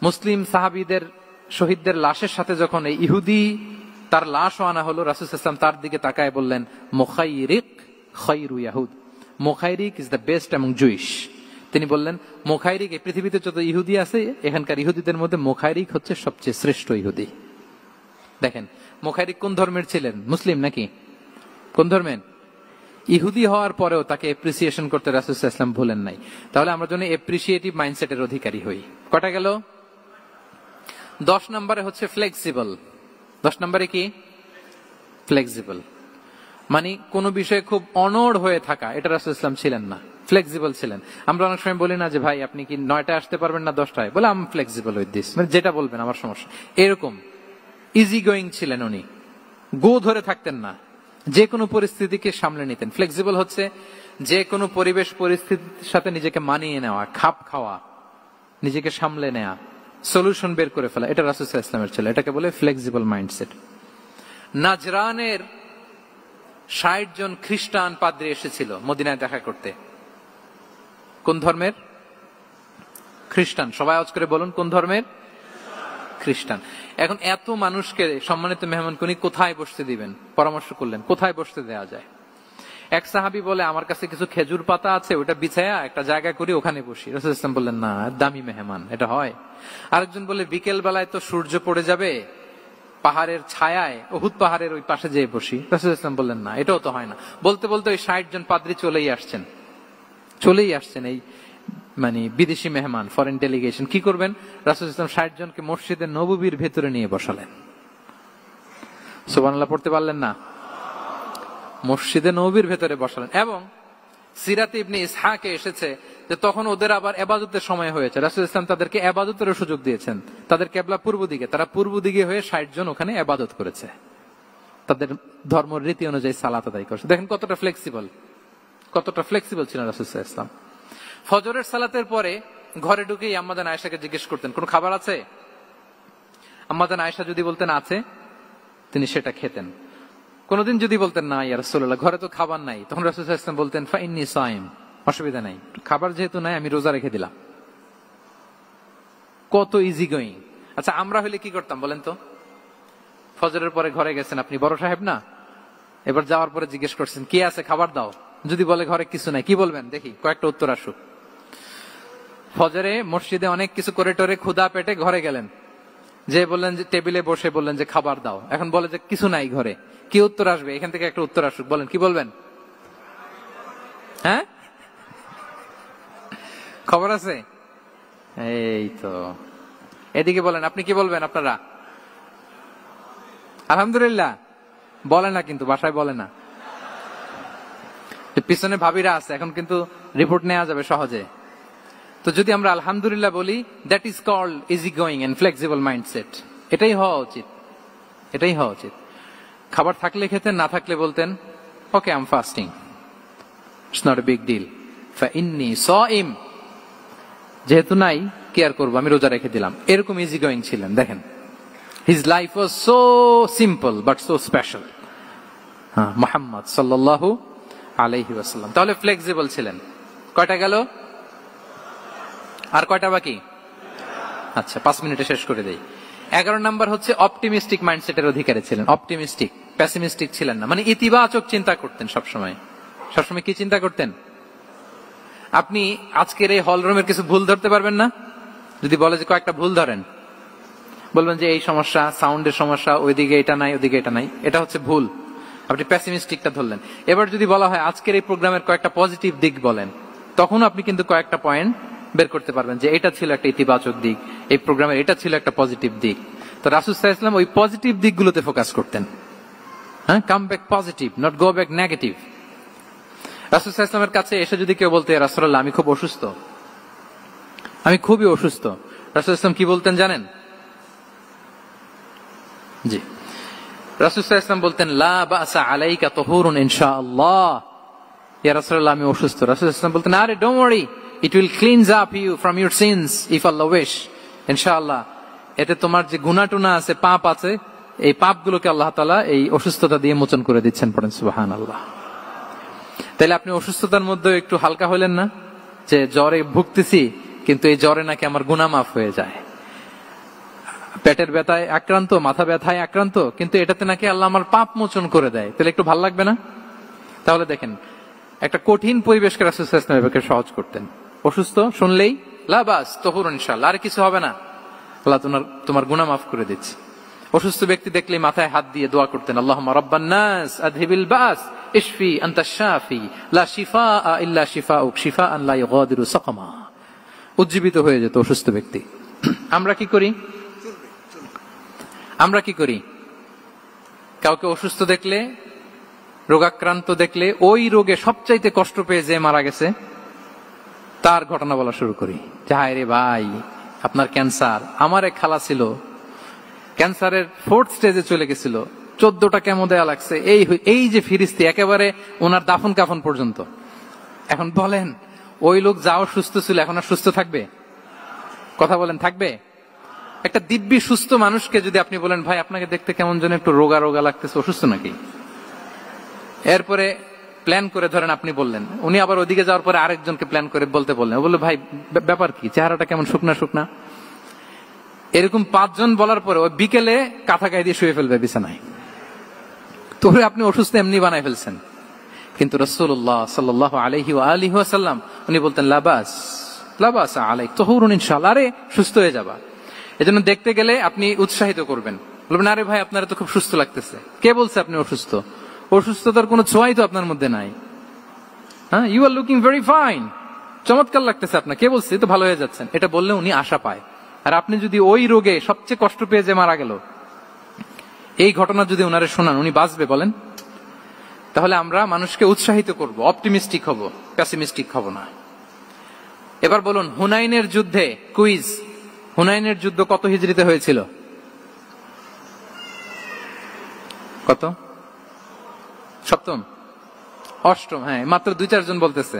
মুসলিম সাহাবীদের শহীদদের লাশের সাথে যখন এই ইহুদি তার লাশও আনা হলো, রাসূল সাল্লাল্লাহু আলাইহি ওয়াসাল্লাম তার দিকে তাকায় বললেন, মুখাইরিক খায়রু ইয়াহুদ, Mukhayriq is the best among Jewish. তিনি বললেন, মুখাইরিক, এই পৃথিবীতে যত ইহুদি আছে এখানকার ইহুদিদের মধ্যে মুখাইরিক হচ্ছে সবচেয়ে শ্রেষ্ঠ ইহুদি। দেখেন, মুখাইরিক কোন ধর্মের ছিলেন? মুসলিম নাকি? কোন ধর্মের? ইহুদি হওয়ার পরেও তাকে এপ্রিসিয়েশন করতে রাসূল সাল্লাল্লাহু আলাইহি ওয়াসাল্লাম ভুলেন নাই। তাহলে আমরা যেন এপ্রিসিয়েটিভ মাইন্ডসেটের অধিকারী হই। কটা গেল? 10 নম্বরে হচ্ছে ফ্লেক্সিবল। 10 নম্বরে কি? ফ্লেক্সিবল, মানে কোন বিষয়ে খুব অনড় হয়ে থাকা, এটা রাসূল সাল্লাল্লাহু আলাইহি ওয়াসাল্লাম ছিলেন না, ফ্লেক্সিবল ছিলেন। আমরা অনেক সময় বলি না যে ভাই আপনি কি 9টায় আসতে পারবেন না 10টায়? বলে I am flexible with this, মানে যেটা বলবেন আমার সমস্যা। এরকম ইজি গোয়িং ছিলেন উনি, গো ধরে থাকতেন না, যে কোনো পরিস্থিতিকে সামলে নিতেন। ফ্লেক্সিবল হচ্ছে যে কোনো পরিবেশ পরিস্থিতির সাথে নিজেকে মানিয়ে নেওয়া, খাপ খাওয়া, নিজেকে সামলে নেওয়া, সলিউশন বের করে ফেলা, এটা রাসূল সাল্লাল্লাহু আলাইহি ওয়াসাল্লামের ছিল। এটাকে বলে ফ্লেক্সিবল মাইন্ডসেট। নাজরানের 60 জন খ্রিস্টান পাদ্রী এসেছিল মদিনায় দেখা করতে। কোন ধর্মের? খ্রিস্টান। সবাই আওয়াজ করে বলুন, কোন ধর্মের? খ্রিস্টান। এখন এত মানুষকে সম্মানিত মেহমানকুনি কোথায় বসতে দিবেন? পরামর্শ করলেন কোথায় বসতে দেওয়া যায়। এক সাহাবী বলে, আমার কাছে কিছু খেজুর পাতা আছে, ওটা বিছায়া একটা জায়গা করে ওখানে বসি। রাসূল সাল্লাল্লাহু আলাইহি ওয়াসাল্লাম বললেন, না, দামি মেহমান, এটা হয়। আরেকজন বলে, বিকেল বেলায় তো সূর্য পড়ে যাবে, পাহাড়ের ছায়ায় উহুদ পাহাড়ের ওই পাশে যেয়ে বসি। রাসূল সাল্লাল্লাহু আলাইহি ওয়াসাল্লাম বললেন, না, এটাও তো হয় না। বলতে বলতে ওই 60 জন পাদ্রী চলেই আসছেন এই মানে বিদেশি মেহমান, ফরেন ডেলিগেশন। কি করবেন? রাসূল সাল্লাল্লাহু আলাইহি ওয়াসাল্লাম 60 জনকে মসজিদে নববীর ভেতরে নিয়ে বসালেন। সুবহানাল্লাহ পড়তে পারলেন না? মসজিদে নববীর ভেতরে বসালেন। এবং সিরাতে ইবনে ইসহাকে এসেছে যে তখন ওদের আবার ইবাদতের সময় হয়েছে, রাসূল সাল্লাল্লাহু আলাইহি ওয়াসাল্লাম তাদেরকে ইবাদতের সুযোগ দিয়েছেন। তাদের কিবলা পূর্ব দিকে, তারা পূর্ব দিকে হয়ে 60 জন ওখানে ইবাদত করেছে, তাদের ধর্ম রীতি অনুযায়ী সালাত আদায় করেছে। দেখেন কতটা ফ্লেক্সিবল ছিলেন রাসূল সাল্লাল্লাহু আলাইহি ওয়াসাল্লাম। ফজরের সালাতের পরে ঘরে ঢুকেই আম্মা জান আয়েশাকে জিজ্ঞেস করতেন, কোন খাবার আছে? আম্মা জান আয়েশা যদি বলতেন আছে, তিনি সেটা খেতেন। কোনদিন যদি বলতেন না ইয়া রাসূলুল্লাহ, ঘরে তো খাবার নাই, তখন রাসূল সাল্লাল্লাহু আলাইহি ওয়াসাল্লাম বলতেন, ফাইন্নী সাইম, অসুবিধা নাই, খাবার যেহেতু নাই আমি রোজা রেখে দিলাম। কত ইজি গোয়িং। আচ্ছা, আমরা হলে কি করতাম বলেন তো? ফজরের পরে ঘরে গেছেন আপনি, বড় সাহেব না, এবার যাওয়ার পরে জিজ্ঞেস করছেন, কি আছে খাবার দাও। যদি বলে ঘরে কিছু নাই, কি বলবেন দেখি? কয়েকটা উত্তর আসুক। ফজরে মসজিদে অনেক কিছু করে টোরে ক্ষুধা পেটে ঘরে গেলেন, যে বললেন যে টেবিলে বসে বললেন যে খাবার দাও, এখন বলে যে কিছু নাই ঘরে, কি উত্তর আসবে? এখান থেকে একটা উত্তর আসুক, বলেন কি বলবেন? হ্যাঁ, খবর আছে? এই তো, এদিকে বলেন, আপনি কি বলবেন? আপনারা আলহামদুলিল্লাহ বলে না, কিন্তু বাসায় বলে না। পিছনে ভাবিরা আছে, এখন কিন্তু রিপোর্ট নেওয়া যাবে সহজে। তো যদি আমরা আলহামদুলিল্লাহ বলি, that is called easy going and flexible mindset. এটাই হওয়া উচিত। খাবার থাকলে খেতেন, না থাকলে বলতেন okay I am fasting, it's not a big deal, ফাইন্নী সাইম, যেহেতু নাই কি আর করবো, আমি রোজা রেখে দিলাম। এরকম ইজি গোয়িং ছিলেন। দেখেন, his life was so simple but so special. Muhammad সাল্লাল্লাহু আলাইহি ওয়াসাল্লাম। তাহলে ফ্লেক্সিবল ছিলেন। কয়টা গেল? আর কয়টা বাকি? আচ্ছা, 5 মিনিটে শেষ করে দেই। 11 নাম্বার হচ্ছে অপটিমিস্টিক মাইন্ডসেটের অধিকারী ছিলেন, অপটিমিস্টিক, প্যাসিমিস্টিক ছিলেন না, মানে ইতিবাচক চিন্তা করতেন সবসময়। সবসময় কি চিন্তা করতেন? আপনি আজকের এই হল রুমের কিছু ভুল ধরতে পারবেন না? যদি বলে যে কয়েকটা ভুল ধরেন, বলবেন যে এই সমস্যা, সাউন্ডের সমস্যা, ওইদিকে এটা নাই, ওইদিকে এটা নাই, এটা হচ্ছে ভুল। আপনি প্যাসিমিস্টিকটা ধরলেন। এবার যদি বলা হয় আজকের এই প্রোগ্রামের কয়েকটা পজিটিভ দিক বলেন, তখন আপনি কিন্তু কয়েকটা পয়েন্ট বের করতে পারবেন যে এটা ছিল একটা ইতিবাচক দিক, এই প্রোগ্রামের এটা ছিল একটা পজিটিভ দিক। তো রাসূল সাল্লাল্লাহু আলাইহি ওয়াসাল্লাম ওই পজিটিভ দিকগুলোতে ফোকাস করতেন। হ্যাঁ, come back positive, not go back negative. রাসূল সাল্লাল্লাহু আলাইহি ওয়াসাল্লামের কাছে এসে যদি কেউ বলতে, ইয়া রাসূলুল্লাহ আমি খুব অসুস্থ, আমি খুবই অসুস্থ, রাসূল সাল্লাল্লাহু আলাইহি ওয়াসাল্লাম কি বলতেন জানেন? জি, রাসূল সাল্লাল্লাহু আলাইহি ওয়াসাল্লাম বলতেন লা বাসা আলাইকা তুহুরুন ইনশাআল্লাহ। ইয়া রাসূলুল্লাহ আমি অসুস্থ। রাসূল সাল্লাল্লাহু আলাইহি ওয়াসাল্লাম বলতেন আরে don't worry, it will cleanse up you from your sins if Allah wish, ইনশাআল্লাহ এতে তোমার যে গুনাহ টুনা আছে, পাপ আছে, এই পাপগুলোকে আল্লাহ তাআলা এই অসুস্থতা দিয়ে মোচন করে দিচ্ছেন। পড়েন সুবহানাল্লাহ। তাহলে আপনি অসুস্থতার মধ্যে একটু হালকা হলেন না, যে জ্বরে ভুগতেছি কিন্তু এই জ্বরে নাকি আমার গুনাহ মাফ হয়ে যায়। পেটের ব্যথায় আক্রান্ত, মাথা ব্যথায় আক্রান্ত, কিন্তু এটাতে নাকি আল্লাহ আমার পাপ মোচন করে দেয়, তাহলে একটু ভালো লাগবে না? তাহলে দেখেন, একটা কঠিন পরিবেশকে রাসূল সাল্লাল্লাহু আলাইহি ওয়াসাল্লাম সহজ করতেন। অসুস্থ শুনলেই লা বাস তুহুরুন ইনশাআল্লাহ, আর কিছু হবে না, আল্লাহ তোমার গুনাহ মাফ করে দিচ্ছে। অসুস্থ ব্যক্তি দেখলেই মাথায় হাত দিয়ে দোয়া করতেন, আল্লাহুম্মা রাব্বান নাস আযহিবিল বাস ইশফি আনতাশ শাফি লা শিফাআ ইল্লা শিফাউক শিফাআন লা ইউগাদিরু সাকামা। উজ্জীবিত হয়ে যেত অসুস্থ ব্যক্তি। আমরা কি করি? আমরা কি করি? কাউকে অসুস্থ দেখলে, রোগাক্রান্ত দেখলে, ওই রোগে সবচাইতে কষ্ট পেয়ে যে মারা গেছে তার ঘটনা বলা শুরু করি, যে হায় রে ভাই আপনার ক্যান্সার, আমার এক খালা ছিল ক্যান্সারের 4th স্টেজে চলে গেছিল, 14টা কেমো দেয়া লাগছে, এই যে ফিরিস্তি একেবারে ওনার দাফন কাফন পর্যন্ত। এখন বলেন ওই লোক যাও সুস্থ ছিল, এখন আর সুস্থ থাকবে? কথা বলেন, থাকবে? একটা দিব্যি সুস্থ মানুষকে যদি আপনি বলেন ভাই আপনাকে দেখতে কেমন যেন একটু রোগা রোগা লাগতেছে, অসুস্থ নাকি? এরপরে প্ল্যান করে ধরেন আপনি বললেন, উনি আবার ওদিকে যাওয়ার পরে আরেকজনকে প্ল্যান করে বলতে বললেন, বললো ভাই ব্যাপার কি, চেহারাটা কেমন শুকনা শুকনা। এরকম 5 জন বলার পরে ওই বিকেলে কাঁথা গায়ে দিয়ে শুয়ে ফেলবে বিছানায়। তো আপনি অসুস্থ এমনি বানাই ফেলছেন। কিন্তু রাসূলুল্লাহ সাল্লাল্লাহু আলাইহি ওয়া আলিহি ওয়াসাল্লাম উনি বলতেন লা বাস আলাইক তুহুরুন ইনশাআল্লাহ, আরে সুস্থ হয়ে যাবা। এজন্য দেখতে গেলে আপনি উৎসাহিত করবেন, বলবেন আরে ভাই আপনারা তো খুব সুস্থ লাগতেছে। কে বলছে আপনি অসুস্থ? অসুস্থতার কোনো ছোঁয়াই তো আপনার মধ্যে নাই। হ্যাঁ, you are looking very fine, চমৎকার লাগতেছে আপনার, কে বলছে তো ভালো হয়ে যাচ্ছেন। এটা বললে উনি আশা পায়। আর আপনি যদি ওই রোগে সবচেয়ে কষ্ট পেয়ে যে মারা গেল, এই ঘটনা যদি ওনারে শোনান, উনি বাঁচবে বলেন? তাহলে আমরা মানুষকে উৎসাহিত করব, অপটিমিস্টিক হব, প্যাসিমিস্টিক হব না। এবার বলুন, হুনাইনের যুদ্ধে, কুইজ, হুনাইনের যুদ্ধ কত হিজরিতে হয়েছিল? কত? 7ম, 8ম? হ্যাঁ, মাত্র 2-4 জন বলতেছে।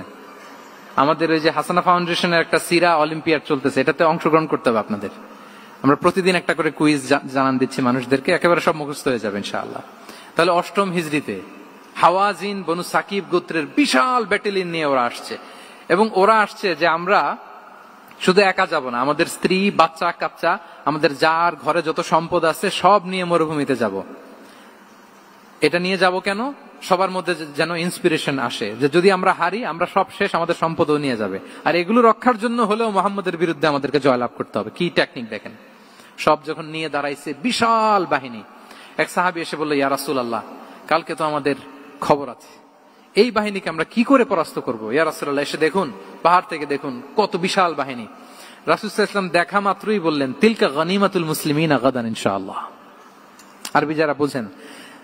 আমাদের ওই যে হাসানা ফাউন্ডেশনের একটা সিরা অলিম্পিয়াড চলতেছে, এটাতে অংশগ্রহণ করতে হবে আপনাদের। আমরা প্রতিদিন একটা করে কুইজ জানান দিচ্ছি মানুষদেরকে, একেবারে সব মুখস্থ হয়ে যাবে ইনশাআল্লাহ। তাহলে 8ম হিজরিতে হাওয়াজিন বনু সাকিব গোত্রের বিশাল ব্যাটালিয়ন নিয়ে ওরা আসছে, এবং ওরা আসছে যে আমরা শুধু একা যাব না, আমাদের স্ত্রী বাচ্চা কাচ্চা, আমাদের যার ঘরে যত সম্পদ আছে সব নিয়ে মরুভূমিতে যাব। এটা নিয়ে যাব কেন? সবার মধ্যে যেন ইন্সপিরেশন আসে যে যদি আমরা হারি, আমরা সব শেষ, আমাদের সম্পদও নিয়ে যাবে। আর এগুলো রক্ষার জন্য হলেও মোহাম্মদের বিরুদ্ধে আমাদেরকে জয়লাভ করতে হবে। কি টেকনিক দেখেন। সব যখন নিয়ে দাঁড়াইছে বিশাল বাহিনী, এক সাহাবী এসে বলল, ইয়া রাসূলুল্লাহ কালকে তো আমাদের খবর আছে, এই বাহিনীকে আমরা কি করে পরাস্ত করব? ইয়া রাসূলুল্লাহ এসে দেখুন, পাহাড় থেকে দেখুন কত বিশাল বাহিনী। রাসূল সাল্লাল্লাহু আলাইহি ওয়াসাল্লাম দেখা মাত্রই বললেন, তিলকা গনিমাতুল মুসলিমিনা গাদান ইনশাআল্লাহ। আরবি যারা বুঝেন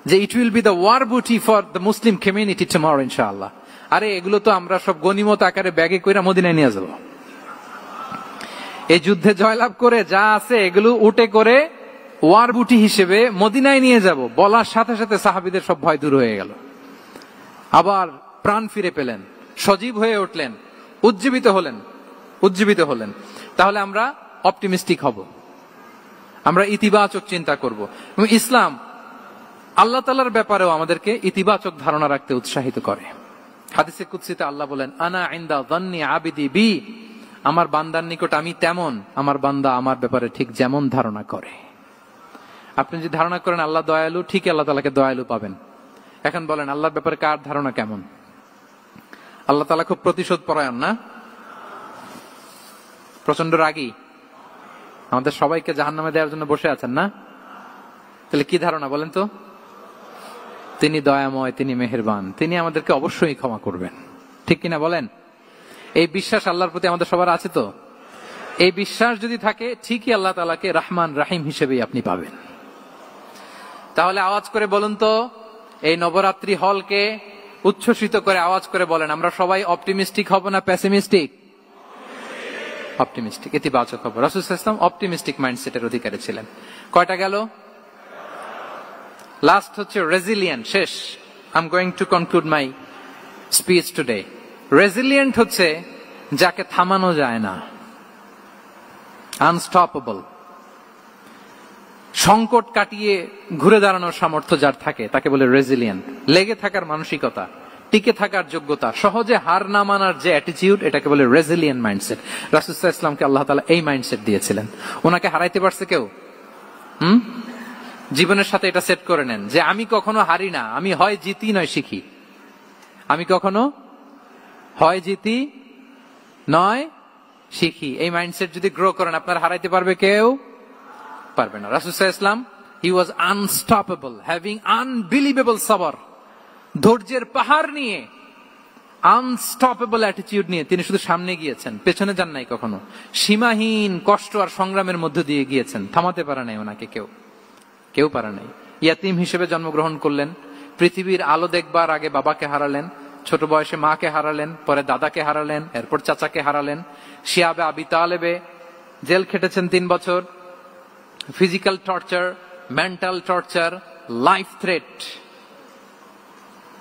যে it will be the war booty for the Muslim community tomorrow ইনশাআল্লাহ। আরে এগুলো তো আমরা সব গনিমত আকারে ব্যাগে কইরা মদিনায় নিয়ে যাব। এই যুদ্ধে জয়লাভ করে যা আছে এগুলো উটে করে ওয়ার বুটি হিসেবে মদিনায় নিয়ে যাব। বলার সাথে সাথে সাহাবীদের সব ভয় দূর হয়ে গেল, আবার প্রাণ ফিরে পেলেন, সজীব হয়ে উঠলেন, উজ্জীবিত হলেন। তাহলে আমরা অপটিমিস্টিক হব, আমরা ইতিবাচক চিন্তা করব। এবং ইসলাম আল্লাহ তাআলার ব্যাপারেও আমাদেরকে ইতিবাচক ধারণা রাখতে উৎসাহিত করে। হাদিসে কুদসিতে আল্লাহ বলেন, আনা ইনদা যান্নি আবিদি বি, আমার বান্দার নিকট আমি তেমন, আমার বান্দা আমার ব্যাপারে ঠিক যেমন ধারণা করে। আপনি যদি ধারণা করেন আল্লাহ দয়ালু, ঠিকই আল্লাহ তাআলাকে দয়ালু পাবেন। এখন বলেন আল্লাহর ব্যাপারে কার ধারণা কেমন? আল্লাহ তাআলা খুব প্রতিশোধ পরায়ণ না? প্রচন্ড রাগী, আমাদের সবাইকে জাহান্নামে দেওয়ার জন্য বসে আছেন না? তাহলে কি ধারণা বলেন তো? তিনি দয়াময়, তিনি মেহেরবান, তিনি আমাদেরকে অবশ্যই ক্ষমা করবেন, ঠিক কিনা বলেন? এই বিশ্বাস আল্লাহর প্রতি আমাদের সবার আছে তো? এই বিশ্বাস যদি থাকে, ঠিকই আল্লাহ তাআলাকে রহমান রাহিম হিসেবেই আপনি পাবেন। তাহলে আওয়াজ করে বলুন তো, এই নবরাত্রি হলকে উচ্ছ্বসিত করে আওয়াজ করে বলেন, আমরা সবাই অপটিমিস্টিক হব না পেসিমিস্টিক? অপটিমিস্টিক, ইতিবাচক হব। রাসূল সাল্লাল্লাহু আলাইহি ওয়াসাল্লাম অপটিমিস্টিক মাইন্ডসেটের অধিকারী ছিলেন। কয়টা গেল? লাস্ট হচ্ছে রেজিলিয়েন্ট। শেষ। I am going to conclude my speech today. Resilient হচ্ছে যাকে থামানো যায় না, আনস্টপেবল। সংকট কাটিয়ে ঘুরে দাঁড়ানোর সামর্থ্য যার থাকে তাকে বলে রেজিলিয়েন্ট। লেগে থাকার মানসিকতা, টিকে থাকার যোগ্যতা, সহজে হার না মানার যে অ্যাটিটিউড, এটাকে বলে রেজিলিয়েন্ট মাইন্ডসেট। রাসূল সাল্লাল্লাহু আলাইহি ওয়াসাল্লামকে আল্লাহ তাআলা এই মাইন্ডসেট দিয়েছিলেন। ওনাকে হারাইতে পারছে কেউ? জীবনের সাথে এটা সেট করে নেন যে আমি কখনো হারি না, আমি হয় জিতি নয় শিখি। আমি কখনো হয় জিতি নয় শিখি। এই মাইন্ডসেট যদি গ্রো করেন, আপনার হারাইতে পারবে কেউ? পারবে না। রাসূল সাল্লাল্লাহু আলাইহি ওয়াসাল্লাম he was unstoppable, having unbelievable সবর। ধৈর্যের পাহাড় নিয়ে, আনস্টপেবল অ্যাটিটিউড নিয়ে তিনি শুধু সামনে গিয়েছেন, পেছনে যান নাই কখনো। সীমাহীন কষ্ট আর সংগ্রামের মধ্য দিয়ে গিয়েছেন, থামাতে পারে নাই ওনাকে কেউ, কেউ পারে নাই। ইয়াতিম হিসেবে জন্মগ্রহণ করলেন, পৃথিবীর আলো দেখবার আগে বাবাকে হারালেন, ছোট বয়সে মাকে হারালেন, পরে দাদাকে হারালেন, এরপর চাচাকে হারালেন। শিয়াবে আবি তালেবে জেল খেটেছেন 3 বছর। Physical torture, mental torture, life threat,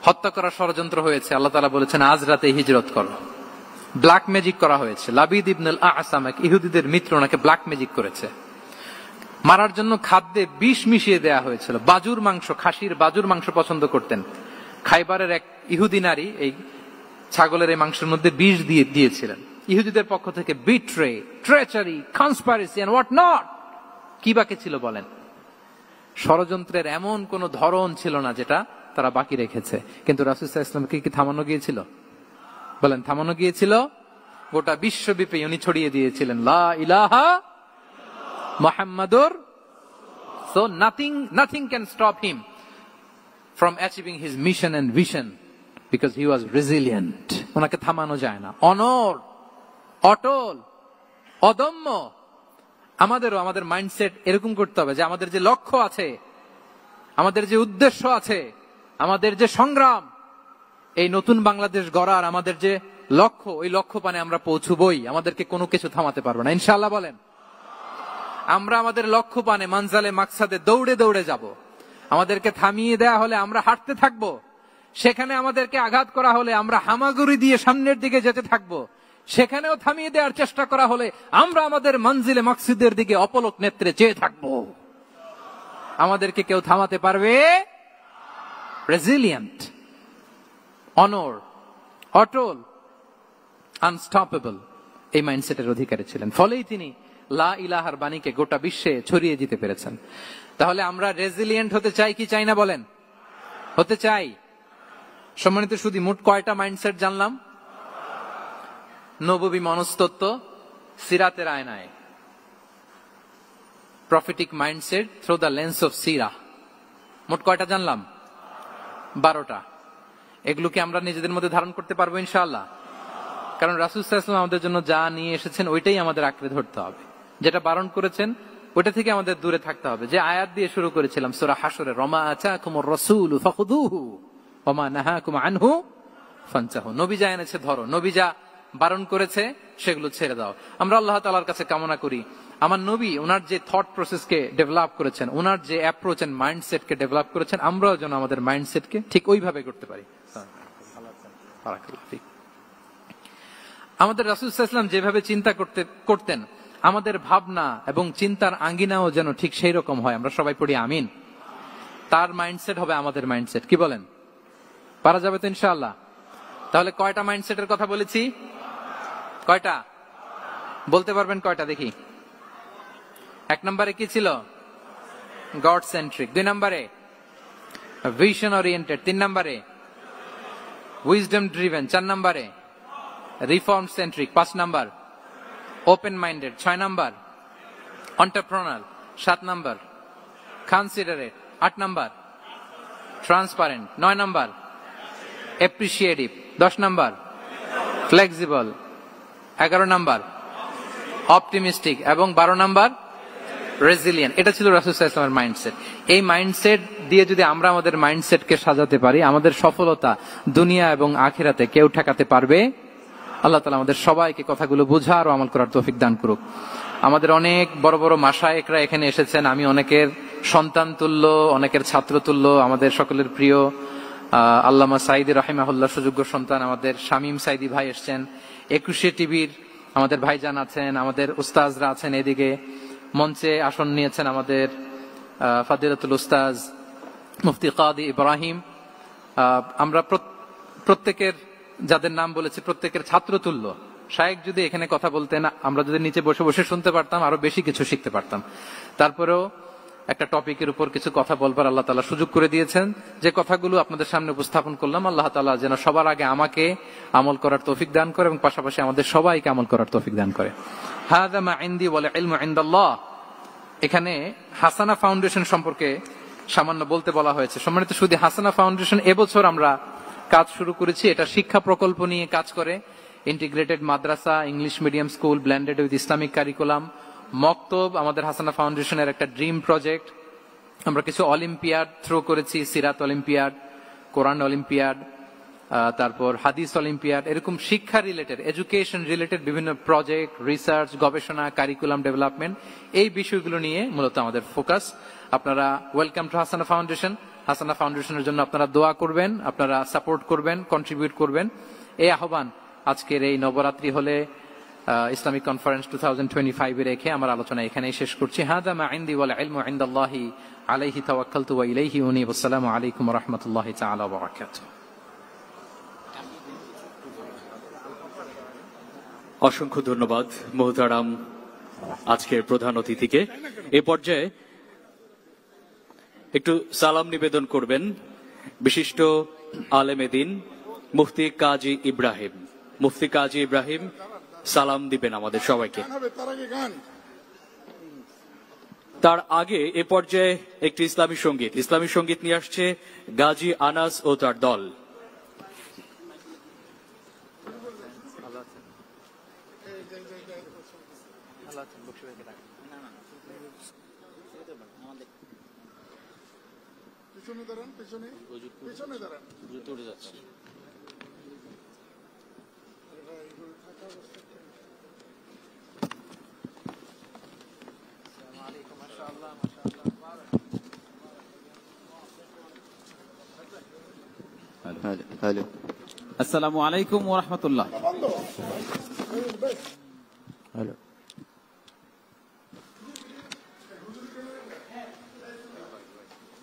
হত্যা করার ষড়যন্ত্র হয়েছে। আল্লাহ তাআলা বলেছেন আজ রাতে হিজরত করো। ব্ল্যাক ম্যাজিক করা হয়েছে। লাবিদ ইবনে আল আসাম, এক ইহুদিদের মিত্র, ওনাকে ব্ল্যাক ম্যাজিক করেছে। মারার জন্য খাদ্যে বিষ মিশিয়ে দেয়া হয়েছিল। বাজুর মাংস, খাসির বাজুর মাংস পছন্দ করতেন। খাইবারের এক ইহুদি নারী এই ছাগলের এই মাংসের মধ্যে বিষ দিয়েছিলেন। ইহুদিদের পক্ষ থেকে betray, treachery, conspiracy and what not, কি বাকি ছিল বলেন? ষড়যন্ত্রের এমন কোন ধরন ছিল না যেটা তারা বাকি রেখেছে। কিন্তু রাসূল সাল্লাল্লাহু আলাইহি ওয়াসাল্লামকে কি থামানো গিয়েছিল? বলেন, থামানো গিয়েছিল? গোটা বিশ্বব্যাপী উনি ছড়িয়ে দিয়েছিলেন লা ইলাহা মুহাম্মাদুর। So nothing can stop him from achieving his mission and vision because he was resilient. ওনাকে থামানো যায় না। অনর, অটল, অদম্য। আমাদেরও আমাদের মাইন্ডসেট এরকম করতে হবে যে আমাদের যে লক্ষ্য আছে, আমাদের যে উদ্দেশ্য আছে, আমাদের যে সংগ্রাম, এই নতুন বাংলাদেশ গড়ার আমাদের যে লক্ষ্য, ওই লক্ষ্য পানে আমরা পৌঁছবই। আমাদেরকে কোনো কিছু থামাতে পারবে না, ইনশাআল্লাহ বলেন। আমরা আমাদের লক্ষ্য পানে, মানজালে মাকসাদে দৌড়ে দৌড়ে যাব। আমাদেরকে থামিয়ে দেয়া হলে আমরা হাঁটতে থাকবো। সেখানে আমাদেরকে আঘাত করা হলে আমরা হামাগুড়ি দিয়ে সামনের দিকে যেতে থাকবো। সেখানেও থামিয়ে দেওয়ার চেষ্টা করা হলে আমরা আমাদের মঞ্জিলে মাকসুদের দিকে অপলক নেত্রে চেয়ে থাকবো। আমাদেরকে কেউ থামাতে পারবে? রেজিলিয়েন্ট, অনর, অটল, আনস্টপেবল, এই মাইন্ডসেটের অধিকারী ছিলেন। ফলেই তিনি লা ইলাহার বাণীকে গোটা বিশ্বে ছড়িয়ে দিতে পেরেছেন। তাহলে আমরা রেজিলিয়েন্ট হতে চাই কি চাই না বলেন? হতে চাই। সম্মানিত শুধু মোট কয়টা মাইন্ডসেট জানলাম? নববী মনস্তত্ত্ব, সিরাতের আয়নায়, prophetic mindset through the lens of সিরা। মোট কয়টা জানলাম? 12টা। এগুলোকে আমরা নিজেদের মধ্যে ধারণ করতে পারবো ইনশাআল্লাহ। কারণ রাসূল সাল্লাল্লাহু আলাইহি ওয়াসাল্লাম আমাদের জন্য যা নিয়ে এসেছেন ওইটাই আমাদের আঁকড়ে ধরতে হবে। যেটা বারণ করেছেন ওইটা থেকে আমাদের দূরে থাকতে হবে। যে আয়াত দিয়ে শুরু করেছিলাম সূরা হাশরে, ওমা আতাকুমুর রাসূলু ফাখুযুহু ওমা নাহাকুম আনহু ফানতাহু। নবী যা এনেছে ধরো, নবী যা বারণ করেছে সেগুলো ছেড়ে দাও। আমরা আল্লাহ তাআলার কাছে কামনা করি আমার নবী ওনার যে থট প্রসেসকে ডেভেলপ করেছেন, ওনার যে অ্যাপ্রোচ এন্ড মাইন্ডসেটকে ডেভেলপ করেছেন, আমরাও যেন আমাদের মাইন্ডসেটকে ঠিক ওইভাবে করতে পারি। আমাদের রাসূল সাল্লাল্লাহু আলাইহি ওয়াসাল্লাম যেভাবে চিন্তা করতেন, আমাদের ভাবনা এবং চিন্তার আঙ্গিনাও যেন ঠিক সেই রকম হয়। আমরা সবাই পড়ি আমিন। তার মাইন্ডসেট হবে আমাদের মাইন্ডসেট। কি বলেন? পারা যাবে তো ইনশাআল্লাহ? তাহলে কয়টা মাইন্ডসেটের কথা বলেছি? কয়টা বলতে পারবেন? কয়টা দেখি। 1 নম্বরে কি ছিল? God centric. 2 নম্বরে ভিশন ওরিয়েন্টেড। 3 নম্বরে উইজডম ড্রিভেন। 4 নম্বরে রিফর্ম সেন্ট্রিক। 5 নম্বর ওপেন মাইন্ডেড। 6 নম্বর এন্টারপ্রেনার। 7 নম্বর কনসিডারেট। 8 নম্বর ট্রান্সপারেন্ট। 9 নম্বর অ্যাপ্রিসিয়েটিভ। 10 নম্বর ফ্লেক্সিবল। 11 নম্বর অপটিমিস্টিক এবং 12 নম্বর রেজিলিয়েন্ট। এটা ছিল রাসূল সাল্লাল্লাহু আলাইহি ওয়াসাল্লামের মাইন্ডসেট। এই মাইন্ডসেট দিয়ে যদি আমরা আমাদের মাইন্ডসেটকে সাজাতে পারি, আমাদের সফলতা দুনিয়া এবং আখিরাতে কেউ ঠেকাতে পারবে। আল্লাহ তাআলা আমাদের সবাইকে কথাগুলো বোঝার ও আমল করার তৌফিক দান করুক। আমাদের অনেক বড় বড় মাশায়েখরা এখানে এসেছেন। আমি অনেকের সন্তান তুল্য, অনেকের ছাত্র তুল্য। আমাদের সকলের প্রিয় আল্লামা সাঈদী রাহিমাহুল্লাহ সুযোগ্য সন্তান আমাদের শামীম সাঈদী ভাই এসেছেন। 21 টিভির আমাদের ভাইজান আছেন, আমাদের উস্তাজরা আছেন। এদিকে মঞ্চে আসন নিয়েছেন আমাদের ফাদিলাতুল উস্তাজ মুফতি কাদি ইব্রাহিম। আমরা প্রত্যেকের যাদের নাম বলেছি প্রত্যেকের ছাত্র তুল্য। শায়েখ যদি এখানে কথা বলতেন, আমরা যদি নিচে বসে বসে শুনতে পারতাম, আরো বেশি কিছু শিখতে পারতাম। তারপরেও একটা টপিকের উপর কিছু কথা বলবার আল্লাহ তাআলা সুযোগ করে দিয়েছেন। যে কথাগুলো আপনাদের সামনে উপস্থাপন করলাম, আল্লাহ তাআলা যেন সবার আগে আমাকে আমল করার তৌফিক দান করে এবং পাশাপাশি আমাদের সবাইকে আমল করার তৌফিক দান করে। হাযা মা ইনদি ওয়াল ইলমু ইনদাল্লাহ। এখানে হাসানা ফাউন্ডেশন সম্পর্কে সামান্য বলতে বলা হয়েছে। সম্মানিত শুধু হাসানা ফাউন্ডেশন এবছর আমরা কাজ শুরু করেছি। এটা শিক্ষা প্রকল্প নিয়ে কাজ করে। Integrated Madrasa, English medium school, blended with Islamic curriculum, মক্তব আমাদের হাসানা ফাউন্ডেশনের একটা ড্রিম প্রজেক্ট। আমরা কিছু অলিম্পিয়াড থ্রো করেছি, সিরাত অলিম্পিয়াড, কোরআন অলিম্পিয়াড, তারপর হাদিস অলিম্পিয়াড। এরকম শিক্ষা রিলেটেড, এডুকেশন রিলেটেড বিভিন্ন প্রজেক্ট, রিসার্চ, গবেষণা, কারিকুলাম ডেভেলপমেন্ট, এই বিষয়গুলো নিয়ে মূলত আমাদের ফোকাস। আপনারা ওয়েলকাম টু হাসানা ফাউন্ডেশন। হাসানা ফাউন্ডেশনের জন্য আপনারা দোয়া করবেন, আপনারা সাপোর্ট করবেন, কন্ট্রিবিউট করবেন। এই আহ্বান আজকের এই নবরাত্রি হলে ইসলামিক কনফারেন্স 2025 রেখে আমার আলোচনা এখানেই শেষ করছি। হাযা মা ইনদি ওয়াল ইলমু ইনদাল্লাহি আলাইহি তাওয়াক্কালতু ওয়া ইলাইহি উনীব। আসসালামু আলাইকুম ওয়া রাহমাতুল্লাহি তাআলা ওয়া বারাকাতুহু। অসংখ্য ধন্যবাদ মোহতারাম আজকের প্রধান অতিথিকে। এ পর্যায়ে একটু সালাম নিবেদন করবেন বিশিষ্ট আলেমে দ্বীন মুফতি কাজী ইব্রাহিম। মুফতি কাজী ইব্রাহিম সালাম দিবেন আমাদের সবাইকে। তার আগে এ পর্যায়ে একটি ইসলামী সঙ্গীত নিয়ে আসছে গাজী আনাস ও তার দল। পিছনে দাঁড়ান, যাচ্ছে। আসসালামু আলাইকুম ওয়া রাহমাতুল্লাহ।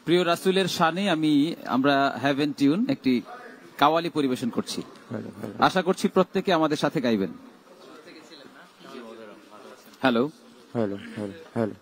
প্রিয় রাসূলের শানে আমরা হ্যাভেন টিউন একটি কাওয়ালি পরিবেশন করছি। আশা করছি প্রত্যেকে আমাদের সাথে গাইবেন। Hello hello hello hello.